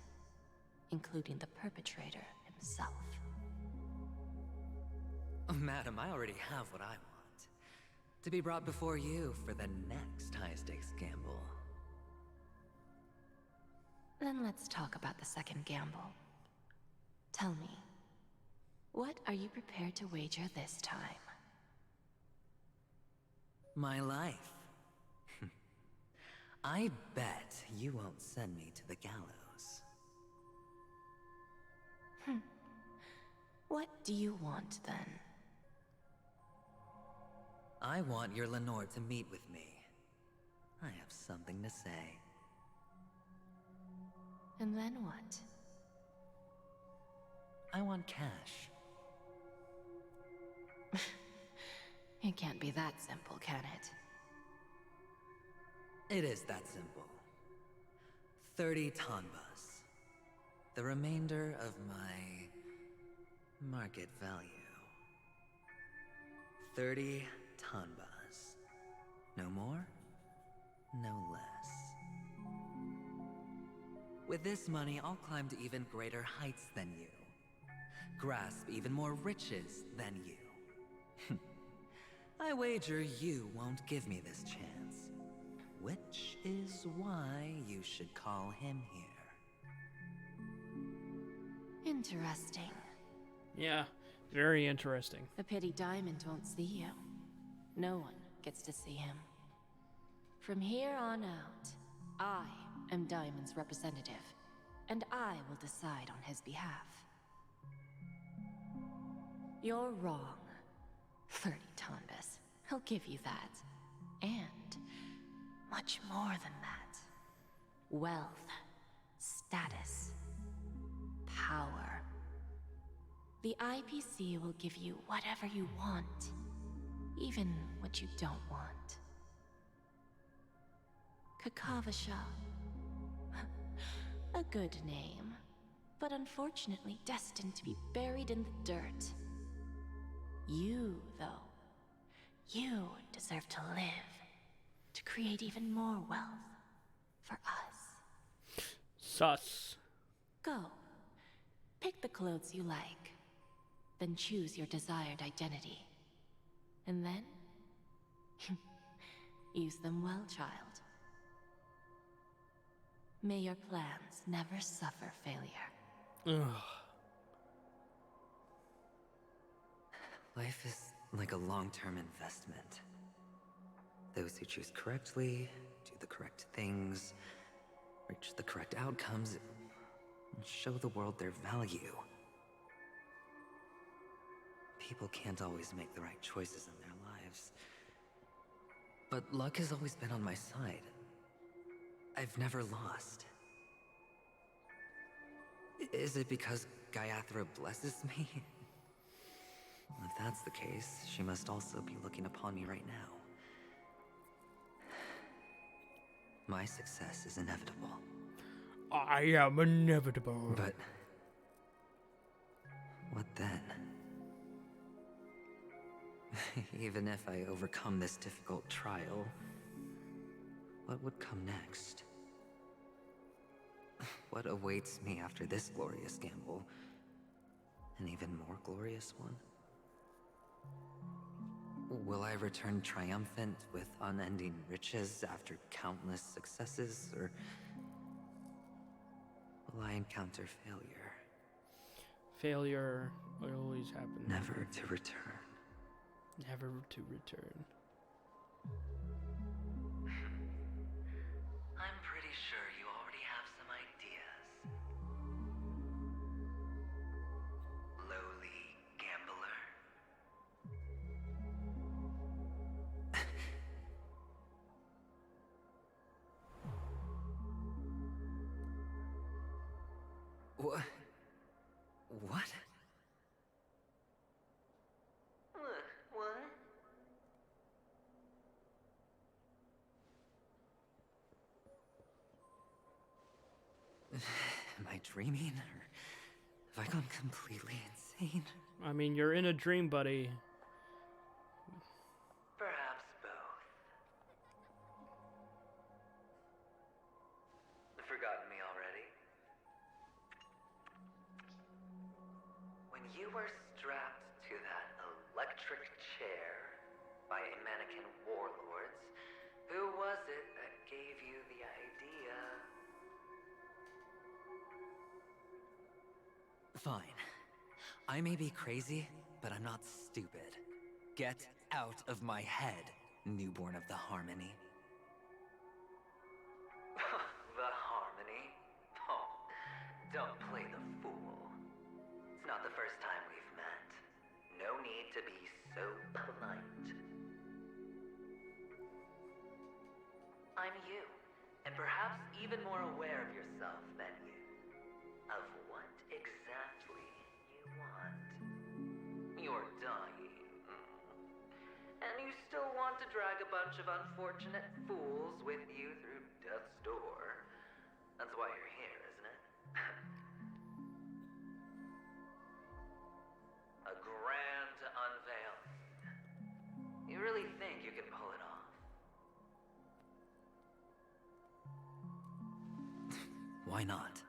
including the perpetrator himself. Oh, madam, I already have what I want. To be brought before you for the next high-stakes gamble. Then let's talk about the second gamble. Tell me, what are you prepared to wager this time? My life. I bet you won't send me to the gallows. What do you want, then? I want your Lenore to meet with me. I have something to say. And then what? I want cash. It can't be that simple, can it? It is that simple. 30 tanbas. The remainder of my market value. 30 tanbas. No more, no less. With this money, I'll climb to even greater heights than you. Grasp even more riches than you. I wager you won't give me this chance. Which is why you should call him here. Interesting. Yeah, very interesting. A pity Diamond won't see you. No one gets to see him. From here on out, I am Diamond's representative, and I will decide on his behalf. You're wrong. 30 tanbas. I'll give you that. And much more than that. Wealth, status, power. The IPC will give you whatever you want, even what you don't want. Kakavasha. A good name, but unfortunately destined to be buried in the dirt. You, though, you deserve to live, to create even more wealth for us. Sus. Go. Pick the clothes you like, then choose your desired identity. And then, use them well, child. May your plans never suffer failure. Ugh. Life is like a long-term investment. Those who choose correctly, do the correct things, reach the correct outcomes, and show the world their value. People can't always make the right choices in their lives. But luck has always been on my side. I've never lost. Is it because Gaiathra blesses me? If that's the case, she must also be looking upon me right now. My success is inevitable. I am inevitable. But what then? Even if I overcome this difficult trial, what would come next? What awaits me after this glorious gamble? An even more glorious one? Will I return triumphant with unending riches after countless successes, or will I encounter failure? Failure will always happen. Never to return. Never to return. I'm pretty sure you already have some ideas. Lowly gambler. What? What? What? Am I dreaming, or have I gone completely insane? I mean, you're in a dream, buddy. Perhaps both. were strapped to that electric chair by a mannequin warlords, who was it that gave you the idea? Fine. I may be crazy, but I'm not stupid. Get out of my head, newborn of the Harmony. The Harmony? Oh, don't play the fool. It's not the first time we've met. No need to be so polite. I'm you, and perhaps even more aware of yourself than you. Of what exactly you want. You're dying. And you still want to drag a bunch of unfortunate fools with you through death's door. That's why you're here, isn't it? A grand unveiling. You really think you can pull it off? Why not?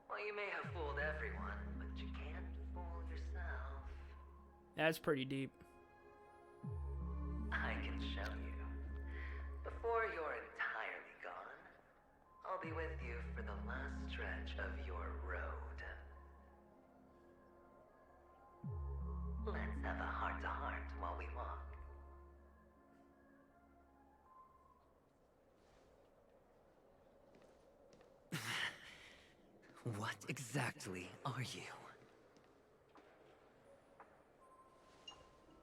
Well, you may have fooled everyone, but you can't fool yourself. That's pretty deep. I can show you. Before you're entirely gone, I'll be with you for the last stretch of your road. Let's have a heart-to-heart while we walk. What exactly are you?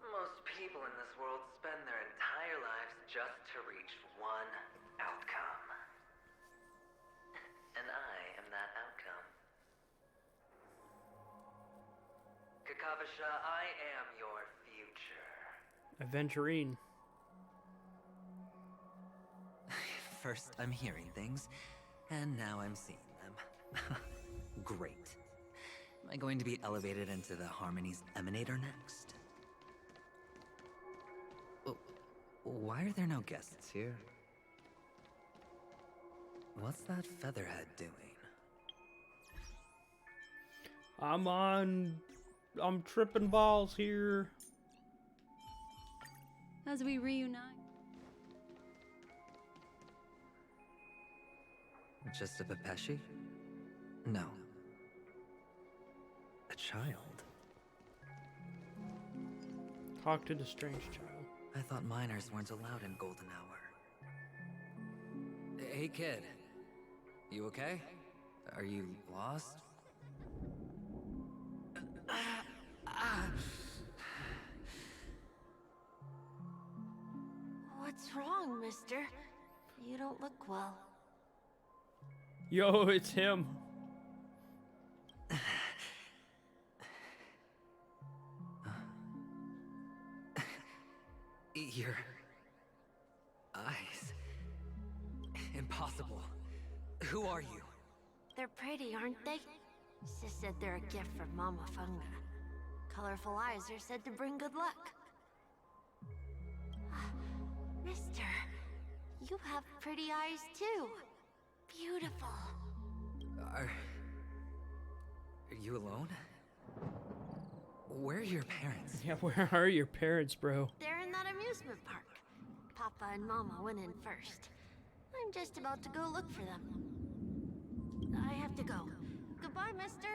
Most people in this world spend their entire lives just to reach one outcome. And I am that outcome. Kakavasha, I am your future. Aventurine. First I'm hearing things, and now I'm seeing them. Great. Am I going to be elevated into the Harmony's Emanator next? Why are there no guests here? What's that featherhead doing? I'm tripping balls here. As we reunite. Just a Pepeshi? No. A child? Talk to the strange child. I thought minors weren't allowed in Golden Hour. Hey kid, you okay? Are you lost? What's wrong, mister? You don't look well. Yo, it's him. Your eyes. Impossible. Who are you? They're pretty, aren't they? Sis said they're a gift from Mama Funga. Colorful eyes are said to bring good luck. Mister, you have pretty eyes too. Beautiful. Are you alone? Where are your parents? Yeah, where are your parents, bro? They're in that amusement park. Papa and Mama went in first. I'm just about to go look for them. I have to go. Goodbye, mister.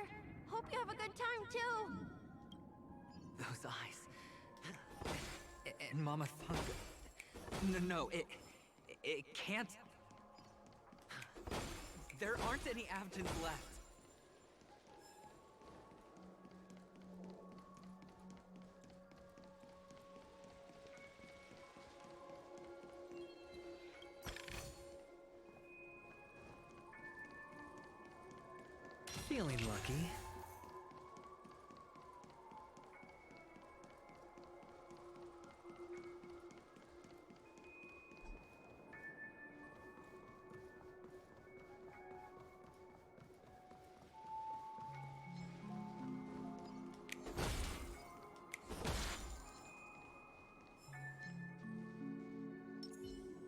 Hope you have a good time, too. Those eyes. And Mama Funga. No, it can't. There aren't any Avtons left. Feeling lucky.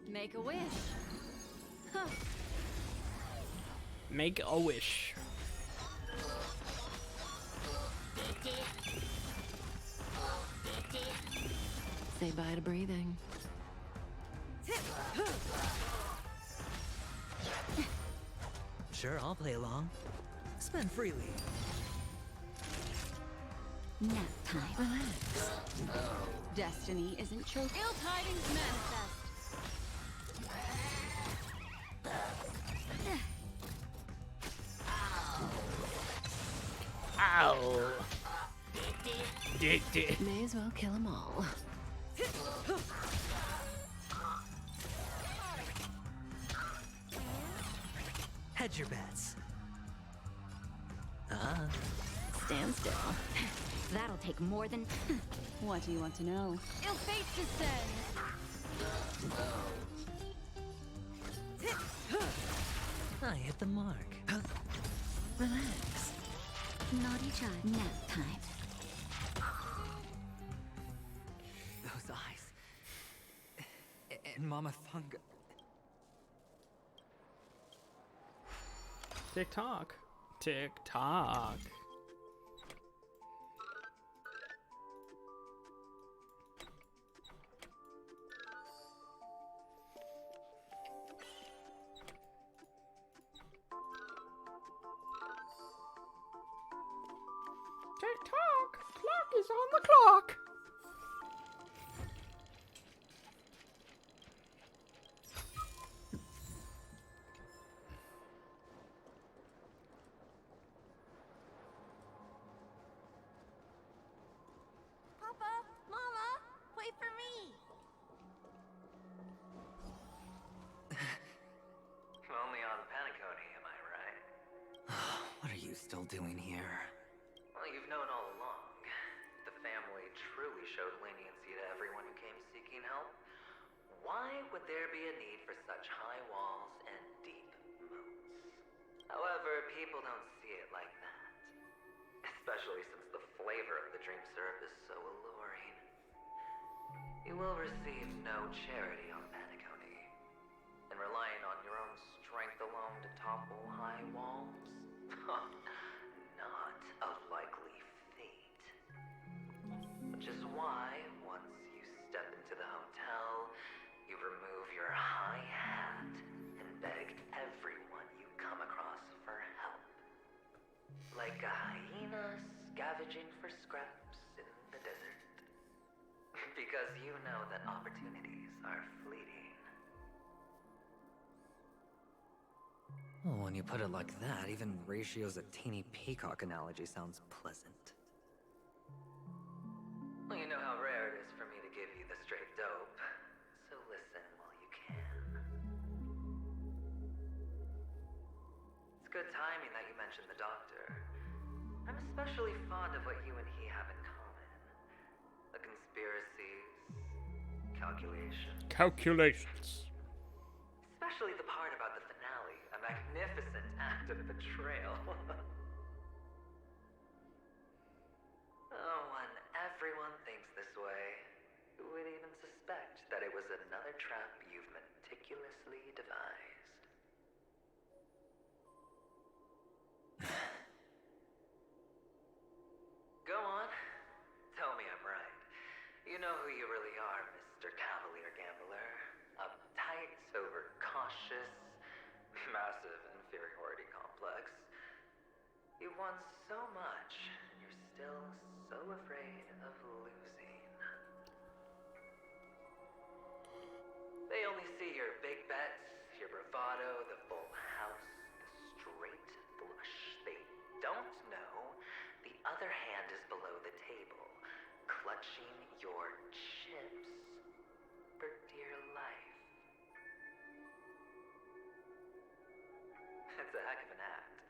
Make a wish. Huh. Make a wish. say bye to breathing. Sure, I'll play along. Spend freely. Nap time. Destiny isn't chosen. Ill tidings manifest. Ow. May as well kill them all. Hedge your bets. Stand still. That'll take more than... What do you want to know? Ill fate descends. I hit the mark. Relax. Naughty child. Nap time. Those eyes. And Mama Funga. Tick tock. Tick tock. Tick tock. Clock is on the clock. Papa, Mama, wait for me. Only on Penacony, am I right? What are you still doing here? Well, you've known all along. The family truly showed leniency to everyone who came seeking help. Why would there be a need for such high walls and deep moats? However, people don't see it like that. Especially since the flavor of the dream syrup is so alluring. You will receive no charity on Penacony. And relying on your own strength alone to topple high walls? Not a likely fate. Which is why, once you step into the hotel, you remove your high hat and beg everyone you come across for help. Like a hyena scavenging for scraps in the desert. Because you know that opportunities are fleeting. Well, when you put it like that, even Ratio's a teeny peacock analogy sounds pleasant. Well, you know how rare it is for me to give you the straight dope. So listen while you can. It's good timing that you mentioned the doctor. I'm especially fond of what you and he have in common. The conspiracies, calculations. Calculations. Especially the part about the finale, a magnificent act of betrayal. Oh, when everyone thinks this way, who would even suspect that it was another trap you've meticulously devised? Go on. Tell me I'm right. You know who you really are, Mr. Cavalier Gambler. Uptight, overcautious, massive inferiority complex. You've won so much, and you're still so afraid of losing. They only see your big bets, your bravado, the full house, the straight flush. They don't know the other hand is below the table, clutching your chips for dear life. It's a heck of an act.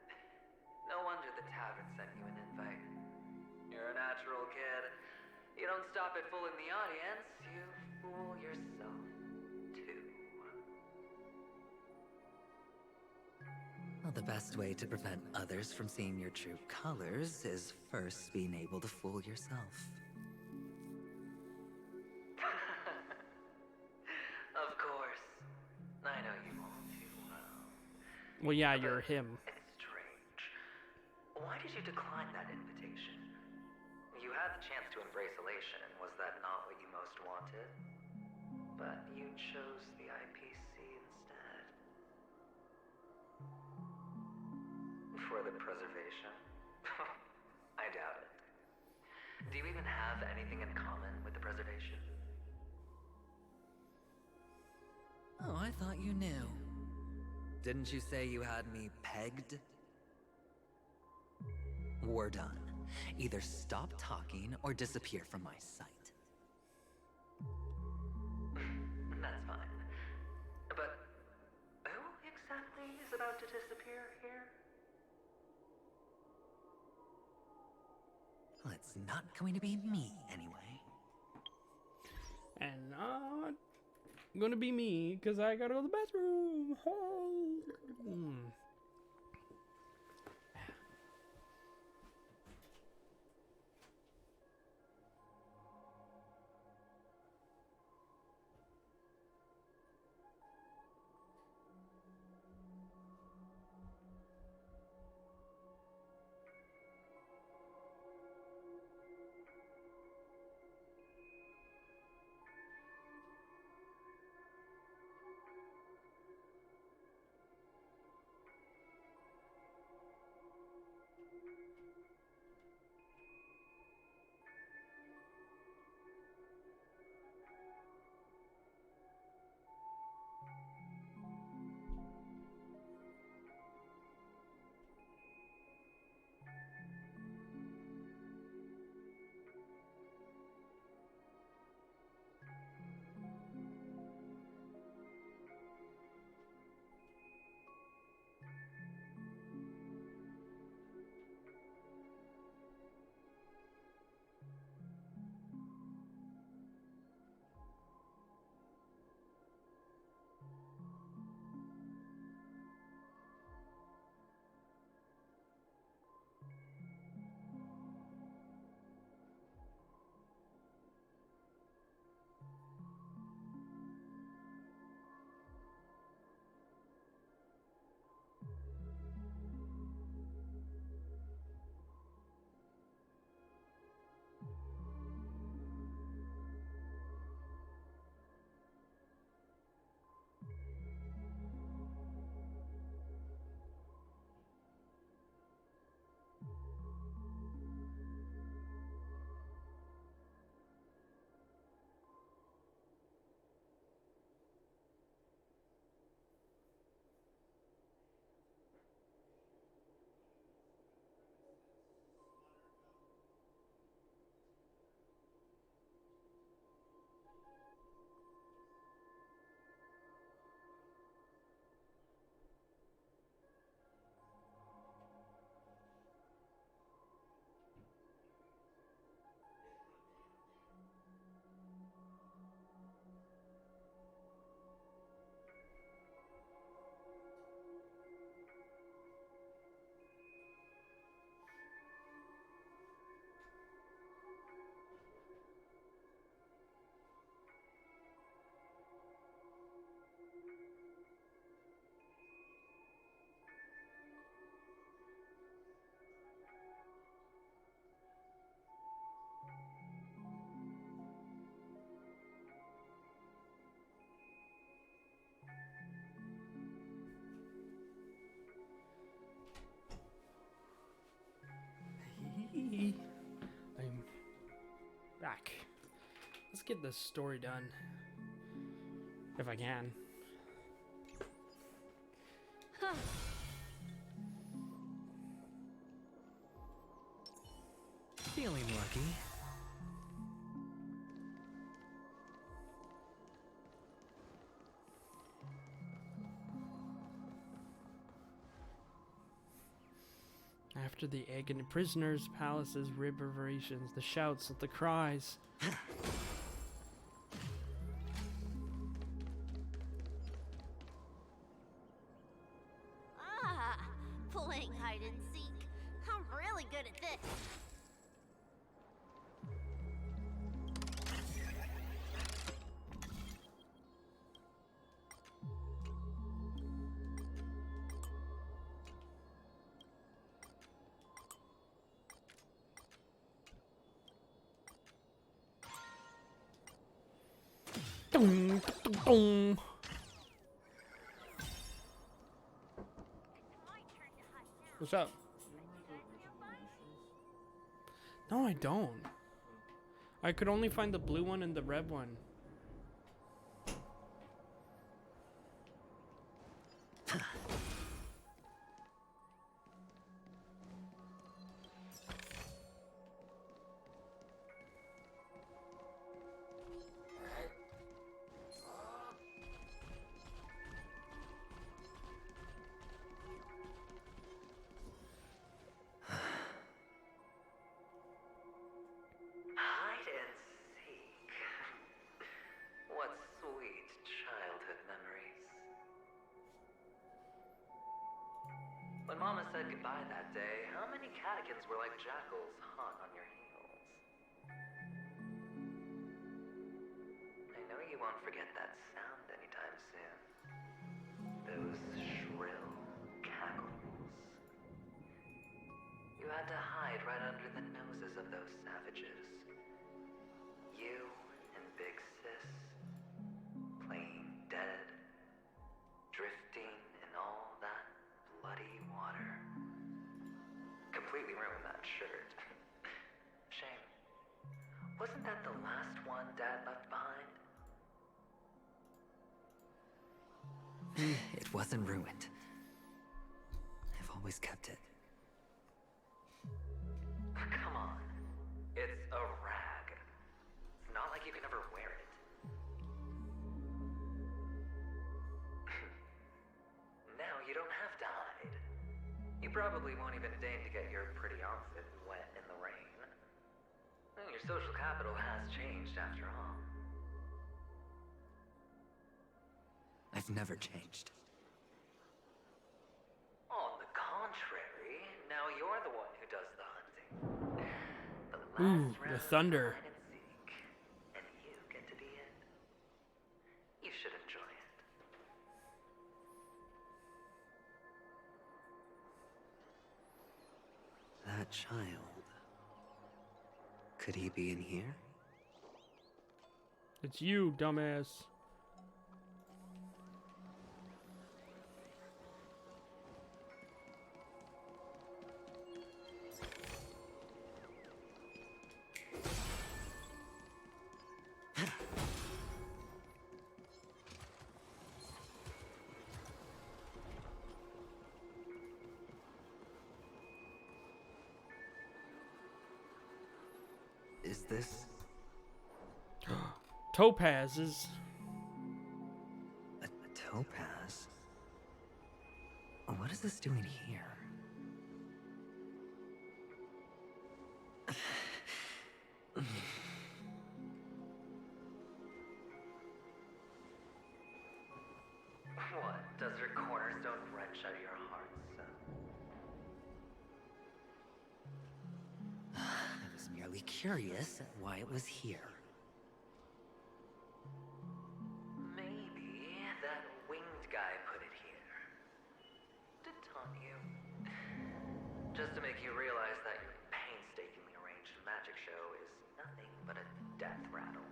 No wonder the tavern sent you an invite. You're a natural kid. You don't stop at fooling the audience, you fool yourself too. Well, the best way to prevent others from seeing your true colors is first being able to fool yourself. Of course. I know you all too well. Well, yeah, you're him. It's strange. Why did you decline that invitation? You had the chance to embrace elation. Was that not what you most wanted? But you chose the IPC instead. For the preservation? I doubt it. Do you even have anything in common with the preservation? Oh, I thought you knew. Didn't you say you had me pegged? We're done. Either stop talking or disappear from my sight. That's fine. But who exactly is about to disappear here? Well, it's not going to be me, anyway. And not gonna be me, because I gotta go to the bathroom. I'm back. Let's get this story done. If I can. Feeling lucky. After the agony prisoners, palaces, reverberations, the shouts, the cries. Playing hide and seek. I'm really good at this. Dong, dong, dong. What's up? No, I don't. I could only find the blue one and the red one. Hide and seek. What sweet childhood memories. When Mama said goodbye that day, how many catechins were like jackals hot on your heels? I know you won't forget that sound anytime soon. Those shrill cackles. You had to hide right under the noses of those savages. You and Big Sis, playing dead, drifting in all that bloody water. Completely ruined that shirt. Shame. Wasn't that the last one Dad left behind? It wasn't ruined. I've always kept it. Come on. It's a rag. It's not like you can ever wear it. Now you don't have to hide. You probably won't even deign to get your pretty outfit wet in the rain. Well, your social capital has changed after all. I've never changed. On the contrary, now you're the one who does the hunting. The Ooh, last the round thunder. of hide and seek, and you get to be it. You should enjoy it. That child. Could he be in here? It's you, dumbass. Is this Topazes. a topaz? What is this doing here? What? Does your cornerstone wrench out your heart, son? I was merely curious at why it was here. Maybe that winged guy put it here. To taunt you. Just to make you realize that your painstakingly arranged magic show is nothing but a death rattle.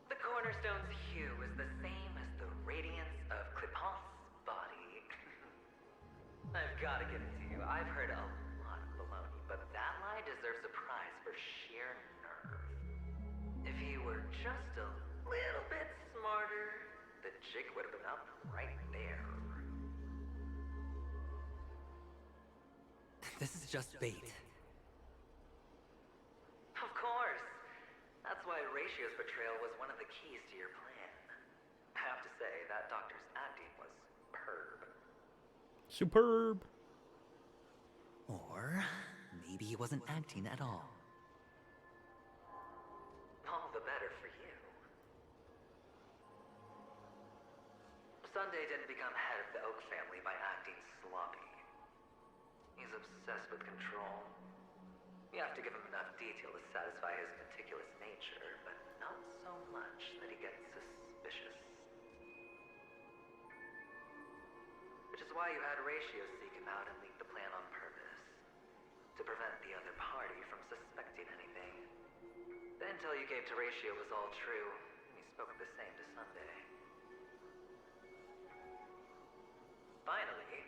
The cornerstone's hue is the same as the radiance of Clipant's body. I've gotta give it to you. I've heard a lot of baloney, but that lie deserves a prize for sheer nerve. If he were just a little bit smarter, the jig would have been up right there. This is just bait. Of course. That's why Ratio's betrayal was one of the keys to your plan. I have to say, that doctor's acting was Superb. Or maybe he wasn't acting at all. All the better for you. Sunday didn't become head of the Oak family by acting sloppy. He's obsessed with control. You have to give him enough detail to satisfy his meticulous nature, but not so much that he gets suspicious. Which is why you had Ratio seek him out and leak the plan on purpose. To prevent the other party from suspecting anything. Then Intel you gave to Ratio was all true. You spoke the same to Sunday. Finally,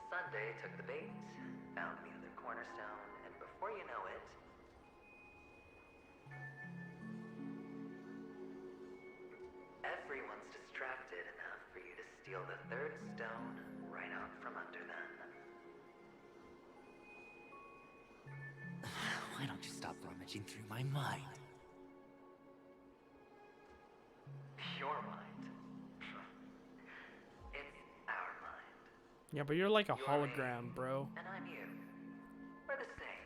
Sunday took the bait, found the other cornerstone, and before you know it... everyone's distracted enough for you to steal the third stone right out from under them. Why don't you stop rummaging through my mind? Your mind. It's our mind. Yeah, but you're like a You're hologram, me, bro. And I'm you. We're the same.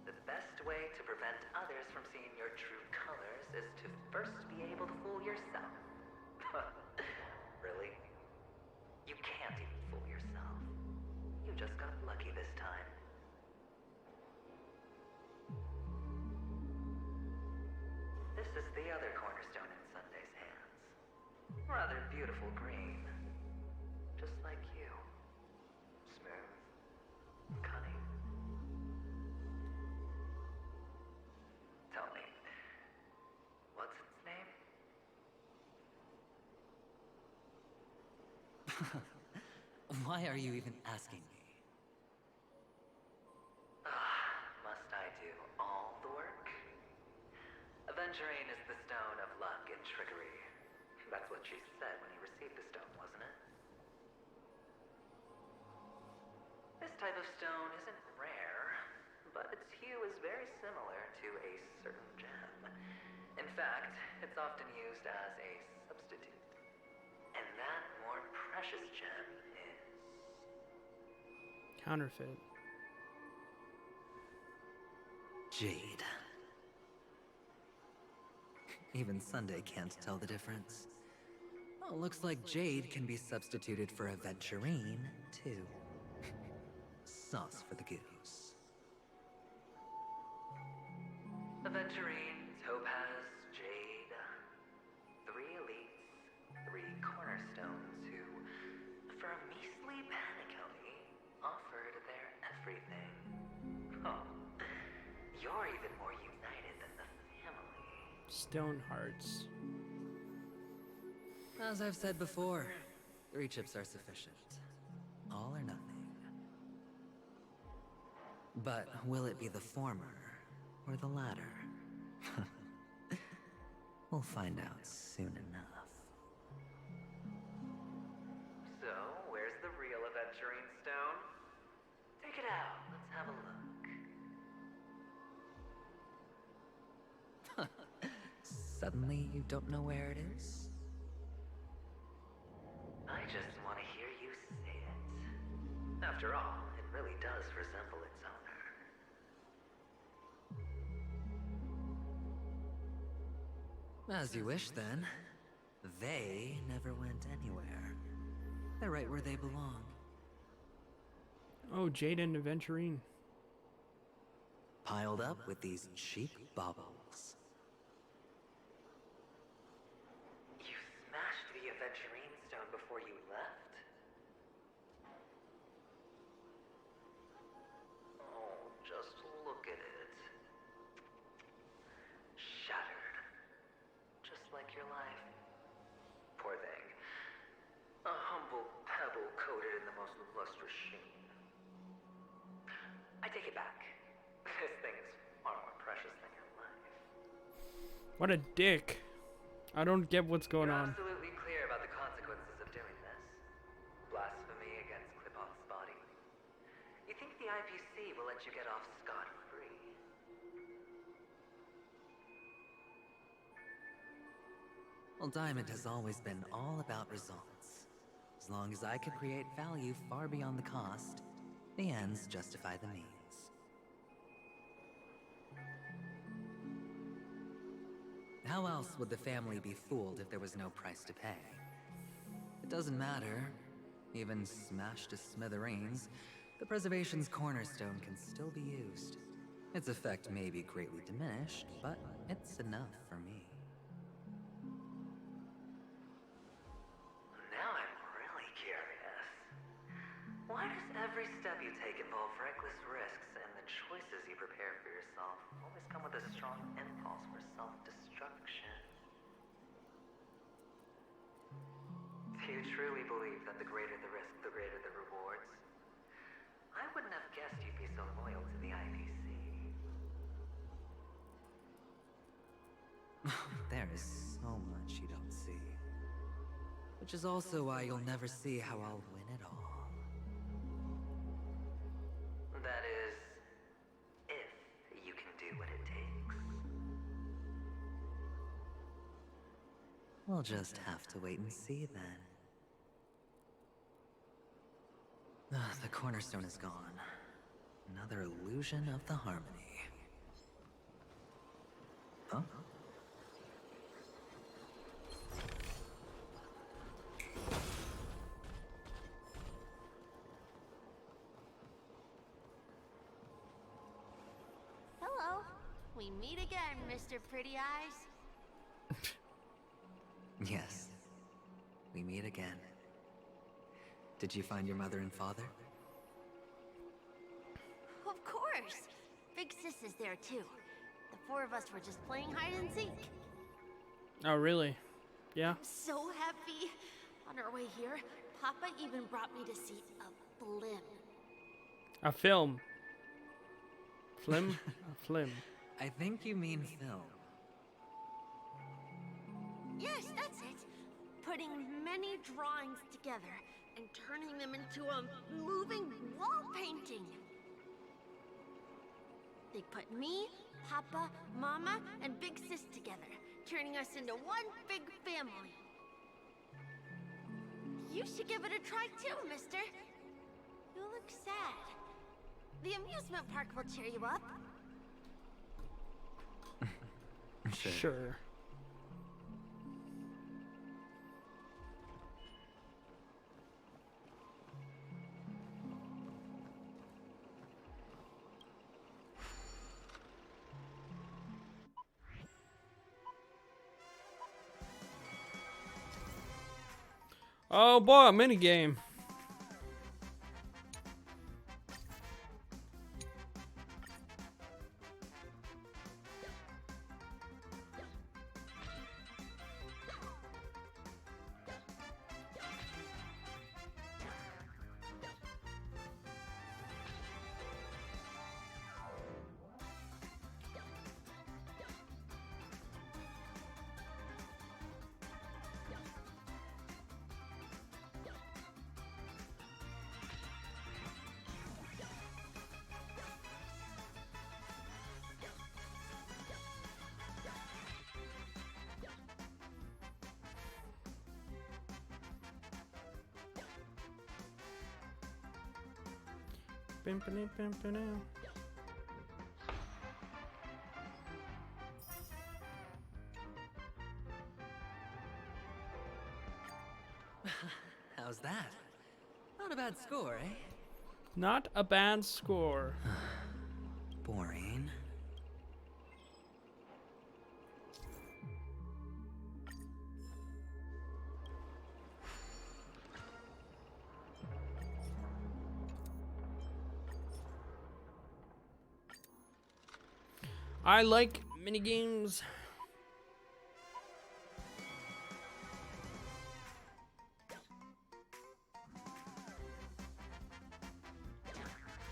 The best way to prevent others from seeing your true colors is to first be able to fool yourself. Really? You can't even fool yourself. You just got lucky this time. This is the other cornerstone in Sunday's hands. Rather beautiful green. Just like you. Smooth. Cunning. Tell me, what's its name? Why are you even asking me? Must I do all the work? Aventurine is the stone of luck and trickery. That's what she said when you received the stone, wasn't it? This type of stone isn't rare, but its hue is very similar to a certain gem. In fact, it's often used as a substitute. And that more precious gem is... Counterfeit. Jade. Even Sunday can't tell the difference. Well, looks like Jade can be substituted for Aventurine, too. Sauce for the goose. Aventurine, Topaz, Jade. 3 elites, 3 cornerstones who, for a measly Penacony, offered their everything. Oh, you're even more united than the family. Stone hearts. As I've said before, 3 chips are sufficient. All or nothing. But will it be the former or the latter? We'll find out soon enough. So, where's the real Aventurine stone? Take it out, let's have a look. Suddenly you don't know where it is? I just want to hear you say it. After all, it really does resemble its owner. As you wish, then. They never went anywhere. They're right where they belong. Oh, Jade and Aventurine. Piled up with these cheap baubles. You smashed the Aventurine stone before you left? Oh, just look at it. Shattered. Just like your life. Poor thing. A humble pebble coated in the most lustrous sheen. I take it back. This thing is far more precious than your life. What a dick. I don't get what's going You're on. absolutely clear about the consequences of doing this. Blasphemy against Klipoth's body. You think the IPC will let you get off scot-free? Well, Diamond has always been all about results. As long as I can create value far beyond the cost, the ends justify the means. How else would the family be fooled if there was no price to pay? It doesn't matter. Even smashed to smithereens, the Preservation's cornerstone can still be used. Its effect may be greatly diminished, but it's enough for me. Now I'm really curious. Why does every step you take involve reckless truly believe that the greater the risk, the greater the rewards. I wouldn't have guessed you'd be so loyal to the IPC. There is so much you don't see. Which is also why you'll never see how I'll win it all. That is, if you can do what it takes. We'll just have to wait and see then. The cornerstone is gone. Another illusion of the harmony. Huh? Hello. We meet again, Mr. Pretty Eyes. Yes. We meet again. Did you find your mother and father? Of course. Big Sis is there too. The four of us were just playing hide and seek. Oh, really? Yeah. I'm so happy. On our way here, Papa even brought me to see a blim. A film. Flim? A flim. I think you mean film. Yes, that's it. Putting many drawings together and turning them into a moving wall painting. They put me, Papa, Mama, and Big Sis together, turning us into one big family. You should give it a try too, mister. You look sad. The amusement park will cheer you up. Sure. Oh boy, a minigame. How's that? Not a bad score, eh? Not a bad score. Boring. I like minigames.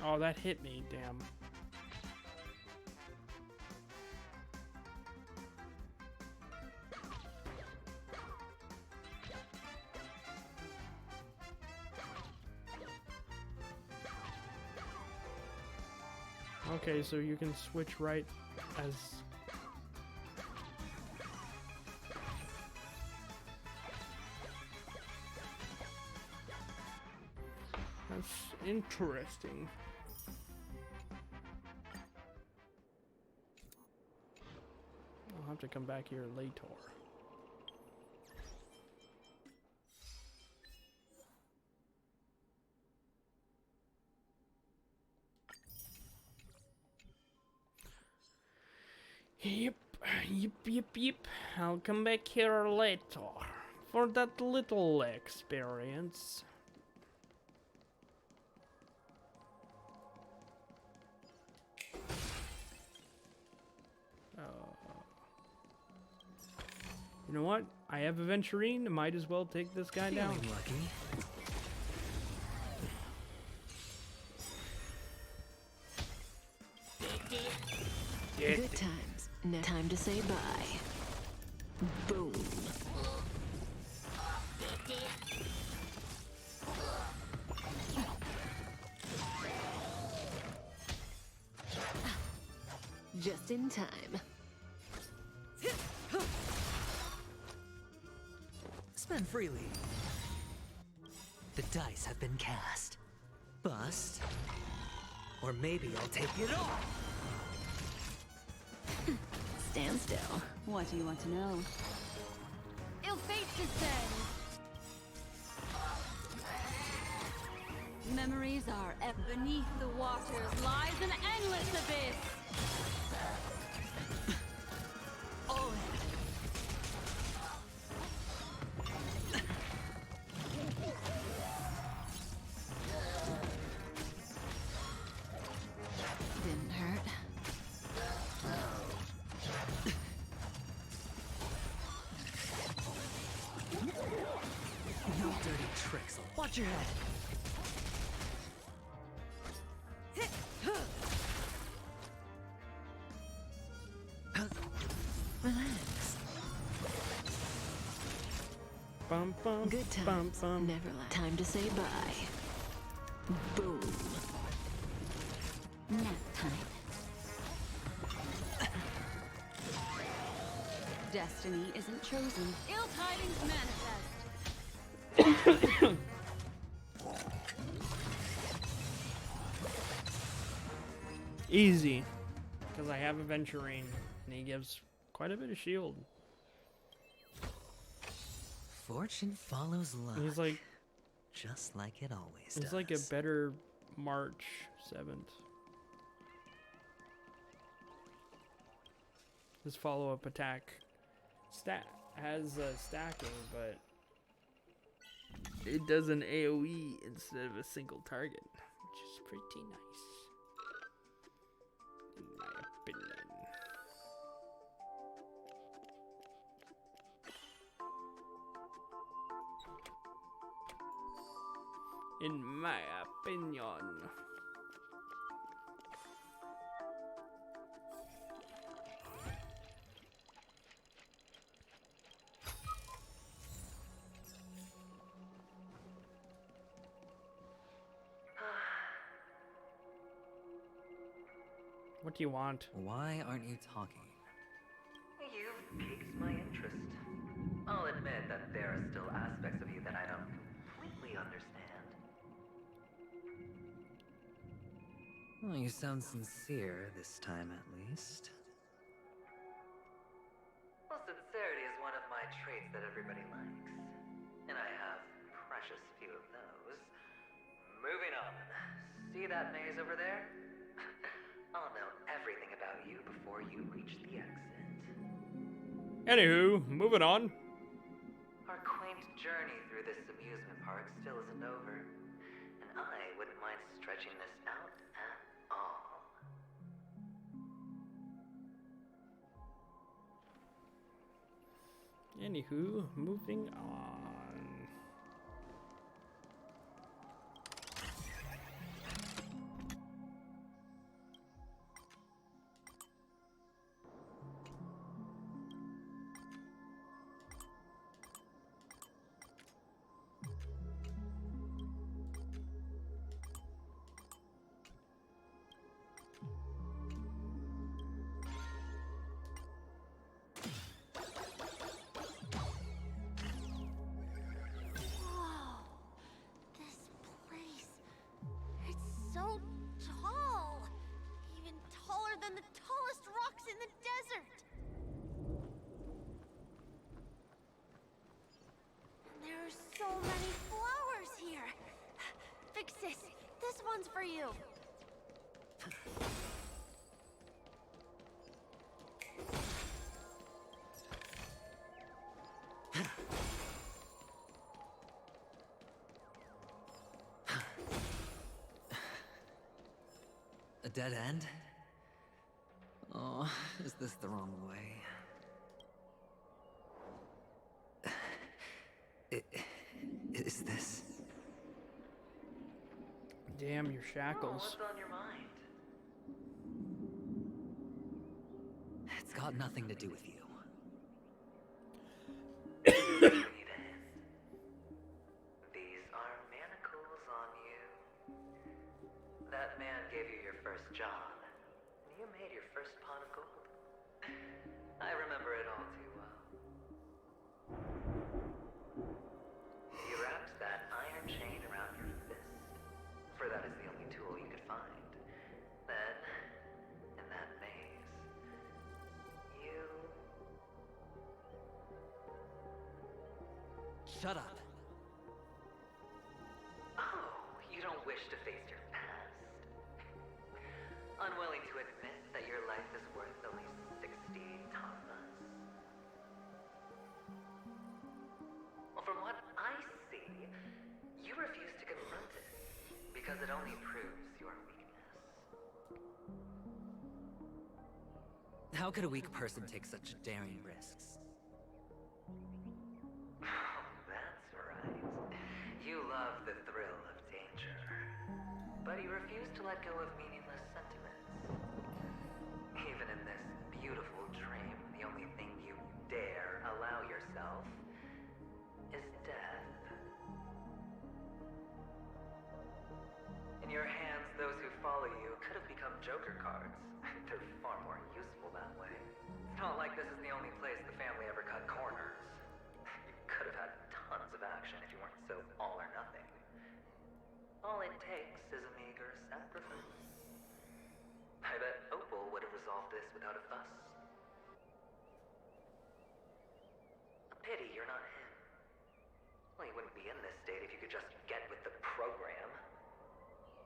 Oh, that hit me, damn. Okay, so you can switch right as... That's interesting. I'll have to come back here later. Yep. I'll come back here later for that little experience. You know what? I have Aventurine. Might as well take this guy down. Feeling lucky. Good times. No time to say bye. Boom. Just in time. Spend freely. The dice have been cast. Bust. Or maybe I'll take it all. Stand still. What do you want to know? Ill fate descends. Memories are beneath the waters lies an endless abyss. All in. Didn't hurt. No dirty tricks. Watch your head. Relax. Bum, bum, Good times. Never last. Time to say bye. Boom. Nap time. Destiny isn't chosen. Ill tidings manifest. Easy. Because I have Aventurine, and he gives quite a bit of shield. Fortune follows luck. He's like... Just like it always does. It's like a better March 7th. His follow-up attack has stacking, but it does an AoE instead of a single target, which is pretty nice, in my opinion. In my opinion. What do you want? Why aren't you talking? You've piqued my interest. I'll admit that there are still aspects of you that I don't completely understand. Well, you sound sincere this time, at least. Well, sincerity is one of my traits that everybody likes. And I have precious few of those. Moving on. See that maze over there? I'll know everything about you before you reach the exit. Anywho, moving on. Our quaint journey through this amusement park still isn't over. And I wouldn't mind stretching this out at all. Anywho, moving on. So tall! Even taller than the tallest rocks in the desert! And there are so many flowers here! Big sis, this one's for you! A dead end? Oh, is this the wrong way? Is this... Damn your shackles. What's on your mind? It's got nothing to do with you. These are manacles on you. That man gave you your first job, and you made your first pot of gold. I remember it all too well. You wrapped that iron chain around your fist, for that is the only tool you could find. Then, in that maze, you... Shut up. Oh, you don't wish to face your past? Unwilling to admit that your life is worth only 60 tamas? Well, from what I see, you refuse to confront it, because it only proves your weakness. How could a weak person take such daring risks? That's right. You love the thrill of danger, but you refuse to let go of meaningless sentiments. Even in this beautiful dream, the only thing you dare allow yourself is death. In your hands, those who follow you could have become Joker cards. They're far more useful that way. It's not like this is the only place the family ever cut corners. You could have had tons of action if you weren't so all or nothing. All it takes is a meager sacrifice. I bet Opal would have resolved this without a fuss. A pity you're not him. Well, you wouldn't be in this state if you could just get with the program.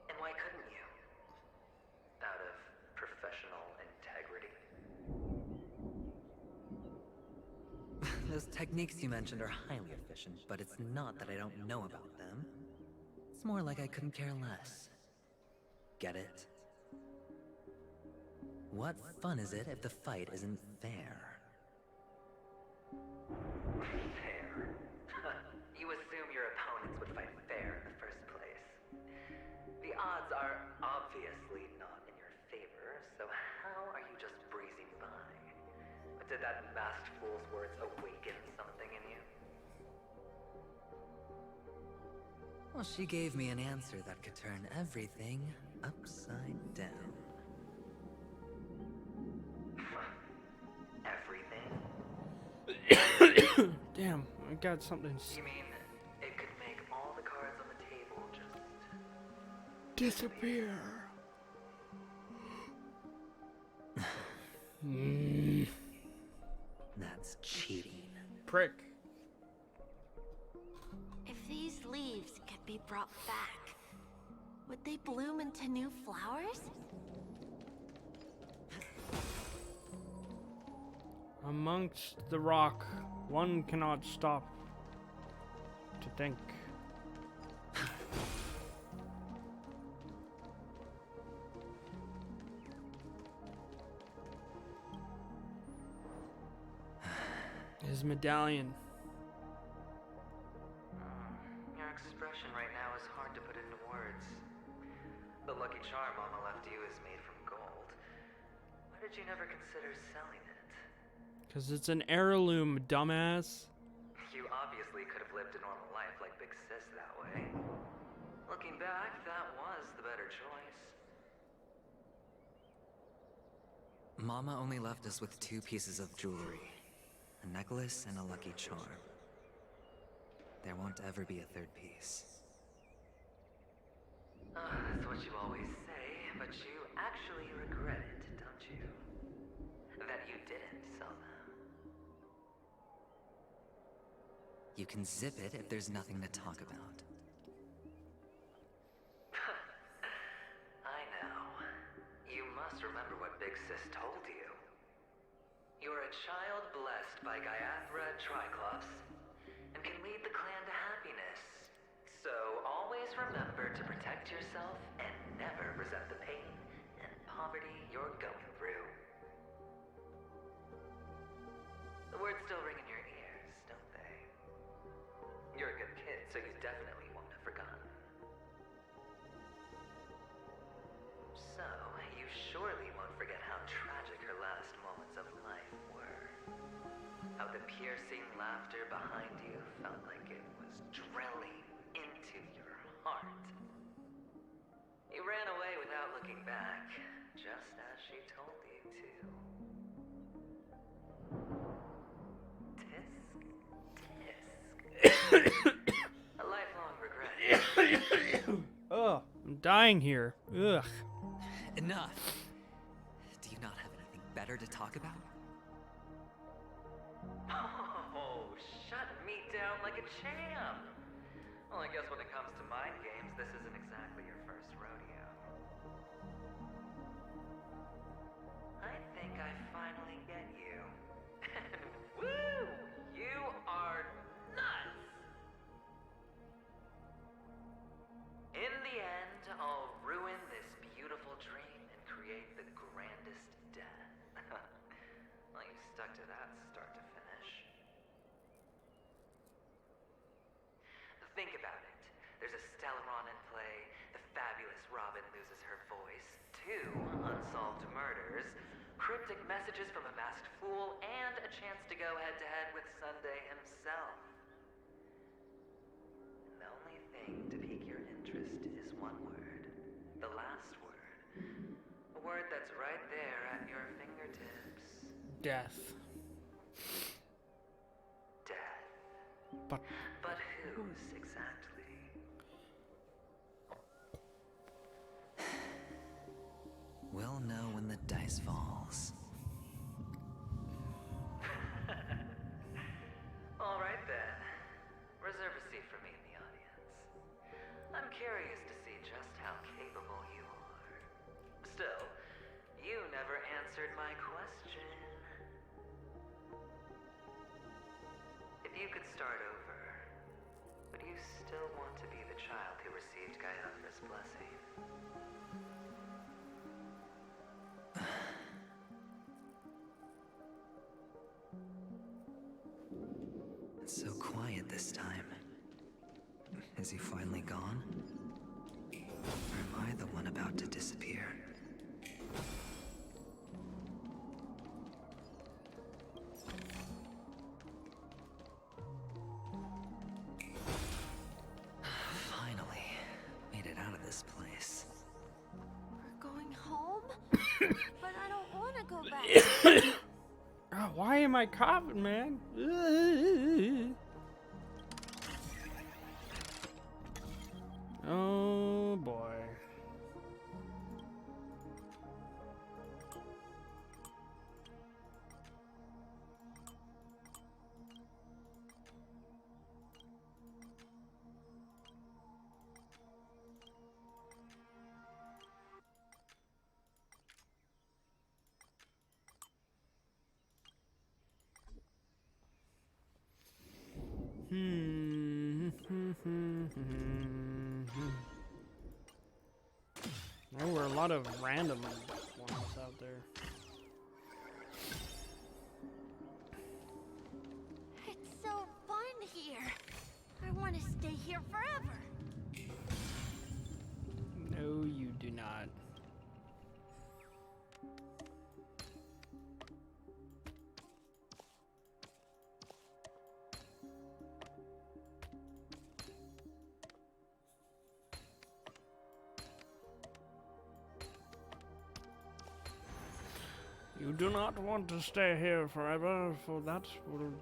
And why couldn't you? Out of professional integrity? Those techniques you mentioned are highly efficient, but it's not that I don't know about them. It's more like I couldn't care less. Get it? What fun is it if the fight isn't fair? Fair? You assume your opponents would fight fair in the first place. The odds are obviously not in your favor, so how are you just breezing by? Did that masked fool's words awaken something in you? Well, she gave me an answer that could turn everything upside down. Everything? Damn, I got something. You mean it could make all the cards on the table just... disappear? That's cheating. Prick. If these leaves could be brought back, would they bloom into new flowers? Amongst the rock, one cannot stop to think. His medallion. Your expression right now is hard to put into words. The lucky charm Mama left you is made from gold. Why did you never consider selling it? 'Cause it's an heirloom, dumbass. You obviously could have lived a normal life like Big Sis that way. Looking back, that was the better choice. Mama only left us with 2 pieces of jewelry. A necklace and a lucky charm. There won't ever be a 3rd piece. That's what you always say, but you actually regret it, don't you? That you didn't sell them. You can zip it if there's nothing to talk about. I know. You must remember what Big Sis told you. You're a child blessed by Gaiathra Triclops, and can lead the clan to happiness. So always remember to protect yourself and never resent the pain and poverty you're going through. The words still ring in your ears, don't they? Your surely won't forget how tragic her last moments of life were. How the piercing laughter behind you felt like it was drilling into your heart. You ran away without looking back, just as she told you to. Tisk. A lifelong regret. Ugh, I'm dying here. Ugh. Enough. Do you not have anything better to talk about? Oh, shut me down like a champ. Well, I guess when it comes to mind games, this isn't exactly your first rodeo. I think I finally get you. And woo! You are nuts! In the end, I'll ruin this beautiful dream and create the grandest death. Well, you stuck to that start to finish. Think about it. There's a Stellaron in play, the fabulous Robin loses her voice, 2 unsolved murders, cryptic messages from a masked fool, and a chance to go head-to-head with Sunday himself. And the only thing to pique your interest is one word. The last word. A word that's right there at your fingertips. Death. Death. But whose exactly? We'll know when the dice falls. All right then. Reserve a seat for me in the audience. I'm curious to see just how capable you are. Still, you never answered my question. If you could start over, would you still want to be the child who received Gaiaphra's blessing? It's so quiet this time. Is he finally gone? Or am I the one about to disappear? Finally, made it out of this place. We're going home? But I don't want to go back. Oh, why am I coughing, man? Oh boy. There were a lot of random ones out there. It's so fun here. I want to stay here forever. No, you do not. You do not want to stay here forever, for that will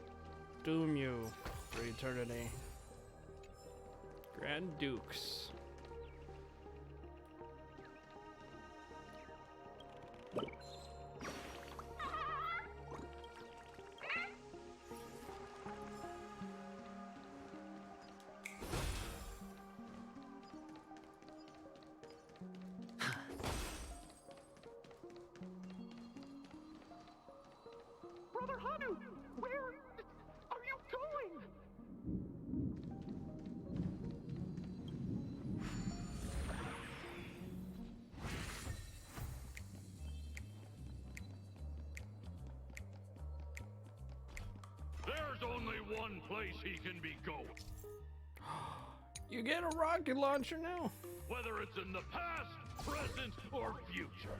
doom you for eternity. Grand Dukes. Brother Hanu, where are you going? There's only one place he can be going. You get a rocket launcher now? Whether it's in the past, present, or future.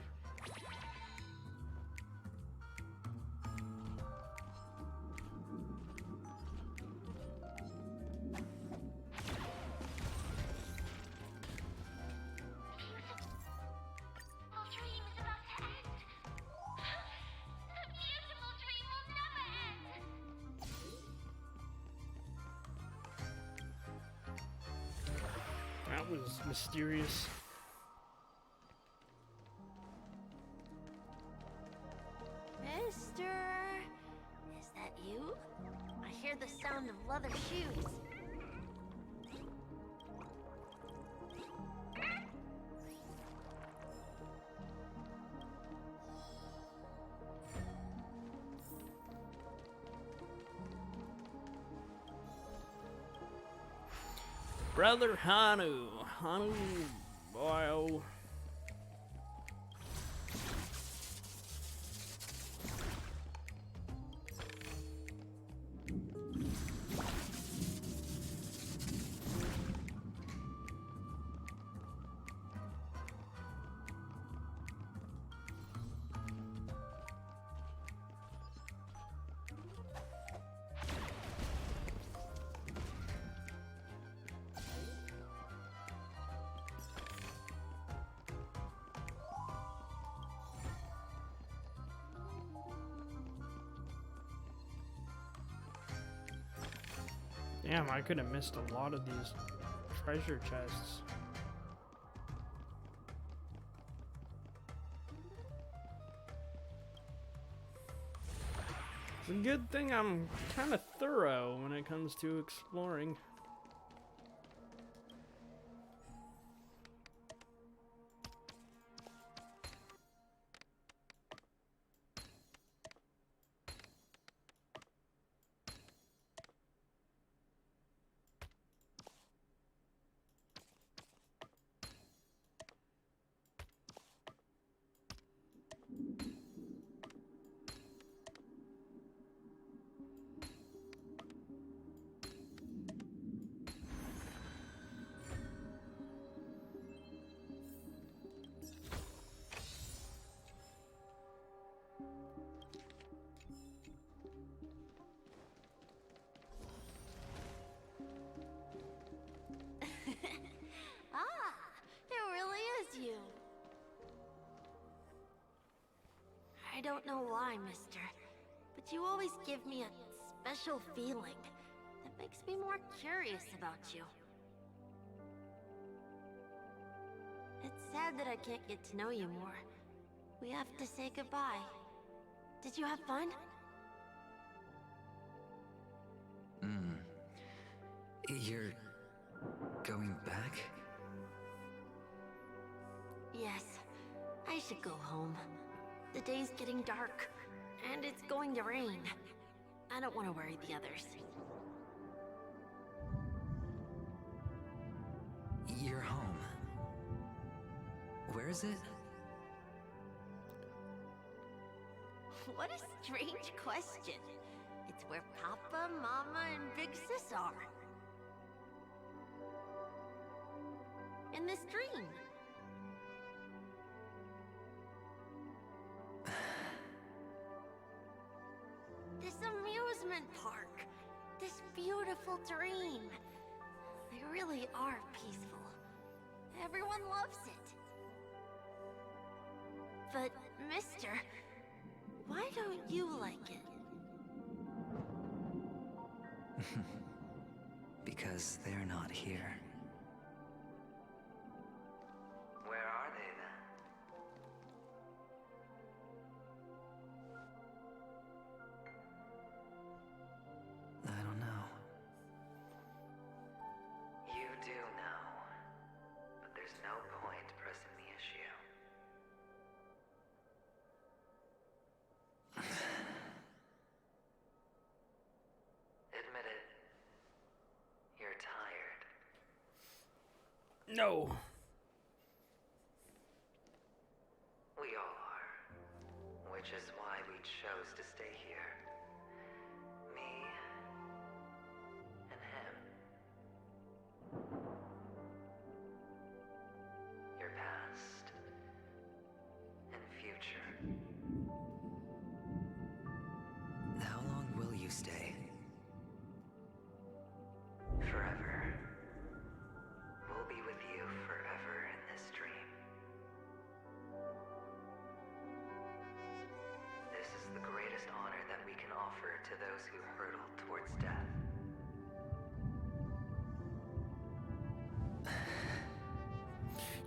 That was mysterious. Mister, is that you? I hear the sound of leather shoes. Brother Hanu. Hanu, boy. Damn, I could have missed a lot of these treasure chests. It's a good thing I'm kind of thorough when it comes to exploring. You. I don't know why, mister, but you always give me a special feeling that makes me more curious about you. It's sad that I can't get to know you more. We have to say goodbye. Did you have fun? You're going back? Yes, I should go home. The day's getting dark, and it's going to rain. I don't want to worry the others. You're home. Where is it? What a strange question. It's where Papa, Mama, and Big Sis are. In this dream. This amusement park. This beautiful dream. They really are peaceful. Everyone loves it. But, mister, why don't you like it? Because they're not here. Where are they then? I don't know. You do know. But there's no point pressing the issue. Admit it. You're tired. No. We all are. Which is why we chose to stay here. Me and him. Your past and future. to those who hurtle towards death.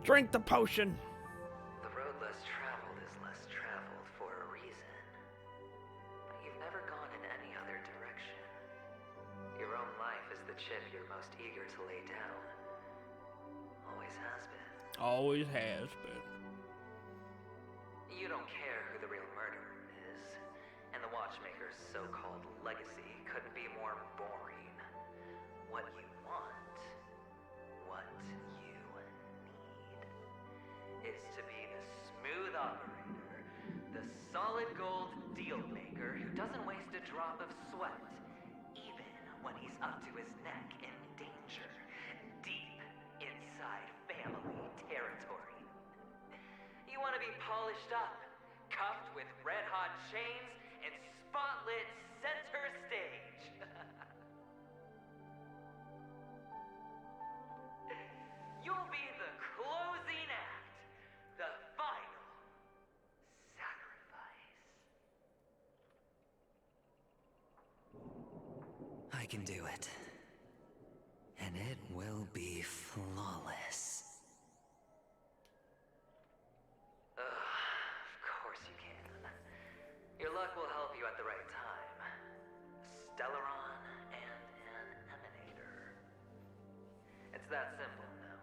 Drink the potion. The road less traveled is less traveled for a reason. But you've never gone in any other direction. Your own life is the chip you're most eager to lay down. Always has been. Always has been. You don't care who the real murderer is, and the watchmaker's so-called legacy couldn't be more boring. What you want, what you need, is to be the smooth operator, the solid gold deal maker who doesn't waste a drop of sweat, even when he's up to his neck in danger, deep inside family territory. You want to be polished up, cuffed with red-hot chains, and spotlit center stage. You'll be the closing act, the final sacrifice. I can do it. And it will be flawless. Of course you can. Your luck will help you at the right time. Stellaron and an emanator. It's that simple now.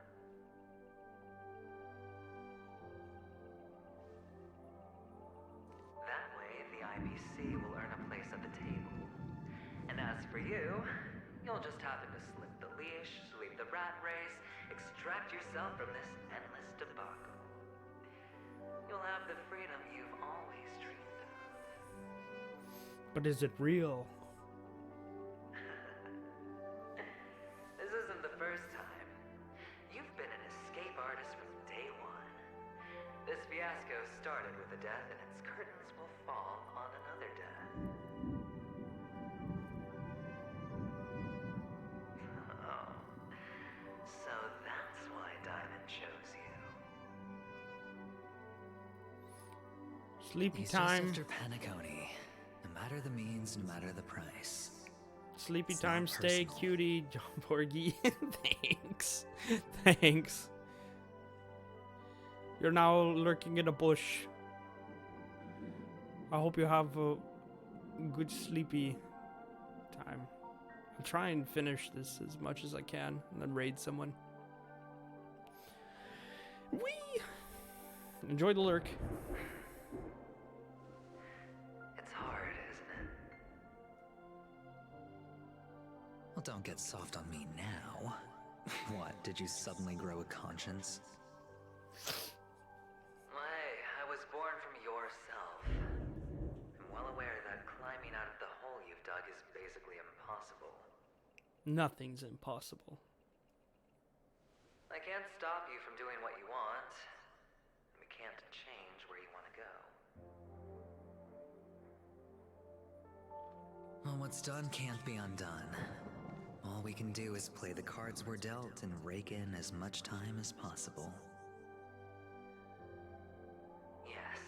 That way, the IBC will earn a place at the table. And as for you, you'll just happen to slip the leash, sweep the rat race, extract yourself from this endless debacle. You'll have the freedom you've always dreamed of. But is it real? This isn't the first time. You've been an escape artist from day one. This fiasco started with a death, and its curtains will fall on another death. Oh. So that's why Diamond chose you. Sleepy He's time. just after Penacony. No matter the means, no matter the price. Sleepy It's time, not stay personal. cutie, Jonborg. Thanks. Thanks. You're now lurking in a bush. I hope you have a good sleepy time. I'll try and finish this as much as I can and then raid someone. Whee! Enjoy the lurk. It's hard, isn't it? Well, don't get soft on me now. What, did you suddenly grow a conscience? I was born from yourself. I'm well aware that climbing out of the hole you've dug is basically impossible. Nothing's impossible. I can't stop you from doing what you want. We can't change where you want to go. Well, what's done can't be undone. All we can do is play the cards we're dealt and rake in as much time as possible. Yes.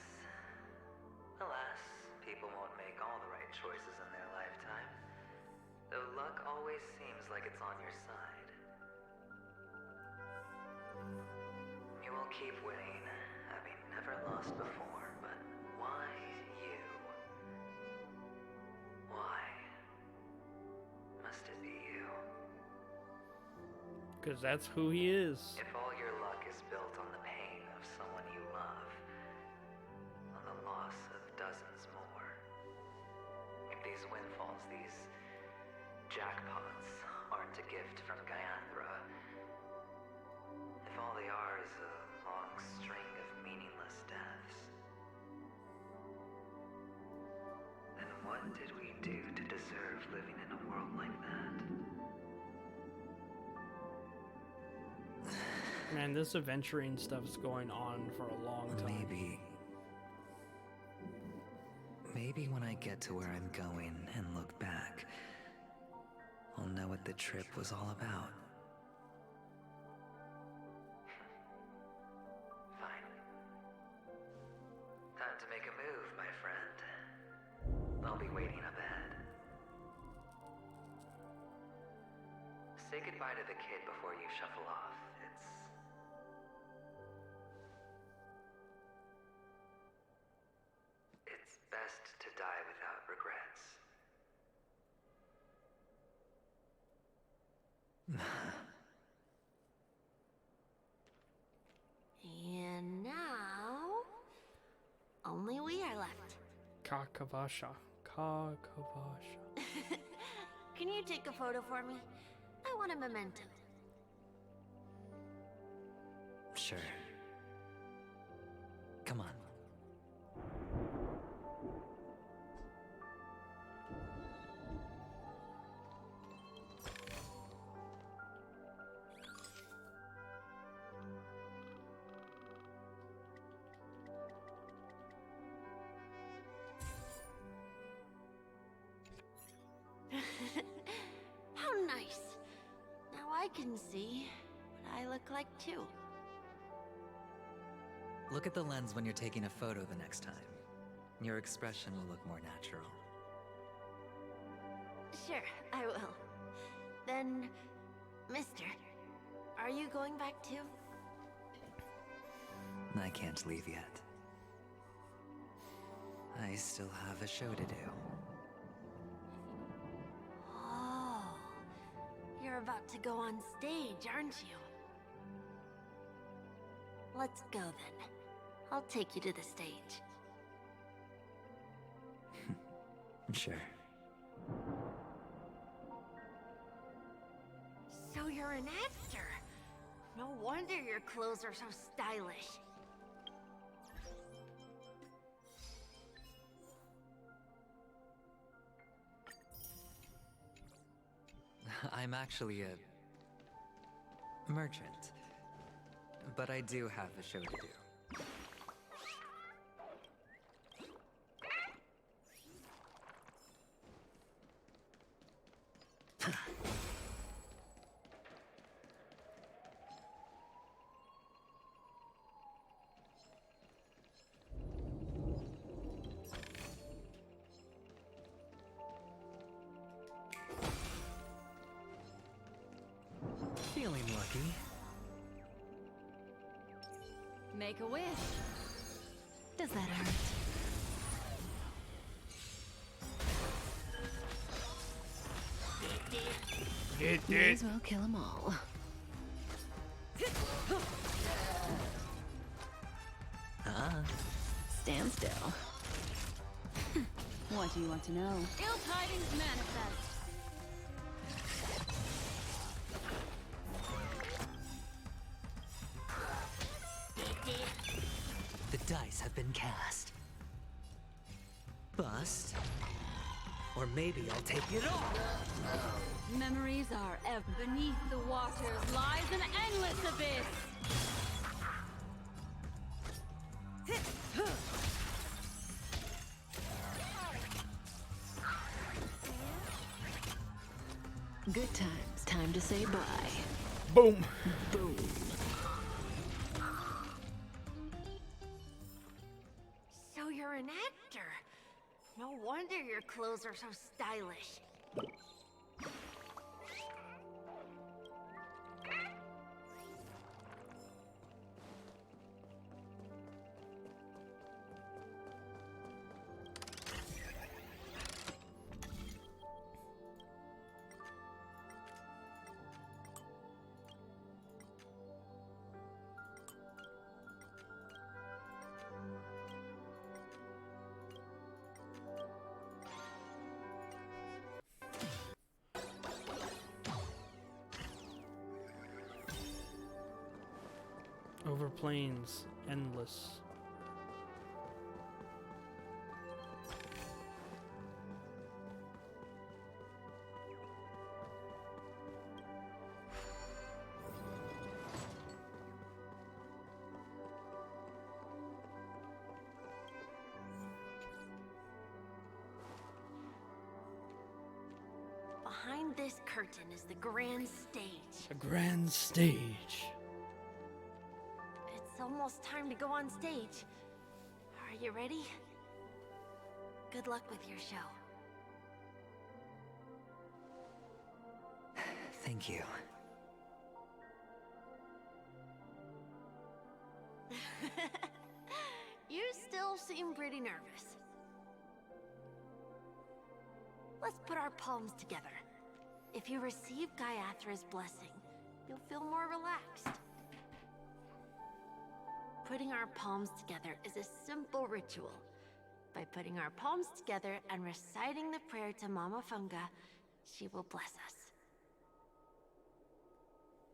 Alas, people won't make all the right choices in their lifetime. Though luck always seems like it's on your side. You will keep winning, having never lost before, but why you? Why must it be you? Because that's who he is. If all your luck is built on the pain of someone you love, on the loss of dozens more, if these windfalls, these jackpots, aren't a gift from Gaianthra, if all they are is a long string of meaningless deaths, then what did we do to deserve living in a world like that? Man, this adventuring stuff's going on for a long time. Maybe when I get to where I'm going and look back, I'll know what the trip was all about. Fine. Time to make a move, my friend. I'll be waiting up ahead. Say goodbye to the kid before you shuffle off. It's best to die without regrets. And now, only we are left. Kakavasha. Kakavasha. Can you take a photo for me? I want a memento. Sure. Come on. How nice. Now I can see what I look like too. Look at the lens when you're taking a photo the next time. Your expression will look more natural. Sure, I will. Then, mister, are you going back too? I can't leave yet. I still have a show to do. Oh, you're about to go on stage, aren't you? Let's go then. I'll take you to the stage. Sure. So you're an actor. No wonder your clothes are so stylish. I'm actually a merchant. But I do have a show to do. Feeling lucky. Make a wish. Does that hurt? May as well kill them all. Stand still. What do you want to know? Ill tidings manifest. The dice have been cast. Bust. Or maybe I'll take it all. Memories are ever beneath the waters lies an endless abyss. Good times. Time to say bye. Boom. Boom. So you're an actor. No wonder your clothes are so stylish. Over plains, endless. Behind this curtain is the grand stage. A grand stage. It's almost time to go on stage. Are you ready? Good luck with your show. Thank you. You still seem pretty nervous. Let's put our palms together. If you receive Gaiathra's blessing, you'll feel more relaxed. Putting our palms together is a simple ritual. By putting our palms together and reciting the prayer to Mama Funga, she will bless us.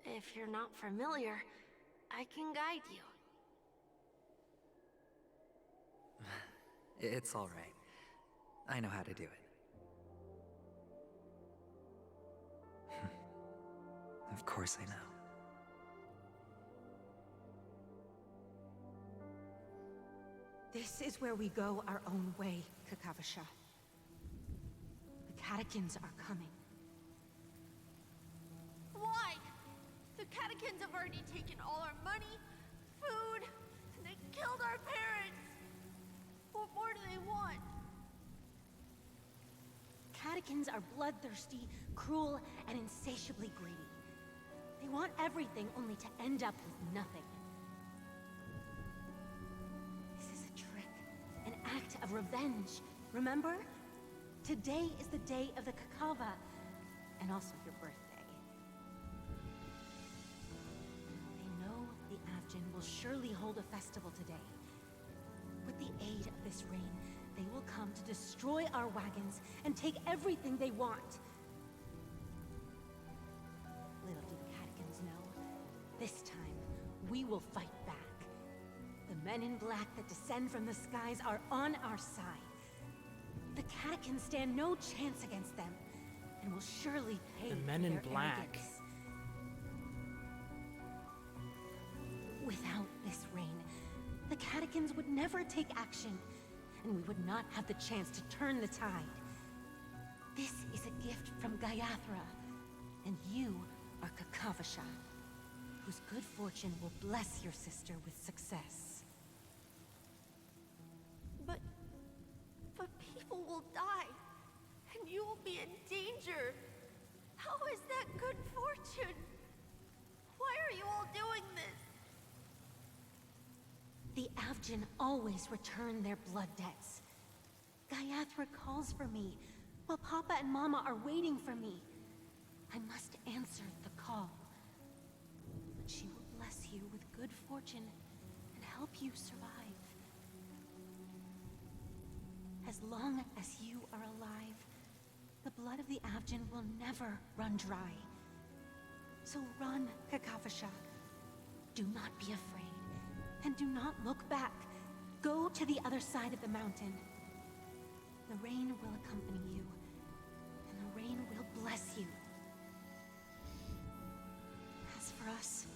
If you're not familiar, I can guide you. It's all right. I know how to do it. Of course I know. This is where we go our own way, Kakavasha. The catechins are coming. Why? The catechins have already taken all our money, food, and they killed our parents. What more do they want? Catechins are bloodthirsty, cruel, and insatiably greedy. They want everything only to end up with nothing. This is a trick, an act of revenge. Remember? Today is the day of the Kakava, and also your birthday. They know the Avgin will surely hold a festival today. With the aid of this rain, they will come to destroy our wagons and take everything they want. Little do the catechins know, this time we will fight back. The men in black that descend from the skies are on our side. The catechins stand no chance against them, and will surely pay The for men in their black. arrogance. Without this rain, the catechins would never take action, and we would not have the chance to turn the tide. This is a gift from Gaiathra, and you are Kakavasha, whose good fortune will bless your sister with success. But people will die, and you will be in danger. How is that good fortune? Why are you all doing this? The Avgin always return their blood debts. Gaiathra calls for me, while Papa and Mama are waiting for me. I must answer the call. But she will bless you with good fortune and help you survive. As long as you are alive, the blood of the Avgin will never run dry. So run, Kakavasha. Do not be afraid, and do not look back. Go to the other side of the mountain. The rain will accompany you, and the rain will bless you. As for us,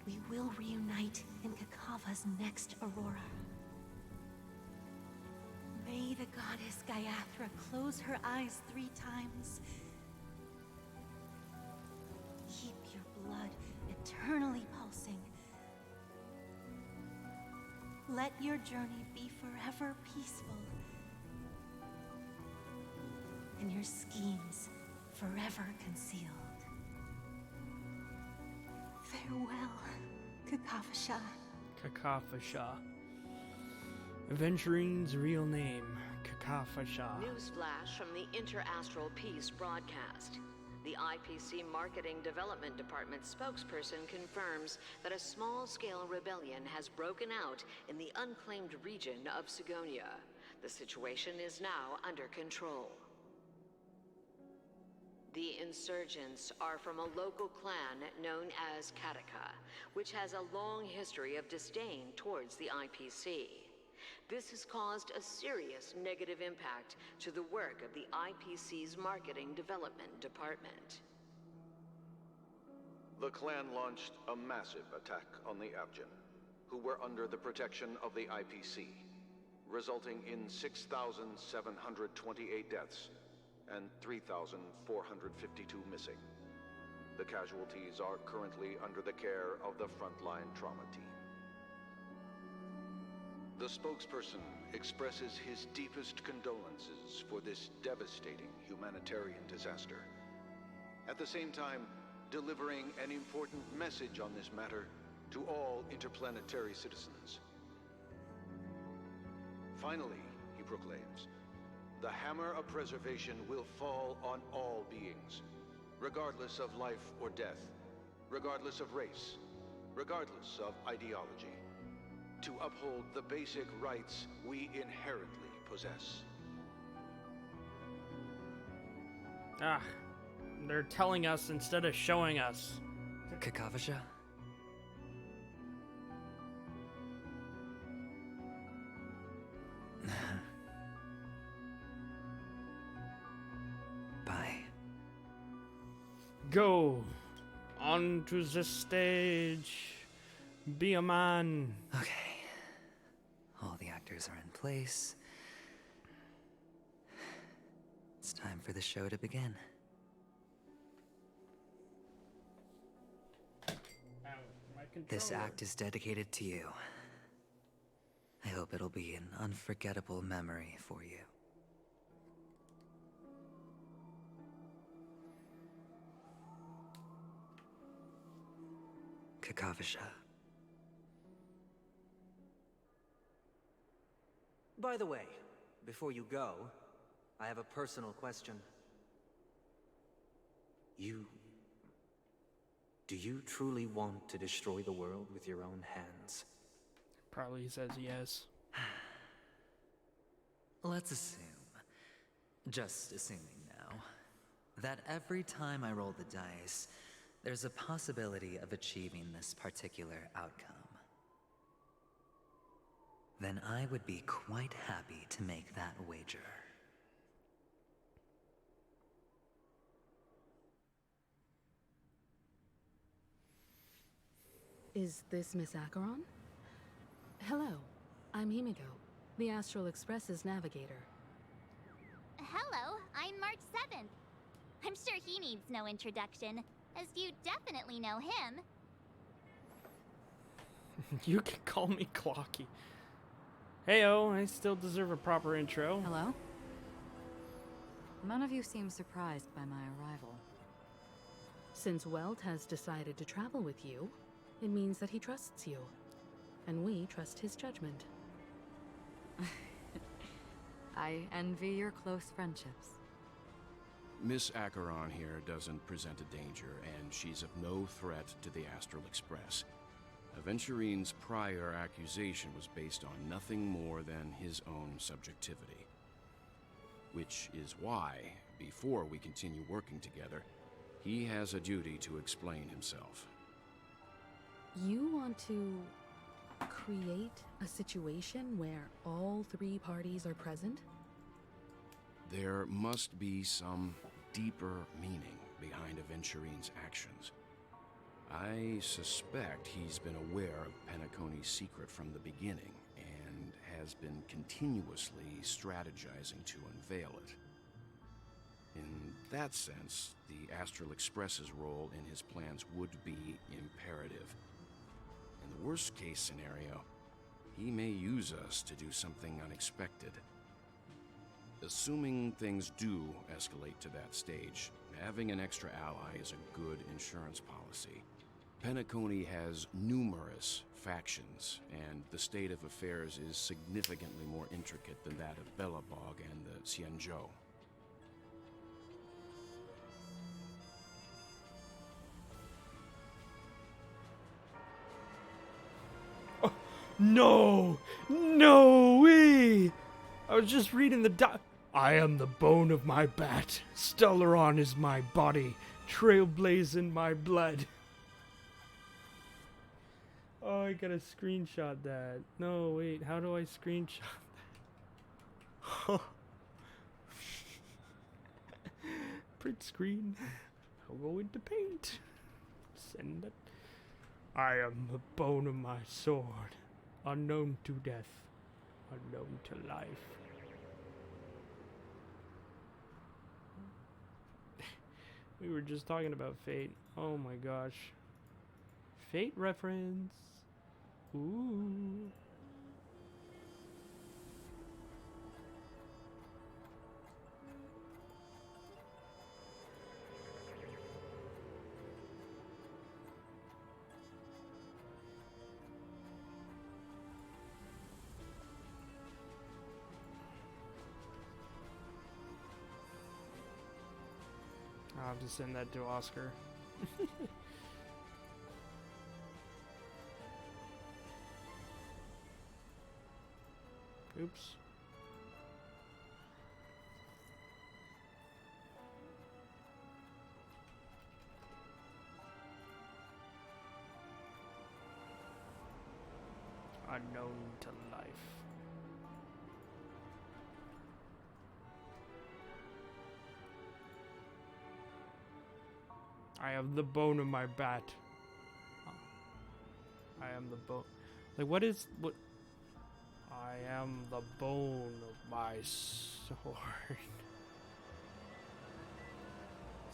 we will reunite in Kakava's next aurora. May the goddess Gaiathra close her eyes 3 times. Keep your blood eternally pulsing. Let your journey be forever peaceful, and your schemes forever concealed. Farewell, Kakavasha. Kakafasha. Aventurine's real name, Kakafasha. Newsflash from the Inter-Astral Peace broadcast. The IPC Marketing Development Department spokesperson confirms that a small-scale rebellion has broken out in the unclaimed region of Sigonia. The situation is now under control. The insurgents are from a local clan known as Kataka, which has a long history of disdain towards the IPC. This has caused a serious negative impact to the work of the IPC's Marketing Development Department. The clan launched a massive attack on the Avgin, who were under the protection of the IPC, resulting in 6,728 deaths and 3,452 missing. The casualties are currently under the care of the frontline trauma team. The spokesperson expresses his deepest condolences for this devastating humanitarian disaster, at the same time delivering an important message on this matter to all interplanetary citizens. Finally, he proclaims, the hammer of preservation will fall on all beings, regardless of life or death, regardless of race, regardless of ideology, to uphold the basic rights we inherently possess. Ah, they're telling us instead of showing us. Kakavasha? Bye. Go onto the stage. Be a man. Okay. All the actors are in place. It's time for the show to begin. This act is dedicated to you. I hope it'll be an unforgettable memory for you. Kakavasha. By the way, before you go, I have a personal question. Do you truly want to destroy the world with your own hands? Probably says yes. Let's assume, just assuming now, that every time I roll the dice, there's a possibility of achieving this particular outcome. Then I would be quite happy to make that wager. Is this Miss Acheron? Hello, I'm Himiko, the Astral Express's navigator. Hello, I'm March 7th. I'm sure he needs no introduction, as you definitely know him. You can call me Clocky. Heyo, I still deserve a proper intro. Hello? None of you seem surprised by my arrival. Since Welt has decided to travel with you, it means that he trusts you. And we trust his judgment. I envy your close friendships. Miss Acheron here doesn't present a danger, and she's of no threat to the Astral Express. Aventurine's prior accusation was based on nothing more than his own subjectivity. Which is why, before we continue working together, he has a duty to explain himself. You want to create a situation where all three parties are present? There must be some deeper meaning behind Aventurine's actions. I suspect he's been aware of Penacony's secret from the beginning, and has been continuously strategizing to unveil it. In that sense, the Astral Express's role in his plans would be imperative. In the worst-case scenario, he may use us to do something unexpected. Assuming things do escalate to that stage, having an extra ally is a good insurance policy. Penacony has numerous factions, and the state of affairs is significantly more intricate than that of Belobog and the Xianzhou. No! No way! I was just reading the I am the bone of my bat. Stellaron is my body. Trailblazing my blood. Oh, I gotta screenshot that. No, wait, how do I screenshot that? Print screen. I'll go into paint. Send it. I am the bone of my sword. Unknown to death. Unknown to life. We were just talking about Fate. Oh my gosh. Fate reference. Ooh. have to send that to Oscar. Oops. Unknown to life. I have the bone of my bat. I am the bone. Like, what? I am the bone of my sword.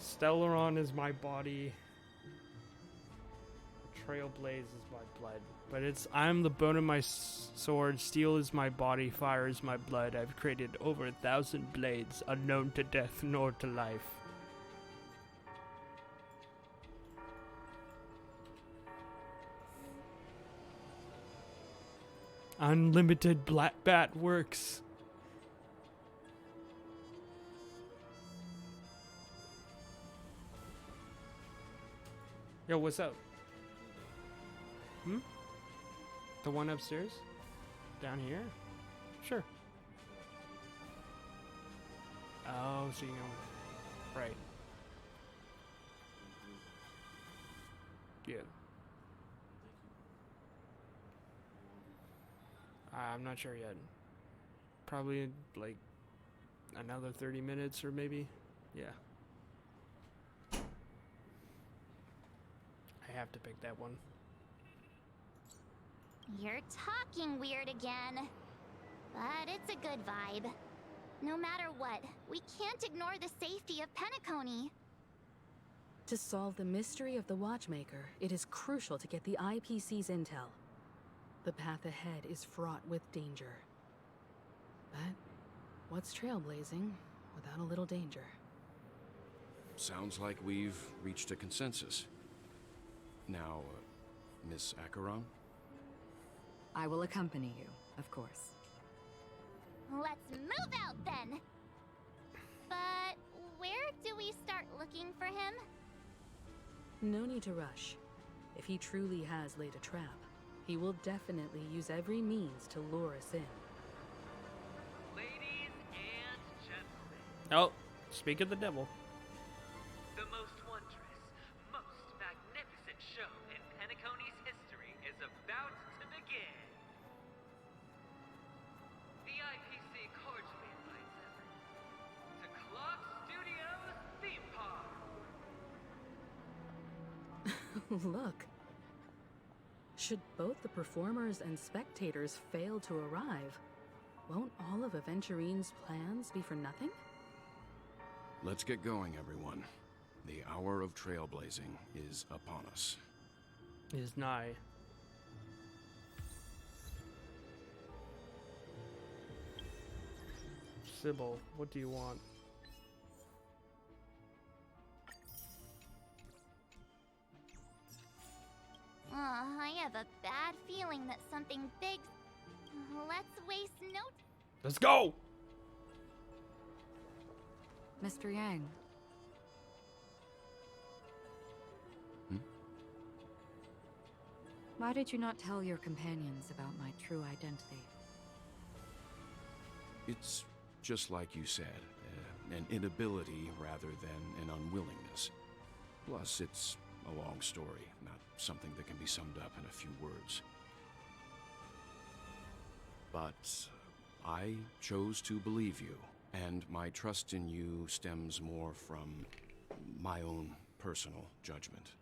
Stellaron is my body. Trailblaze is my blood. But I'm the bone of my sword. Steel is my body. Fire is my blood. I've created over 1,000 blades, unknown to death nor to life. Unlimited black bat works. Yo, what's up? The one upstairs? Down here? Sure. Oh, so you know. Right. Yeah. I'm not sure yet. Probably like another 30 minutes or maybe. Yeah. I have to pick that one. You're talking weird again. But it's a good vibe. No matter what, we can't ignore the safety of Penacony. To solve the mystery of the Watchmaker, it is crucial to get the IPC's intel. The path ahead is fraught with danger. But what's trailblazing without a little danger? Sounds like we've reached a consensus. Now, Miss Acheron? I will accompany you, of course. Let's move out then! But where do we start looking for him? No need to rush. If he truly has laid a trap, he will definitely use every means to lure us in. Ladies and gentlemen. Oh, speak of the devil. The most wondrous, most magnificent show in Penacony's history is about to begin. The IPC cordially invites everyone to Clock Studios Theme Park. Look. Should both the performers and spectators fail to arrive, won't all of Aventurine's plans be for nothing? Let's get going, everyone. The hour of trailblazing is upon us. Is nigh. Sybil, what do you want? I have a bad feeling that something big... Let's waste no... Let's go! Mr. Yang. Why did you not tell your companions about my true identity? It's just like you said, an inability rather than an unwillingness. Plus, it's a long story, not something that can be summed up in a few words. But I chose to believe you, and my trust in you stems more from my own personal judgment.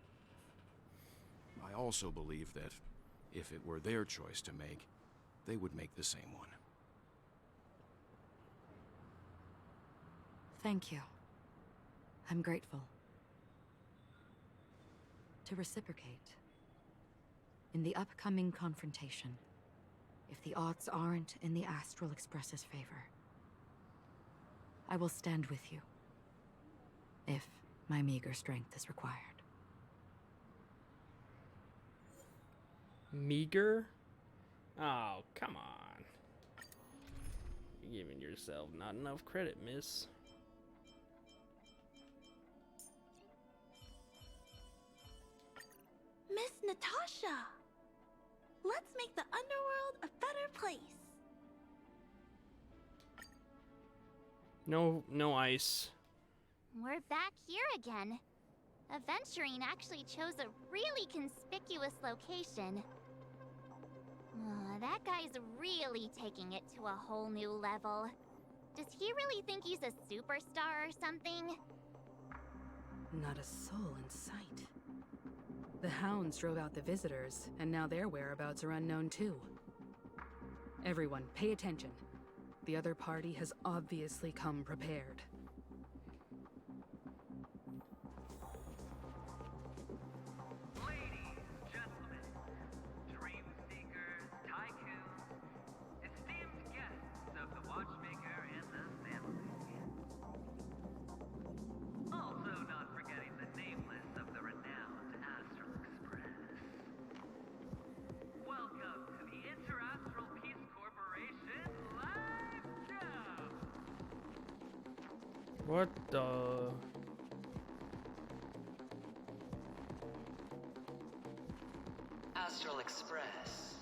I also believe that if it were their choice to make, they would make the same one. Thank you. I'm grateful. To reciprocate, in the upcoming confrontation, if the odds aren't in the Astral Express's favor, I will stand with you, if my meager strength is required. Meager? Oh, come on. You're giving yourself not enough credit, miss. Natasha! Let's make the underworld a better place. No ice. We're back here again. Aventurine actually chose a really conspicuous location. That guy's really taking it to a whole new level. Does he really think he's a superstar or something? Not a soul in sight. The hounds drove out the visitors, and now their whereabouts are unknown too. Everyone, pay attention. The other party has obviously come prepared. Ladies, gentlemen, dream seekers, tycoons, esteemed guests of the Watchmaker and the family. Also not forgetting the nameless of the renowned Astral Express. Welcome to the Interastral Peace Corporation live show! What the? Astral Express,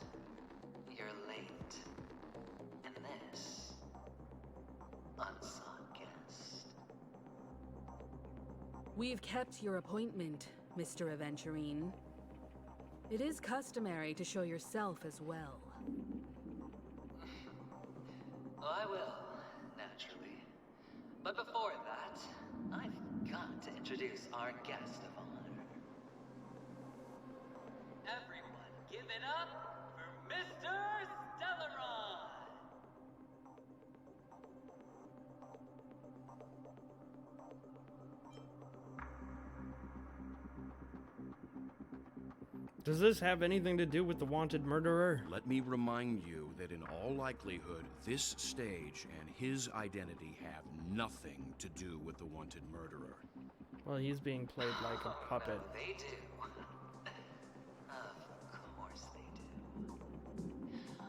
you're late. And this, unsought guest. We've kept your appointment, Mr. Aventurine. It is customary to show yourself as well. I will, naturally. But before that, I've got to introduce our guest of honor. Everyone, give it up for Mr. Stellaron! Does this have anything to do with the wanted murderer? Let me remind you that in all likelihood, this stage and his identity have nothing to do with the wanted murderer. Well, he's being played like a puppet. No, they do. Of course they do.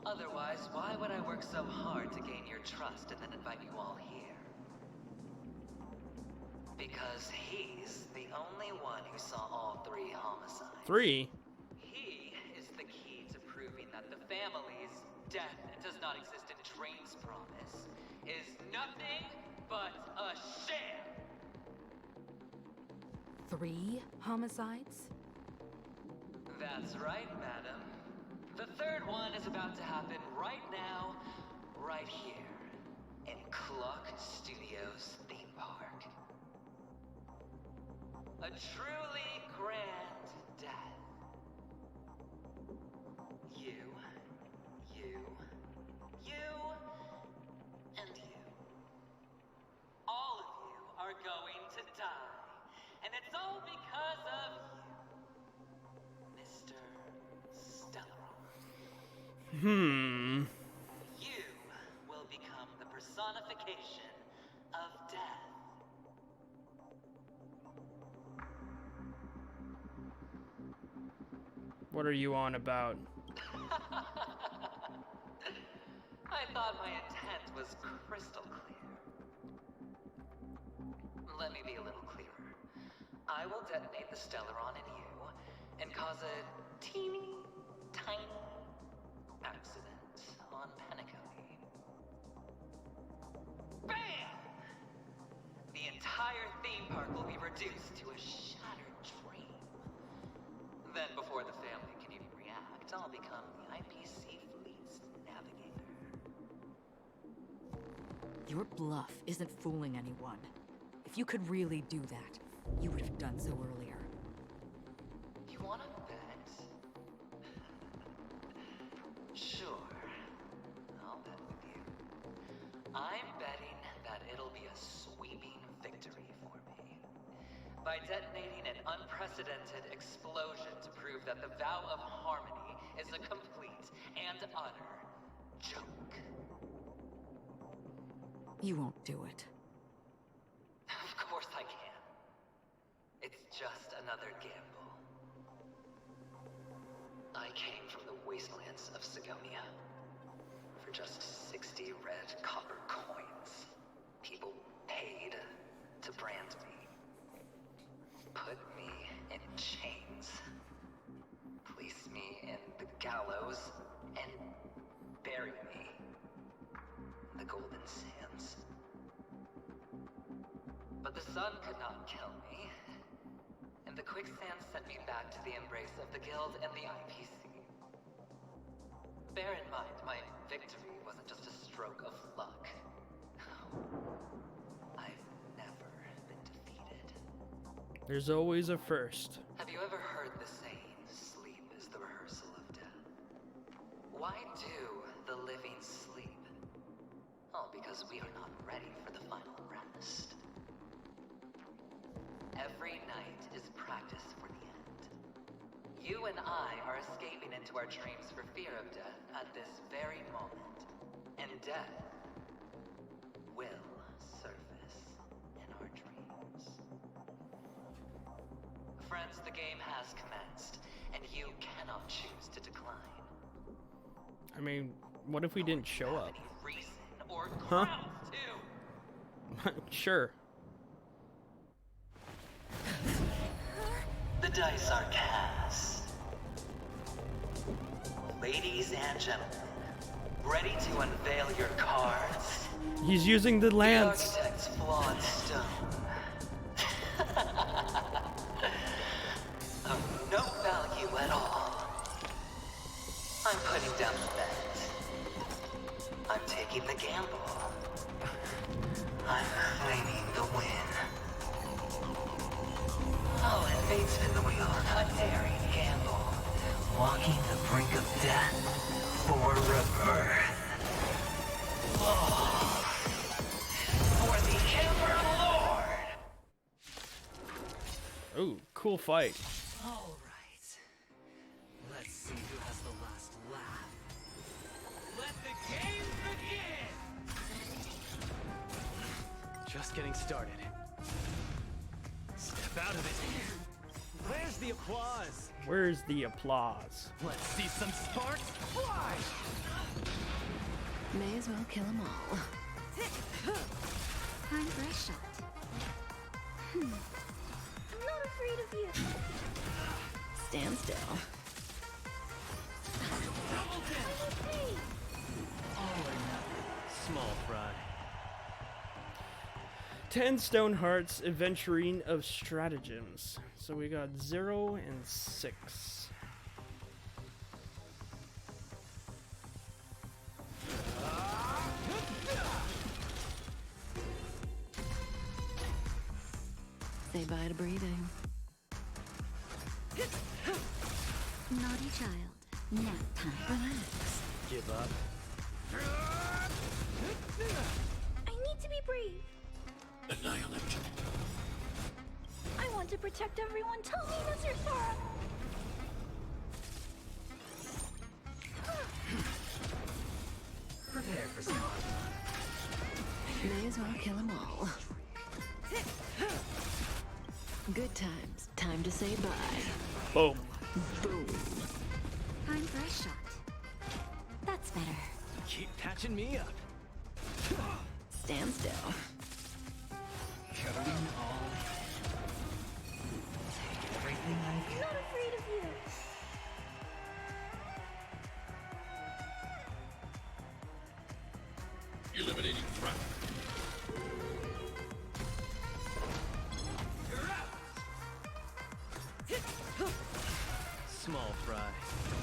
Otherwise, why would I work so hard to gain your trust and then invite you all here? Because he's the only one who saw all 3 homicides. 3? He is the key to proving that the family's death does not exist in Drain's promise, is nothing but a sham! 3 homicides? That's right, madam. The 3rd one is about to happen right now, right here, in Clock Studios theme park. A truly grand death. You, and you. All of you are going to die. And it's all because of you, Mr. Stellaron. You will become the personification of death. What are you on about? I thought my intent was crystal clear. Let me be a little clearer. I will detonate the Stellaron in you and cause a teeny, tiny accident on Penacony. Bam! The entire theme park will be reduced to a shattered dream. Then, before the family can even react, I'll become the IPC fleet's navigator. Your bluff isn't fooling anyone. If you could really do that, you would have done so earlier. You wanna bet? Sure. I'll bet with you. I'm betting that it'll be a sweeping victory for me. By detonating an unprecedented explosion to prove that the vow of harmony is a complete and utter joke. You won't do it. Of course I can. It's just another gamble. I came from the wastelands of Sigonia. For just 60 red copper coins, people paid to brand me. Put me in chains. gallows and bury me in the golden sands. But the sun could not kill me, and the quicksand sent me back to the embrace of the guild and the IPC. Bear in mind, my victory wasn't just a stroke of luck. I've never been defeated. There's always a first. Have you ever heard the saying, sleep is the rehearsal of death? Why do the living sleep? Oh, because we are not ready for the final rest. Every night is practice for the end. You and I are escaping into our dreams for fear of death at this very moment. And death will surface in our dreams. Friends, the game has commenced, and you cannot choose to decline. I mean, what if we didn't show up? Reason or Huh? grounds to. Sure. The dice are cast. Ladies and gentlemen, ready to unveil your cards? He's using the lance. The architect's flawed stone. Of no value at all. I'm putting down the bet. I'm taking the gamble. I'm claiming the win. Oh, and fate spin the wheel, a daring gamble. Walking the brink of death for rebirth. Oh, for the Emperor Lord! Ooh, cool fight. All right. Let's see who has the last laugh. Let the game begin! Just getting started. Step out of it. Where's the applause? Where's the applause? Let's see some sparks fly! May as well kill them all. Time for a shot. I'm not afraid of you. Stand still. Small fry. 10 stone hearts, adventuring of stratagems. So we got 0 and 6. Say bye to breathing. Naughty child. Nap time. Relax. Give up. I need to be brave. Annihilate. I want to protect everyone. Tell me, Mr. Sora. Prepare for some. May as well kill them all. Good times. Time to say bye. Boom. Boom. Time for a shot. That's better. Keep catching me up. Stand still. Showing all. Take everything I I'm not afraid of you. Eliminating threat. Small fry.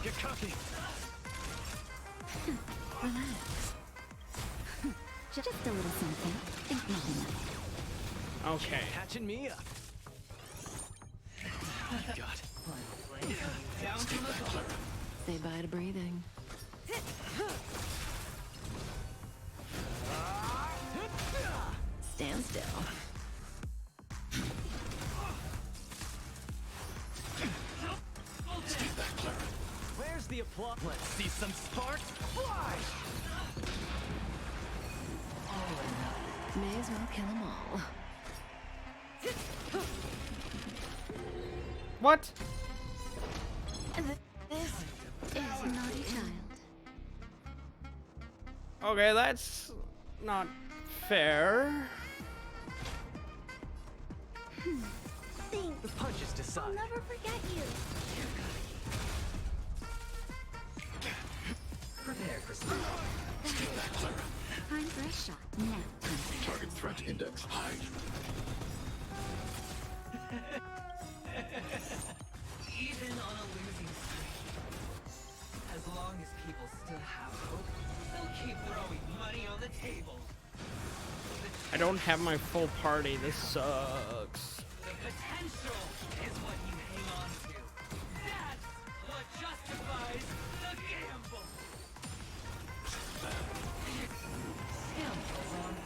Get cocky. Relax. Just a little something. Think nothing of it. Okay. Catching me up. God. down to the bottom. Say bye to breathing. Stand still. Stay back, Clara. Where's the applause? Let's see some sparks fly! May as well kill them all. What? This is naughty child. Okay, that's not fair. Thanks. The punches decide. I'll never forget you. for some. Time for a shot. Now. Target threat index high. Even on a losing streak, as long as people still have hope, they'll keep throwing money on the table. I don't have my full party. This sucks. The potential is what you hang on to. That's what justifies the gamble.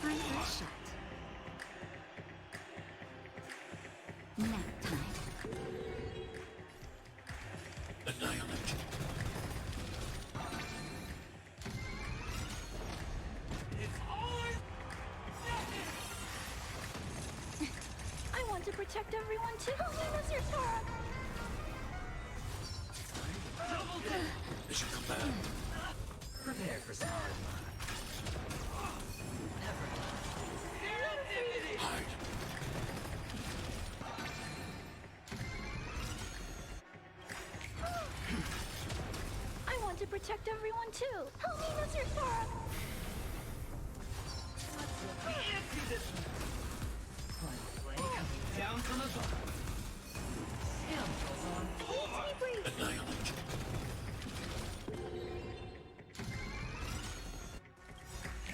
Time for a shot. Nap time. Annihilate. It's always I want to protect everyone too. What's your Sora? double down. Mission command. Prepare for some hard luck. Never mind. Serendipity! Hide. I want to protect everyone too. Help me, Mr. Sora. Fancy this one. One flame coming down from above. Temples on full. Annihilate.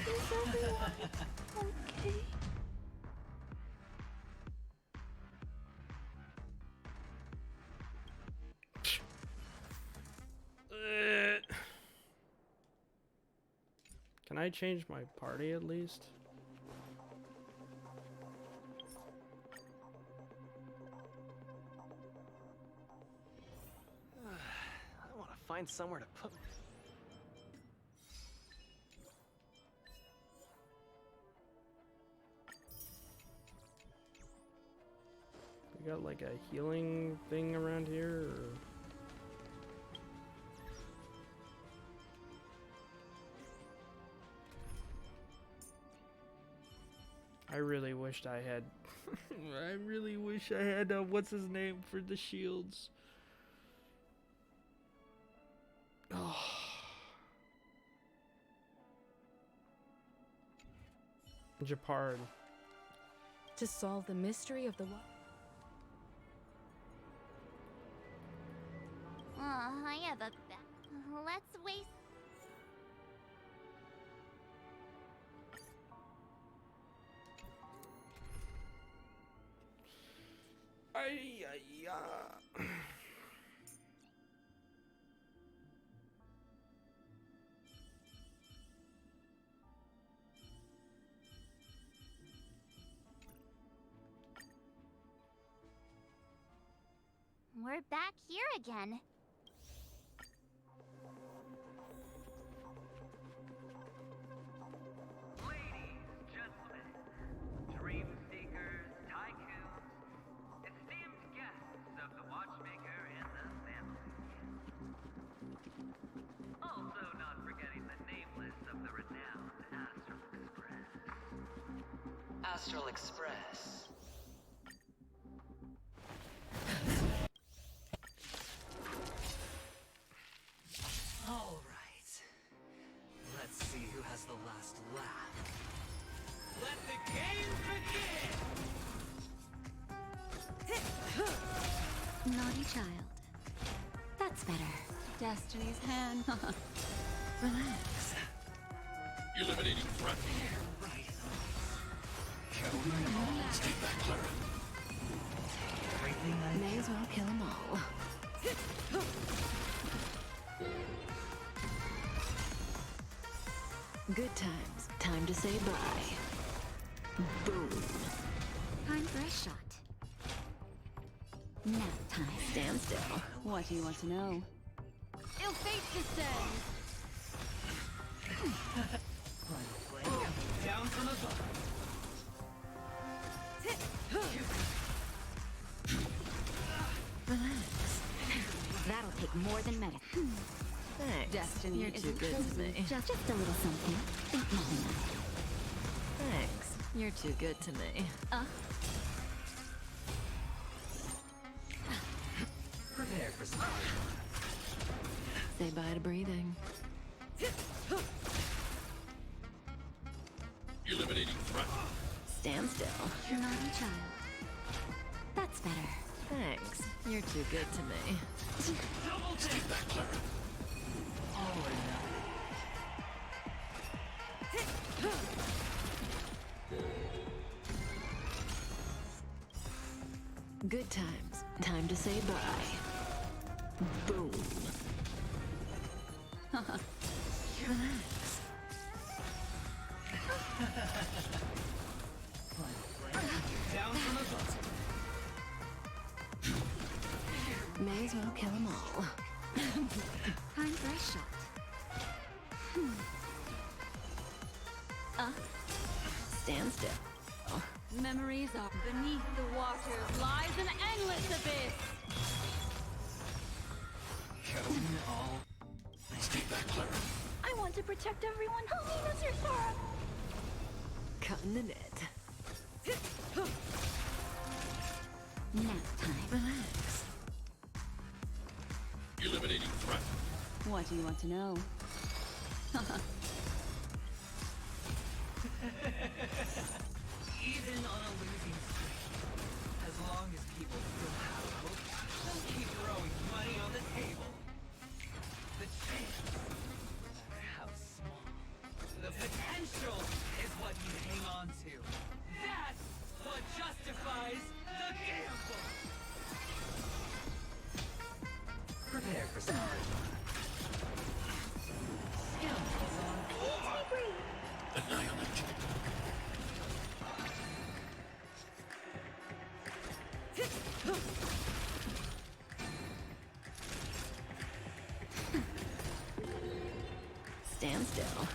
Is everyone okay? Can I change my party at least? I want to find somewhere to put. We got like a healing thing around here, or... I really wished I had... I really wish I had, what's his name for the shields? Oh. Japard. To solve the mystery of the I have a... Let's waste... We're back here again. Ladies, gentlemen, dream seekers, tycoons, esteemed guests of the Watchmaker and the family. Also not forgetting the nameless of the renowned Astral Express. Astral Express. All right. Let's see who has the last laugh. Let the game begin! Naughty child. That's better. Destiny's hand. Relax. Eliminating threat. Right. Stay back, Clara. Everything I May as well kill them all. Good times. Time to say bye. Boom. Time for a shot. Nap time. Stand still. What do you want to know? Ill fate descends! down from above. Relax. That'll take more than medicine. Thanks. Destiny You're too isn't good to chosen. me. Just a little something. Think nothing of it. Thanks. You're too good to me. Prepare for some. Say bye to breathing. Eliminating threat. Stand still. Naughty child. That's better. Thanks. You're too good to me. Stay back, Clara. Good times. Time to say bye. Boom. Relax. Down from above. May as well kill them all. Time for a shot. Stand still. Memories are beneath the waters lies an endless abyss. Stay back, Clara. I want to protect everyone. Help me, Mr. Sora. Cutting the net. Nap time. Relax. Eliminating threat. What do you want to know? Even on a losing streak, as long as people still have hope, they'll keep throwing money on the table. The chance, no matter how small, the potential is what you hang on to. That's what justifies the gamble. Prepare for some. Annihilate. Stand still.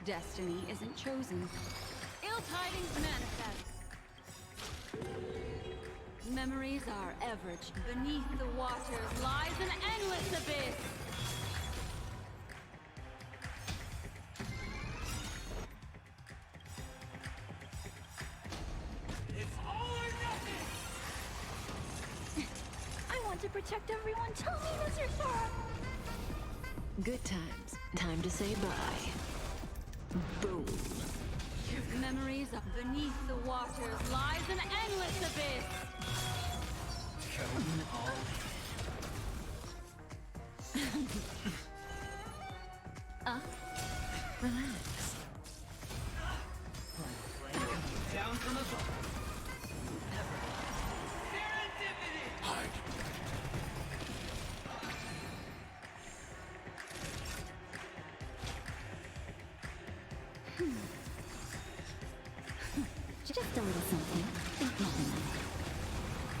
Destiny isn't chosen. Ill tidings manifest. Memories are average. Beneath the waters lies an endless abyss. It's all or nothing! I want to protect everyone. Tell me, Mr. Sora. Good times. Time to say bye. Boom. Memories are beneath the waters lies an endless abyss. Going all Relax. down from above. Serendipity! Hide. Just a little something.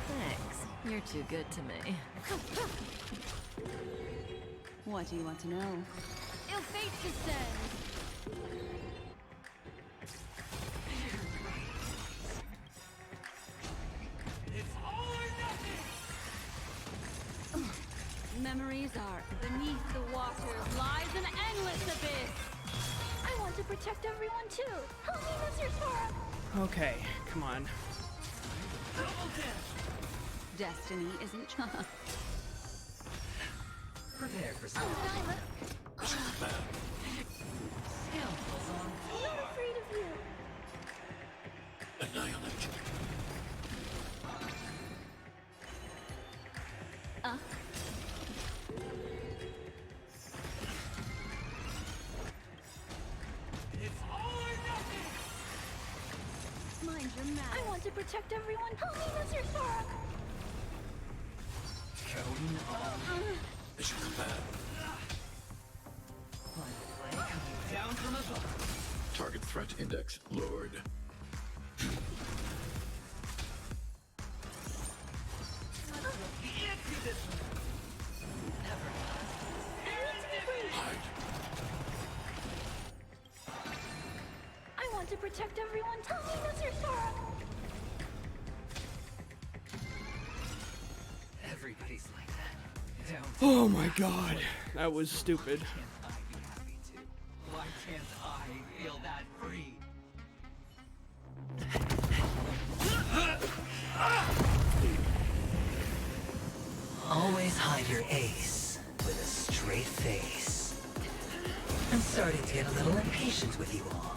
Thanks. You're too good to me. What do you want to know? Ill fate descends. It's all or nothing! Memories are beneath the waters lies an endless abyss. I want to protect everyone too. Help me, Mr. Sora. Okay, come on. Double death! Destiny isn't chosen. Prepare for some. Scalpels on I'm floor. not afraid of you. Annihilate. It's all or nothing! Mind your mouth. I want to protect everyone. Help me, Mr. Sora. Going all Mission command. coming down from above. Target threat index lowered. The answer this one. Never. Hide. I want to protect everyone. Tell me, Mr. Sora. Everybody's like that. Down. Oh my god. That was stupid. Can't I be happy too? Why can't I feel that free? Always hide your ace with a straight face. I'm starting to get a little impatient with you all.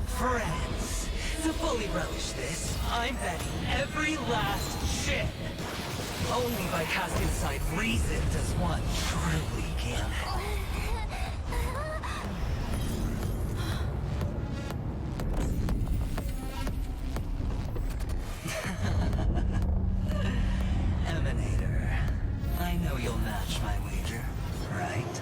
Friends, to fully relish this, I'm betting every last chip. Only by casting aside reason does one truly gamble. Emanator, I know you'll match my wager, right?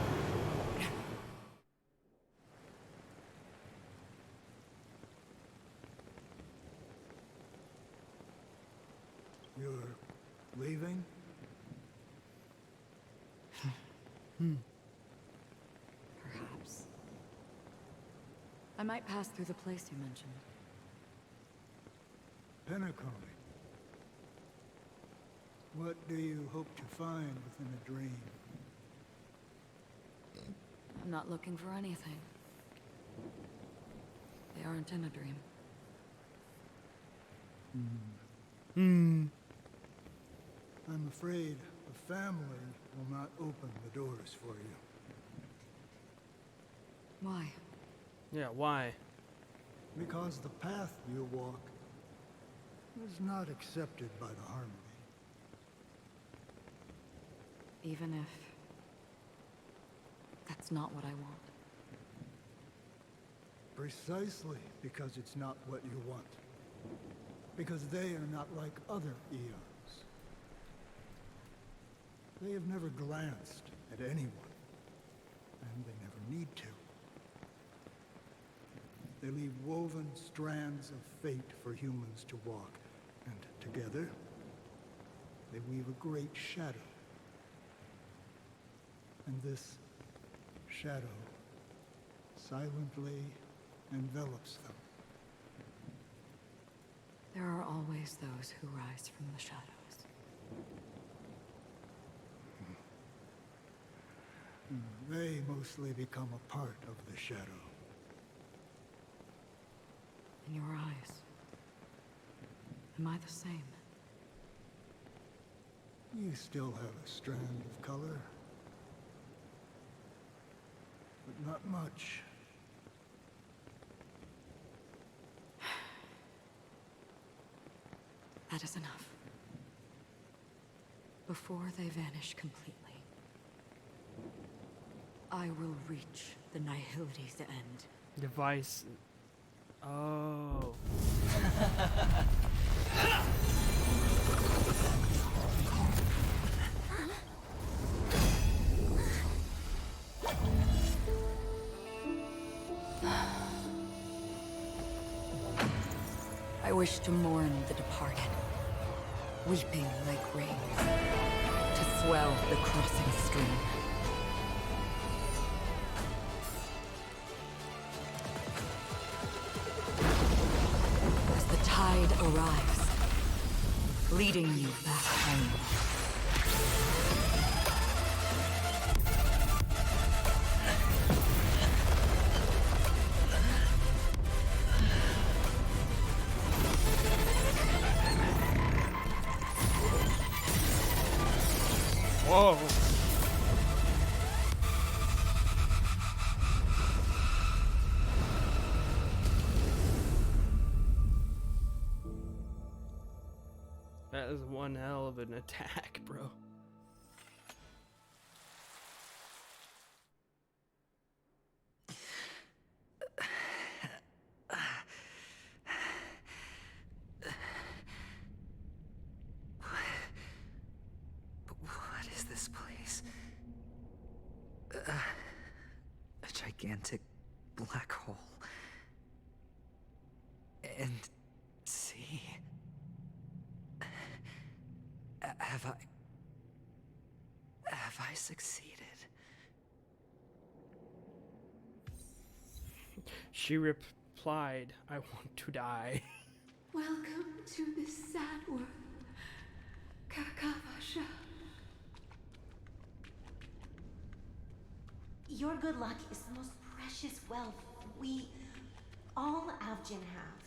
You're leaving? Perhaps. I might pass through the place you mentioned. Penacony. What do you hope to find within a dream? I'm not looking for anything. They aren't in a dream. I'm afraid the family will not open the doors for you. Why? Yeah, why? Because the path you walk is not accepted by the Harmony. Even if that's not what I want. Precisely because it's not what you want. Because they are not like other eons. They have never glanced at anyone, and they never need to. They leave woven strands of fate for humans to walk, and together, they weave a great shadow. And this shadow silently envelops them. There are always those who rise from the shadows. They mostly become a part of the shadow. In your eyes, am I the same? You still have a strand of color, but not much. That is enough. Before they vanish completely, I will reach the Nihility's end. Device. Oh. I wish to mourn the departed, weeping like rain, to swell the crossing stream. As the tide arrives, leading you back home. Whoa. That is one hell of an attack, bro. What is this place? A gigantic black hole. And see. Have I succeeded? She replied, I want to die. Welcome to this sad world, Kakavasha. Your good luck is the most precious wealth we, all Avgin, have.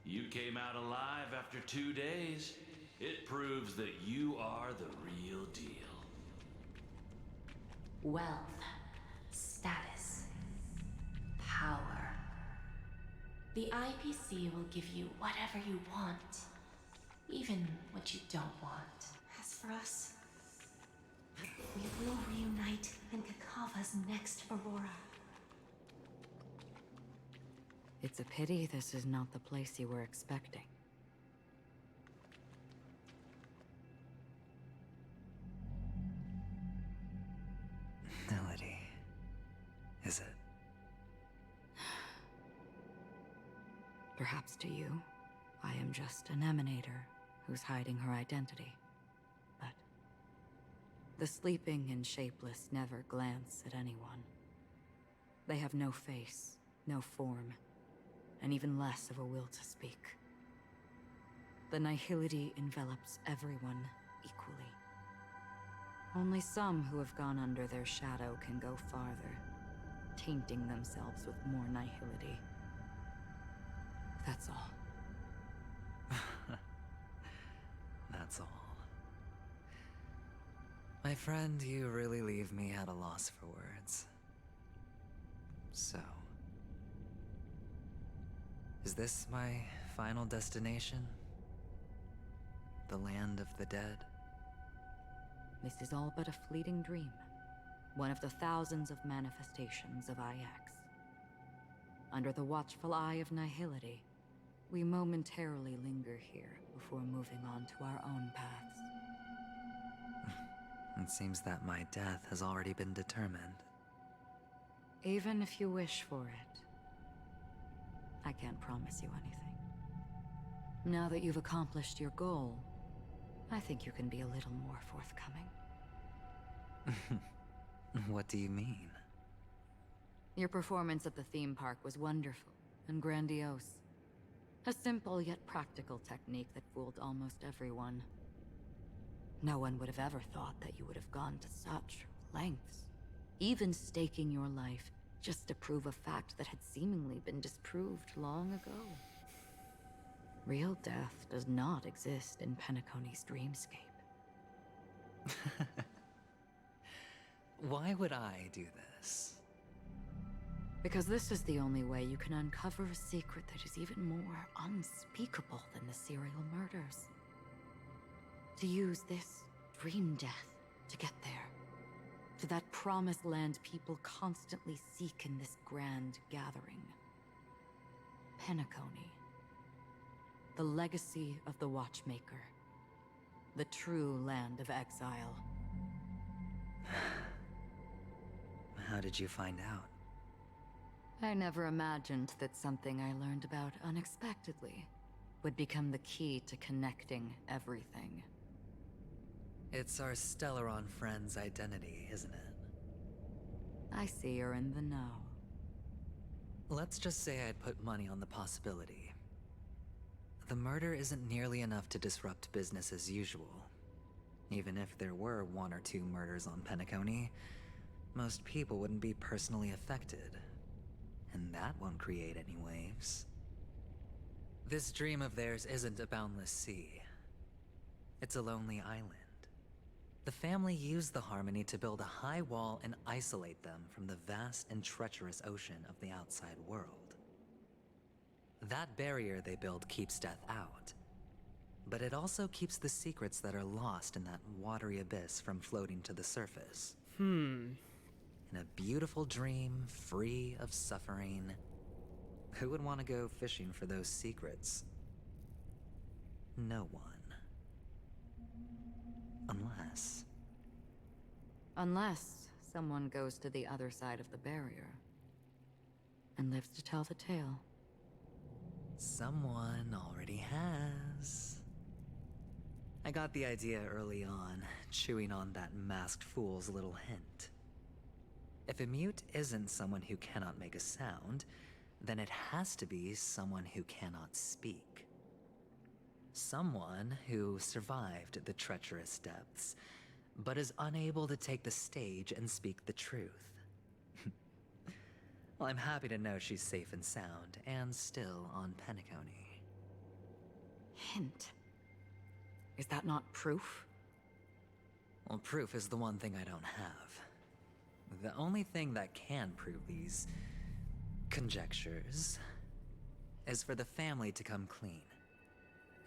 You came out alive after 2 days. It proves that you are the real deal. Wealth, status, power. The IPC will give you whatever you want, even what you don't want. As for us, we will reunite in Kakava's next Aurora. It's a pity this is not the place you were expecting. Melody. Is it? Perhaps to you, I am just an emanator who's hiding her identity. But the sleeping and shapeless never glance at anyone. They have no face, no form, and even less of a will to speak. The nihility envelops everyone equally. Only some who have gone under their shadow can go farther, tainting themselves with more nihility. That's all. That's all. My friend, you really leave me at a loss for words. So, is this my final destination? The land of the dead? This is all but a fleeting dream. One of the thousands of manifestations of IX. Under the watchful eye of nihility, we momentarily linger here before moving on to our own paths. It seems that my death has already been determined. Even if you wish for it, I can't promise you anything. Now that you've accomplished your goal, I think you can be a little more forthcoming. What do you mean? Your performance at the theme park was wonderful and grandiose. A simple yet practical technique that fooled almost everyone. No one would have ever thought that you would have gone to such lengths, even staking your life just to prove a fact that had seemingly been disproved long ago. Real death does not exist in Penacony's dreamscape. Why would I do this? Because this is the only way you can uncover a secret that is even more unspeakable than the serial murders. To use this dream death to get there. To that promised land people constantly seek in this grand gathering. Penacony. The legacy of the Watchmaker. The true land of exile. How did you find out? I never imagined that something I learned about unexpectedly would become the key to connecting everything. It's our Stellaron friend's identity, isn't it? I see you're in the know. Let's just say I'd put money on the possibility. The murder isn't nearly enough to disrupt business as usual. Even if there were 1 or 2 murders on Penacony, most people wouldn't be personally affected. And that won't create any waves. This dream of theirs isn't a boundless sea. It's a lonely island. The family used the Harmony to build a high wall and isolate them from the vast and treacherous ocean of the outside world. That barrier they build keeps death out. But it also keeps the secrets that are lost in that watery abyss from floating to the surface. In a beautiful dream, free of suffering, who would want to go fishing for those secrets? No one. Unless someone goes to the other side of the barrier and lives to tell the tale. Someone already has. I got the idea early on, chewing on that masked fool's little hint. If a mute isn't someone who cannot make a sound, then it has to be someone who cannot speak. Someone who survived the treacherous depths, but is unable to take the stage and speak the truth. Well, I'm happy to know she's safe and sound, and still on Penacony. hint. Is that not proof? Well, proof is the one thing I don't have. The only thing that can prove these conjectures is for the family to come clean.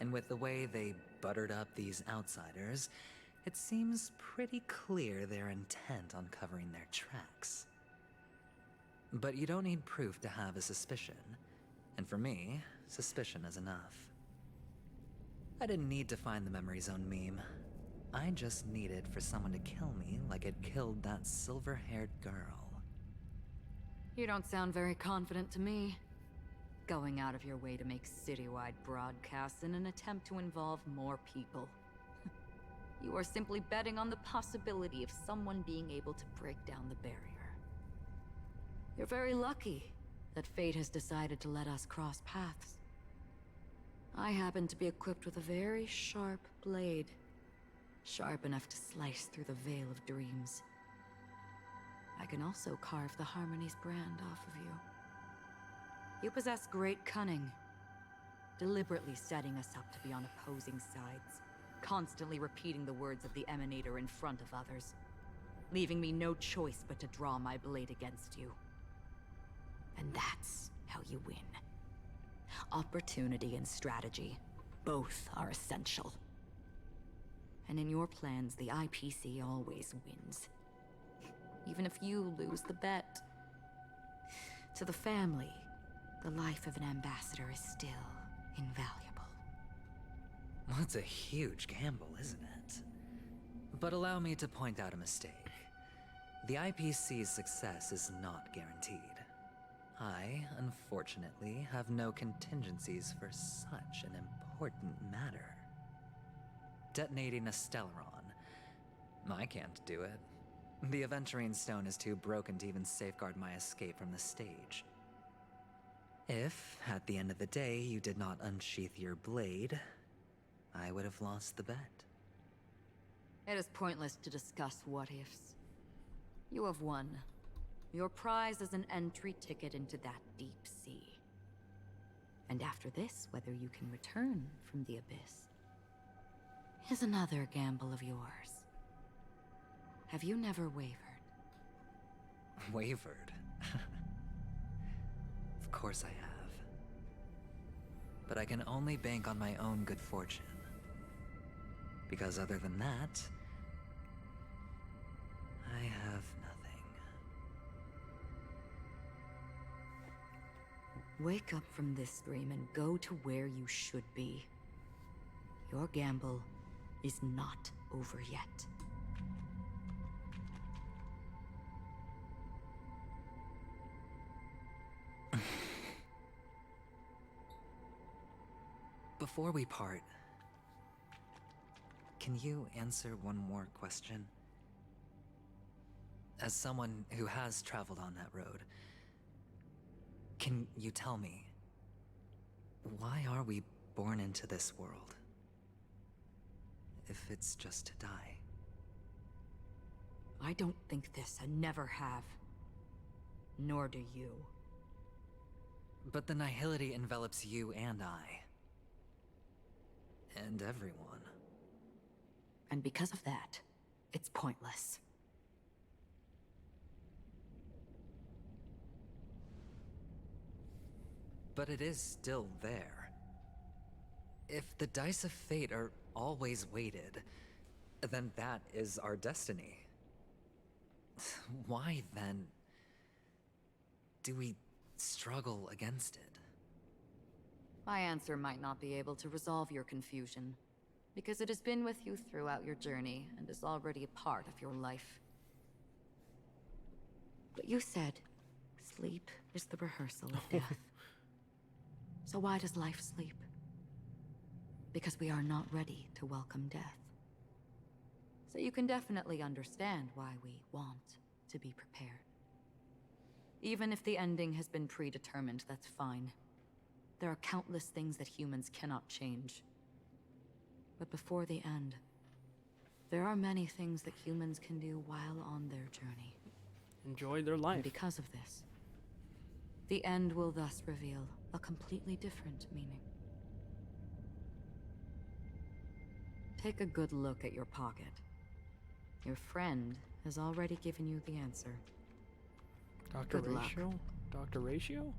And with the way they buttered up these outsiders, it seems pretty clear they're intent on covering their tracks. But you don't need proof to have a suspicion. And for me, suspicion is enough. I didn't need to find the memory zone meme. I just needed for someone to kill me like it killed that silver-haired girl. You don't sound very confident to me. Going out of your way to make citywide broadcasts in an attempt to involve more people. You are simply betting on the possibility of someone being able to break down the barrier. You're very lucky that fate has decided to let us cross paths. I happen to be equipped with a very sharp blade. Sharp enough to slice through the veil of dreams. I can also carve the Harmony's brand off of you. You possess great cunning, deliberately setting us up to be on opposing sides, constantly repeating the words of the Emanator in front of others, leaving me no choice but to draw my blade against you. And that's how you win. Opportunity and strategy, both are essential. And in your plans, the IPC always wins. Even if you lose the bet. To the family, the life of an ambassador is still invaluable. That's a huge gamble, isn't it? But allow me to point out a mistake. The IPC's success is not guaranteed. I, unfortunately, have no contingencies for such an important matter. Detonating a Stellaron. I can't do it. The Aventurine Stone is too broken to even safeguard my escape from the stage. If, at the end of the day, you did not unsheath your blade, I would have lost the bet. It is pointless to discuss what-ifs. You have won. Your prize is an entry ticket into that deep sea. And after this, whether you can return from the abyss is another gamble of yours. Have you never wavered? Wavered? Of course I have. But I can only bank on my own good fortune. Because other than that, I have nothing. Wake up from this dream and go to where you should be. Your gamble is not over yet. Before we part, can you answer one more question? As someone who has traveled on that road, can you tell me, why are we born into this world? If it's just to die. I don't think this, and never have. Nor do you. But the nihility envelops you and I. And everyone. And because of that, it's pointless. But it is still there. If the dice of fate are always weighted, then that is our destiny. Why, then, do we struggle against it? My answer might not be able to resolve your confusion, because it has been with you throughout your journey and is already a part of your life. But you said, sleep is the rehearsal of death. So why does life sleep? Because we are not ready to welcome death. So you can definitely understand why we want to be prepared. Even if the ending has been predetermined, that's fine. There are countless things that humans cannot change. But before the end, there are many things that humans can do while on their journey. Enjoy their life. And because of this, the end will thus reveal a completely different meaning. Take a good look at your pocket. Your friend has already given you the answer. Dr. Good luck. Ratio? Dr. Ratio?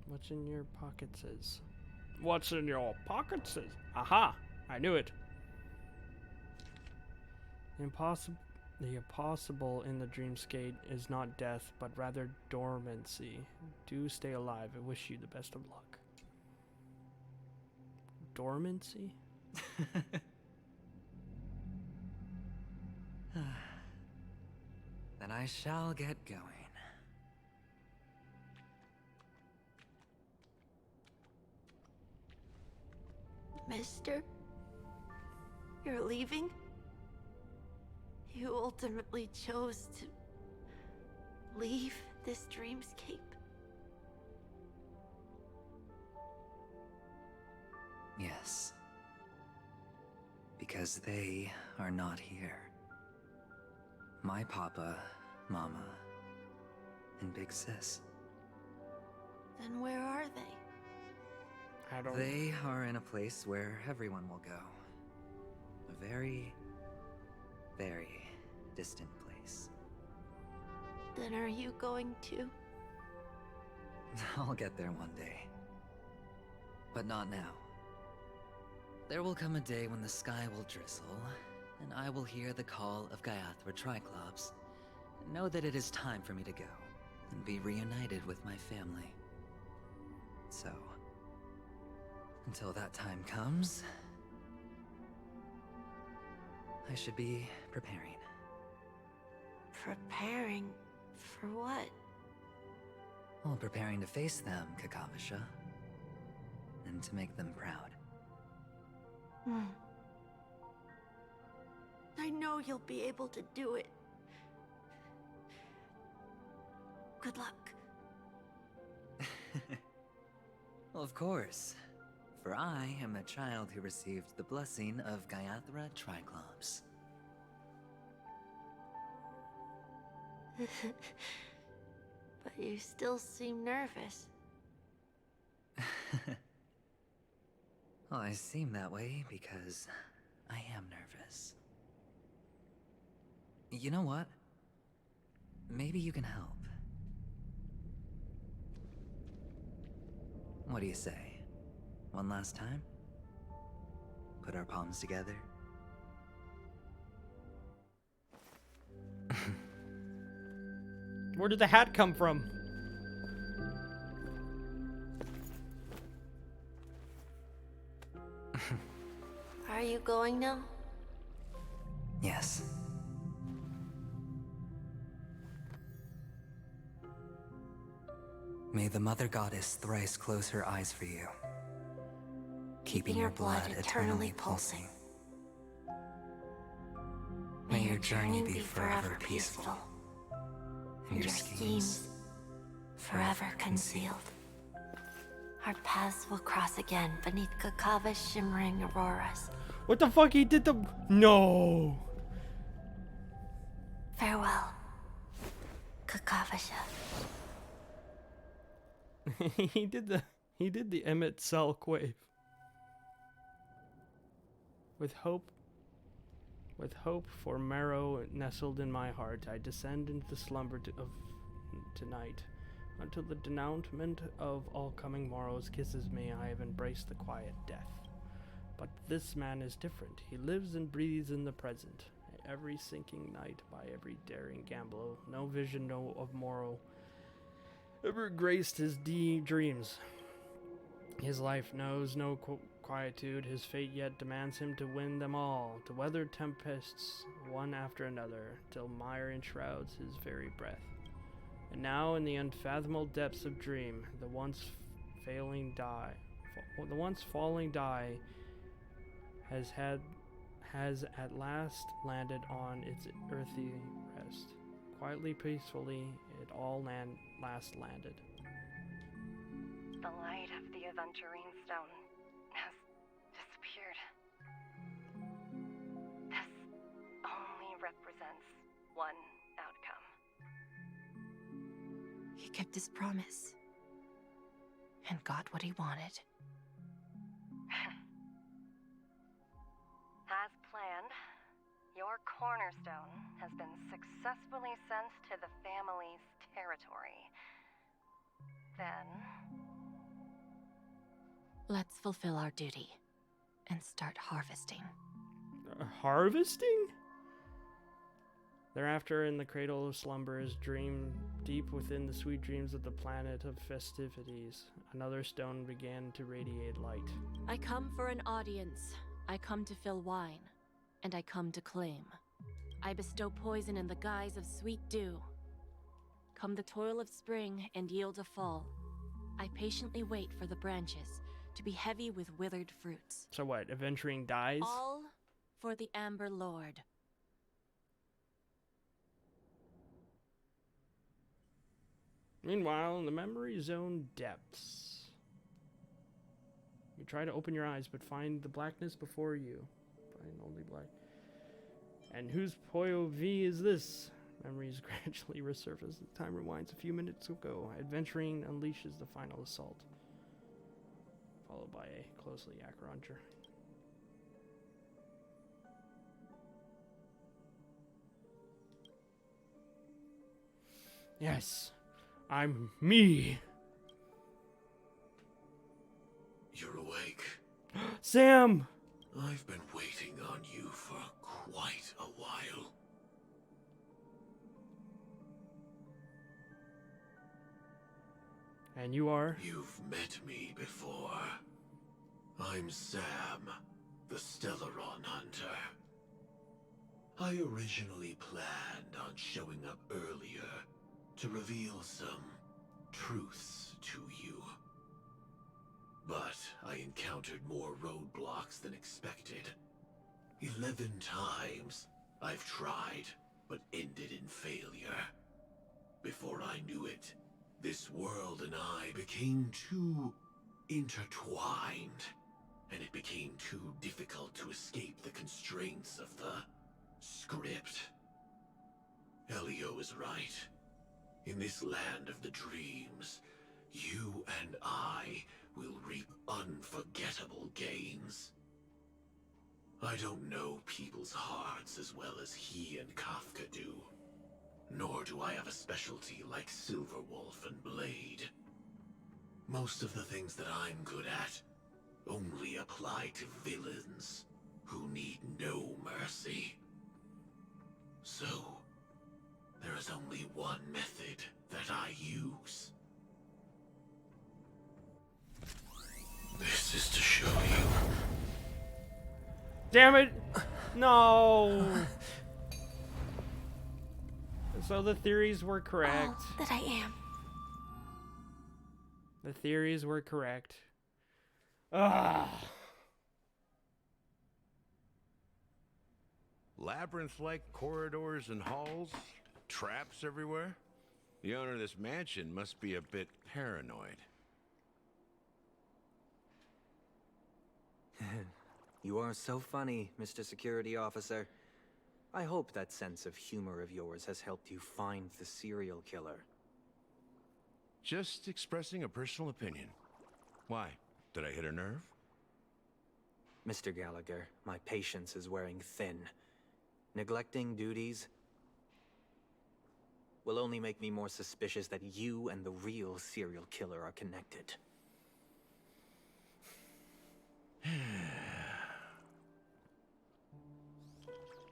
What's in your pocket says. What's in your pocket says. Aha! I knew it. The impossible in the dreamscape is not death, but rather dormancy. Do stay alive. I wish you the best of luck. Dormancy? Then I shall get going. Mister? You're leaving? You ultimately chose to leave this dreamscape? Yes. Because they are not here. My papa, mama, and big sis. Then where are they? I don't... They are in a place where everyone will go. A very, very distant place. Then are you going to? I'll get there one day. But not now. There will come a day when the sky will drizzle, and I will hear the call of Gaiathra Triclops, and know that it is time for me to go, and be reunited with my family. So, until that time comes, I should be preparing. Preparing for what? Well, preparing to face them, Kakavasha, and to make them proud. I know you'll be able to do it. Good luck. Well, of course. For I am a child who received the blessing of Gaiathra Triclops. But you still seem nervous. Well, I seem that way because I am nervous. You know what? Maybe you can help. What do you say? One last time? Put our palms together? Where did the hat come from? Are you going now? Yes. May the Mother Goddess thrice close her eyes for you, keeping your blood eternally pulsing. May your journey be forever peaceful, and your schemes forever concealed. Our paths will cross again beneath Kakava's shimmering auroras. What the fuck? He did the... No! Farewell, Kakavasha. He did the Emmett Selk wave. With hope for marrow nestled in my heart, I descend into the slumber of tonight. Until the denouncement of all coming morrows kisses me, I have embraced the quiet death. But this man is different. He lives and breathes in the present. Every sinking night, by every daring gamble, no vision, no of morrow, ever graced his dreams. His life knows no quietude. His fate yet demands him to win them all, to weather tempests one after another, till mire enshrouds his very breath. And now, in the unfathomable depths of dream, the once falling die has at last landed on its earthy rest. Quietly, peacefully, it all last landed. The light of the Aventurine Stone has disappeared. This only represents one outcome. He kept his promise and got what he wanted. cornerstone has been successfully sent to the family's territory. Then... Let's fulfill our duty and start harvesting. Harvesting? Thereafter, in the cradle of slumbers, dream deep within the sweet dreams of the planet of festivities. Another stone began to radiate light. I come for an audience. I come to fill wine, and I come to claim. I bestow poison in the guise of sweet dew. Come the toil of spring and yield a fall. I patiently wait for the branches to be heavy with withered fruits. So what, adventuring dies? All for the Amber Lord. Meanwhile, in the memory zone depths, you try to open your eyes, but find the blackness before you. Find only black. And whose POV is this? Memories gradually resurface. The time rewinds a few minutes ago. Adventuring unleashes the final assault, followed by a closely Acroncher. Yes, I'm me. You're awake. Sam! I've been waiting on you for quite a while. And you are? You've met me before. I'm Sam, the Stellaron Hunter. I originally planned on showing up earlier to reveal some truths to you. But I encountered more roadblocks than expected. 11 times I've tried, but ended in failure. Before I knew it, this world and I became too intertwined, and it became too difficult to escape the constraints of the script. Elio is right. In this land of the dreams, you and I will reap unforgettable gains. I don't know people's hearts as well as he and Kafka do. Nor do I have a specialty like Silverwolf and Blade. Most of the things that I'm good at only apply to villains who need no mercy. So, there is only one method that I use. This is to show you. Damn it! No! So the theories were correct. All that I am. The theories were correct. Ah. Labyrinth-like corridors and halls, traps everywhere. The owner of this mansion must be a bit paranoid. You are so funny, Mr. Security Officer. I hope that sense of humor of yours has helped you find the serial killer. Just expressing a personal opinion. Why? Did I hit a nerve? Mr. Gallagher, my patience is wearing thin. Neglecting duties will only make me more suspicious that you and the real serial killer are connected.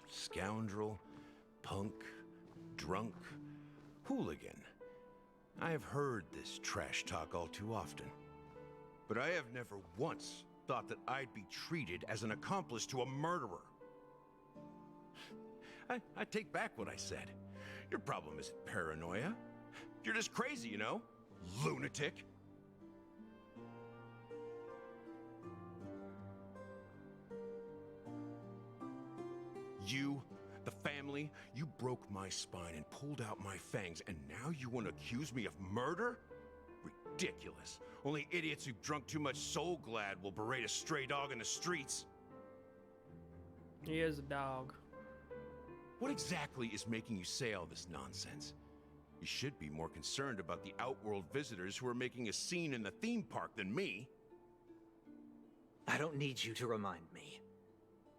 Scoundrel, punk, drunk, hooligan. I have heard this trash talk all too often. But I have never once thought that I'd be treated as an accomplice to a murderer. I take back what I said. Your problem isn't paranoia. You're just crazy, you know? Lunatic. You, the family, you broke my spine and pulled out my fangs, and now you want to accuse me of murder? Ridiculous. Only idiots who've drunk too much Soul Glad will berate a stray dog in the streets. He is a dog. What exactly is making you say all this nonsense? You should be more concerned about the Outworld visitors who are making a scene in the theme park than me. I don't need you to remind me.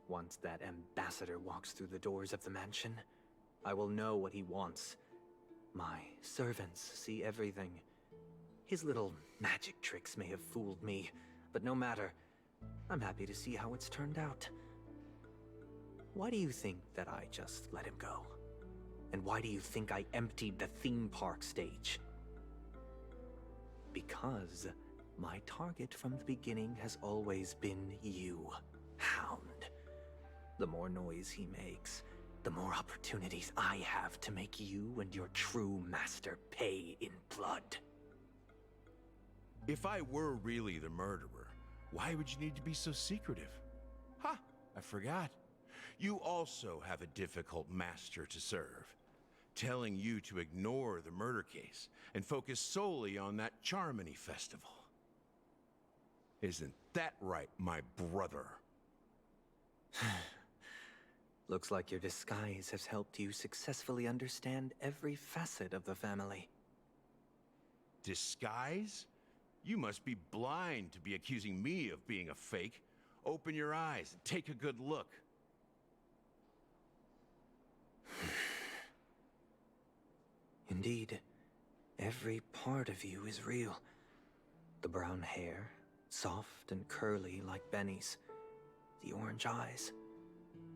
Once that ambassador walks through the doors of the mansion, I will know what he wants. My servants see everything. His little magic tricks may have fooled me, but no matter. I'm happy to see how it's turned out. Why do you think that I just let him go? And why do you think I emptied the theme park stage? Because my target from the beginning has always been you, Hound. The more noise he makes, the more opportunities I have to make you and your true master pay in blood. If I were really the murderer, why would you need to be so secretive? Ha! I forgot. You also have a difficult master to serve, telling you to ignore the murder case and focus solely on that Charmony festival. Isn't that right, my brother? Looks like your disguise has helped you successfully understand every facet of the family. Disguise? You must be blind to be accusing me of being a fake. Open your eyes and take a good look. Indeed, every part of you is real. The brown hair, soft and curly like Benny's. The orange eyes,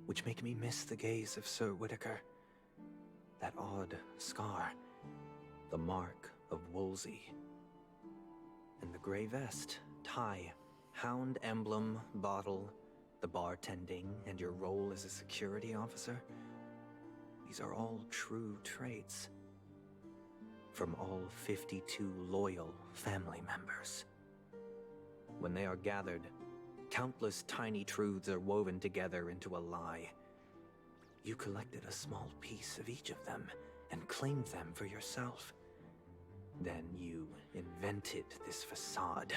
which make me miss the gaze of Sir Whitaker. That odd scar, the mark of Wolsey. And the gray vest, tie, hound emblem, bottle, the bartending, and your role as a security officer. These are all true traits. From all 52 loyal family members. When they are gathered, countless tiny truths are woven together into a lie. You collected a small piece of each of them and claimed them for yourself. Then you invented this facade,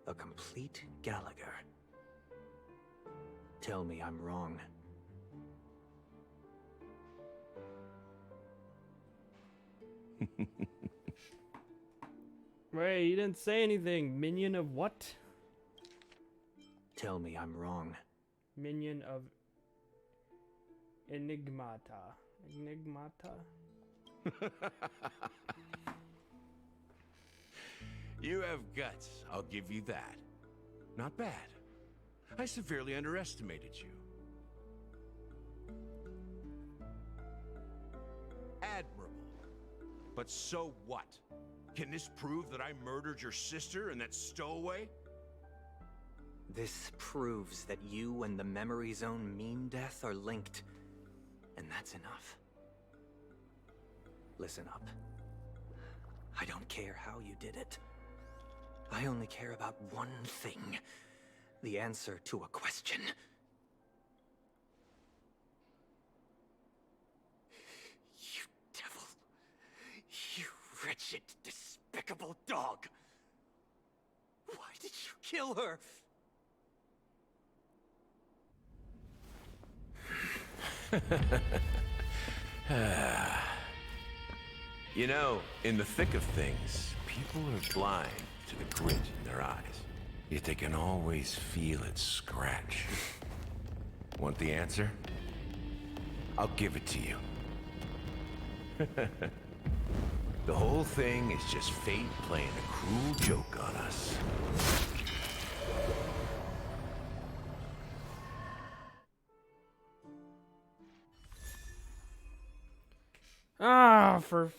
a complete Gallagher. Tell me I'm wrong. Wait, you didn't say anything. Minion of what? Tell me I'm wrong. Minion of Enigmata. Enigmata? You have guts, I'll give you that. Not bad. I severely underestimated you. Admirable. But so what? Can this prove that I murdered your sister and that stowaway? This proves that you and the Memory Zone meme death are linked. And that's enough. Listen up. I don't care how you did it. I only care about one thing. The answer to a question. You devil. You wretched, despicable dog. Why did you kill her? You know, in the thick of things, people are blind to the grit in their eyes. Yet they can always feel it scratch. Want the answer? I'll give it to you. The whole thing is just fate playing a cruel joke on us. Ah, for...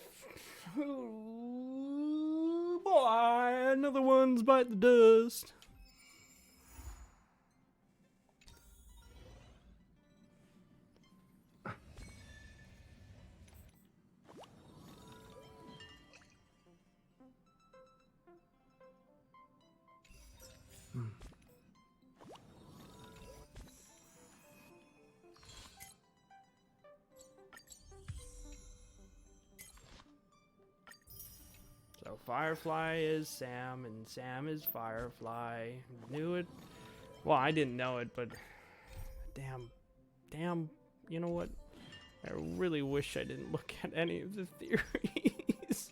boy, another one's bite the dust. So Firefly is Sam, and Sam is Firefly. Knew it. Well, I didn't know it, but damn. You know what? I really wish I didn't look at any of the theories.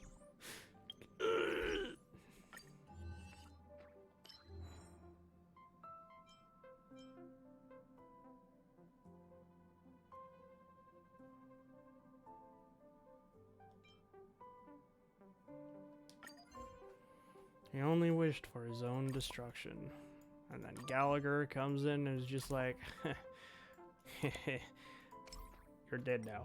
He only wished for his own destruction. And then Gallagher comes in and is just like, you're dead now.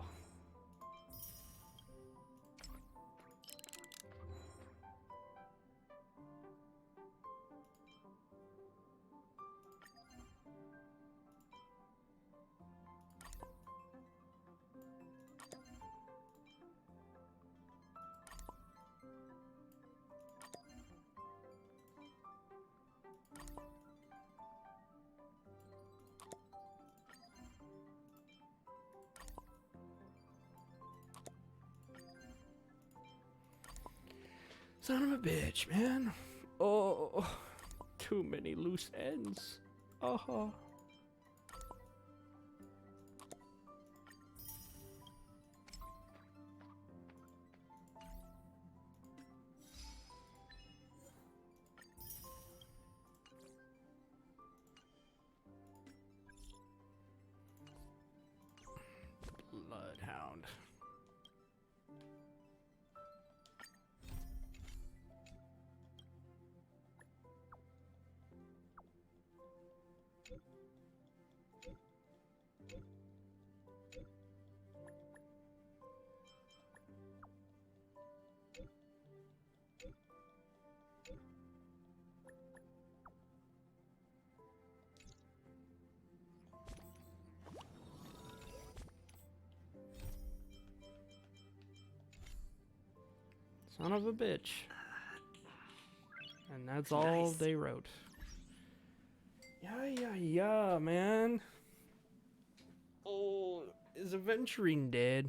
Son of a bitch, man. Oh, too many loose ends. Oh. Bloodhound. Son of a bitch. And that's all they wrote. Yeah, man. Oh, is Aventurine dead?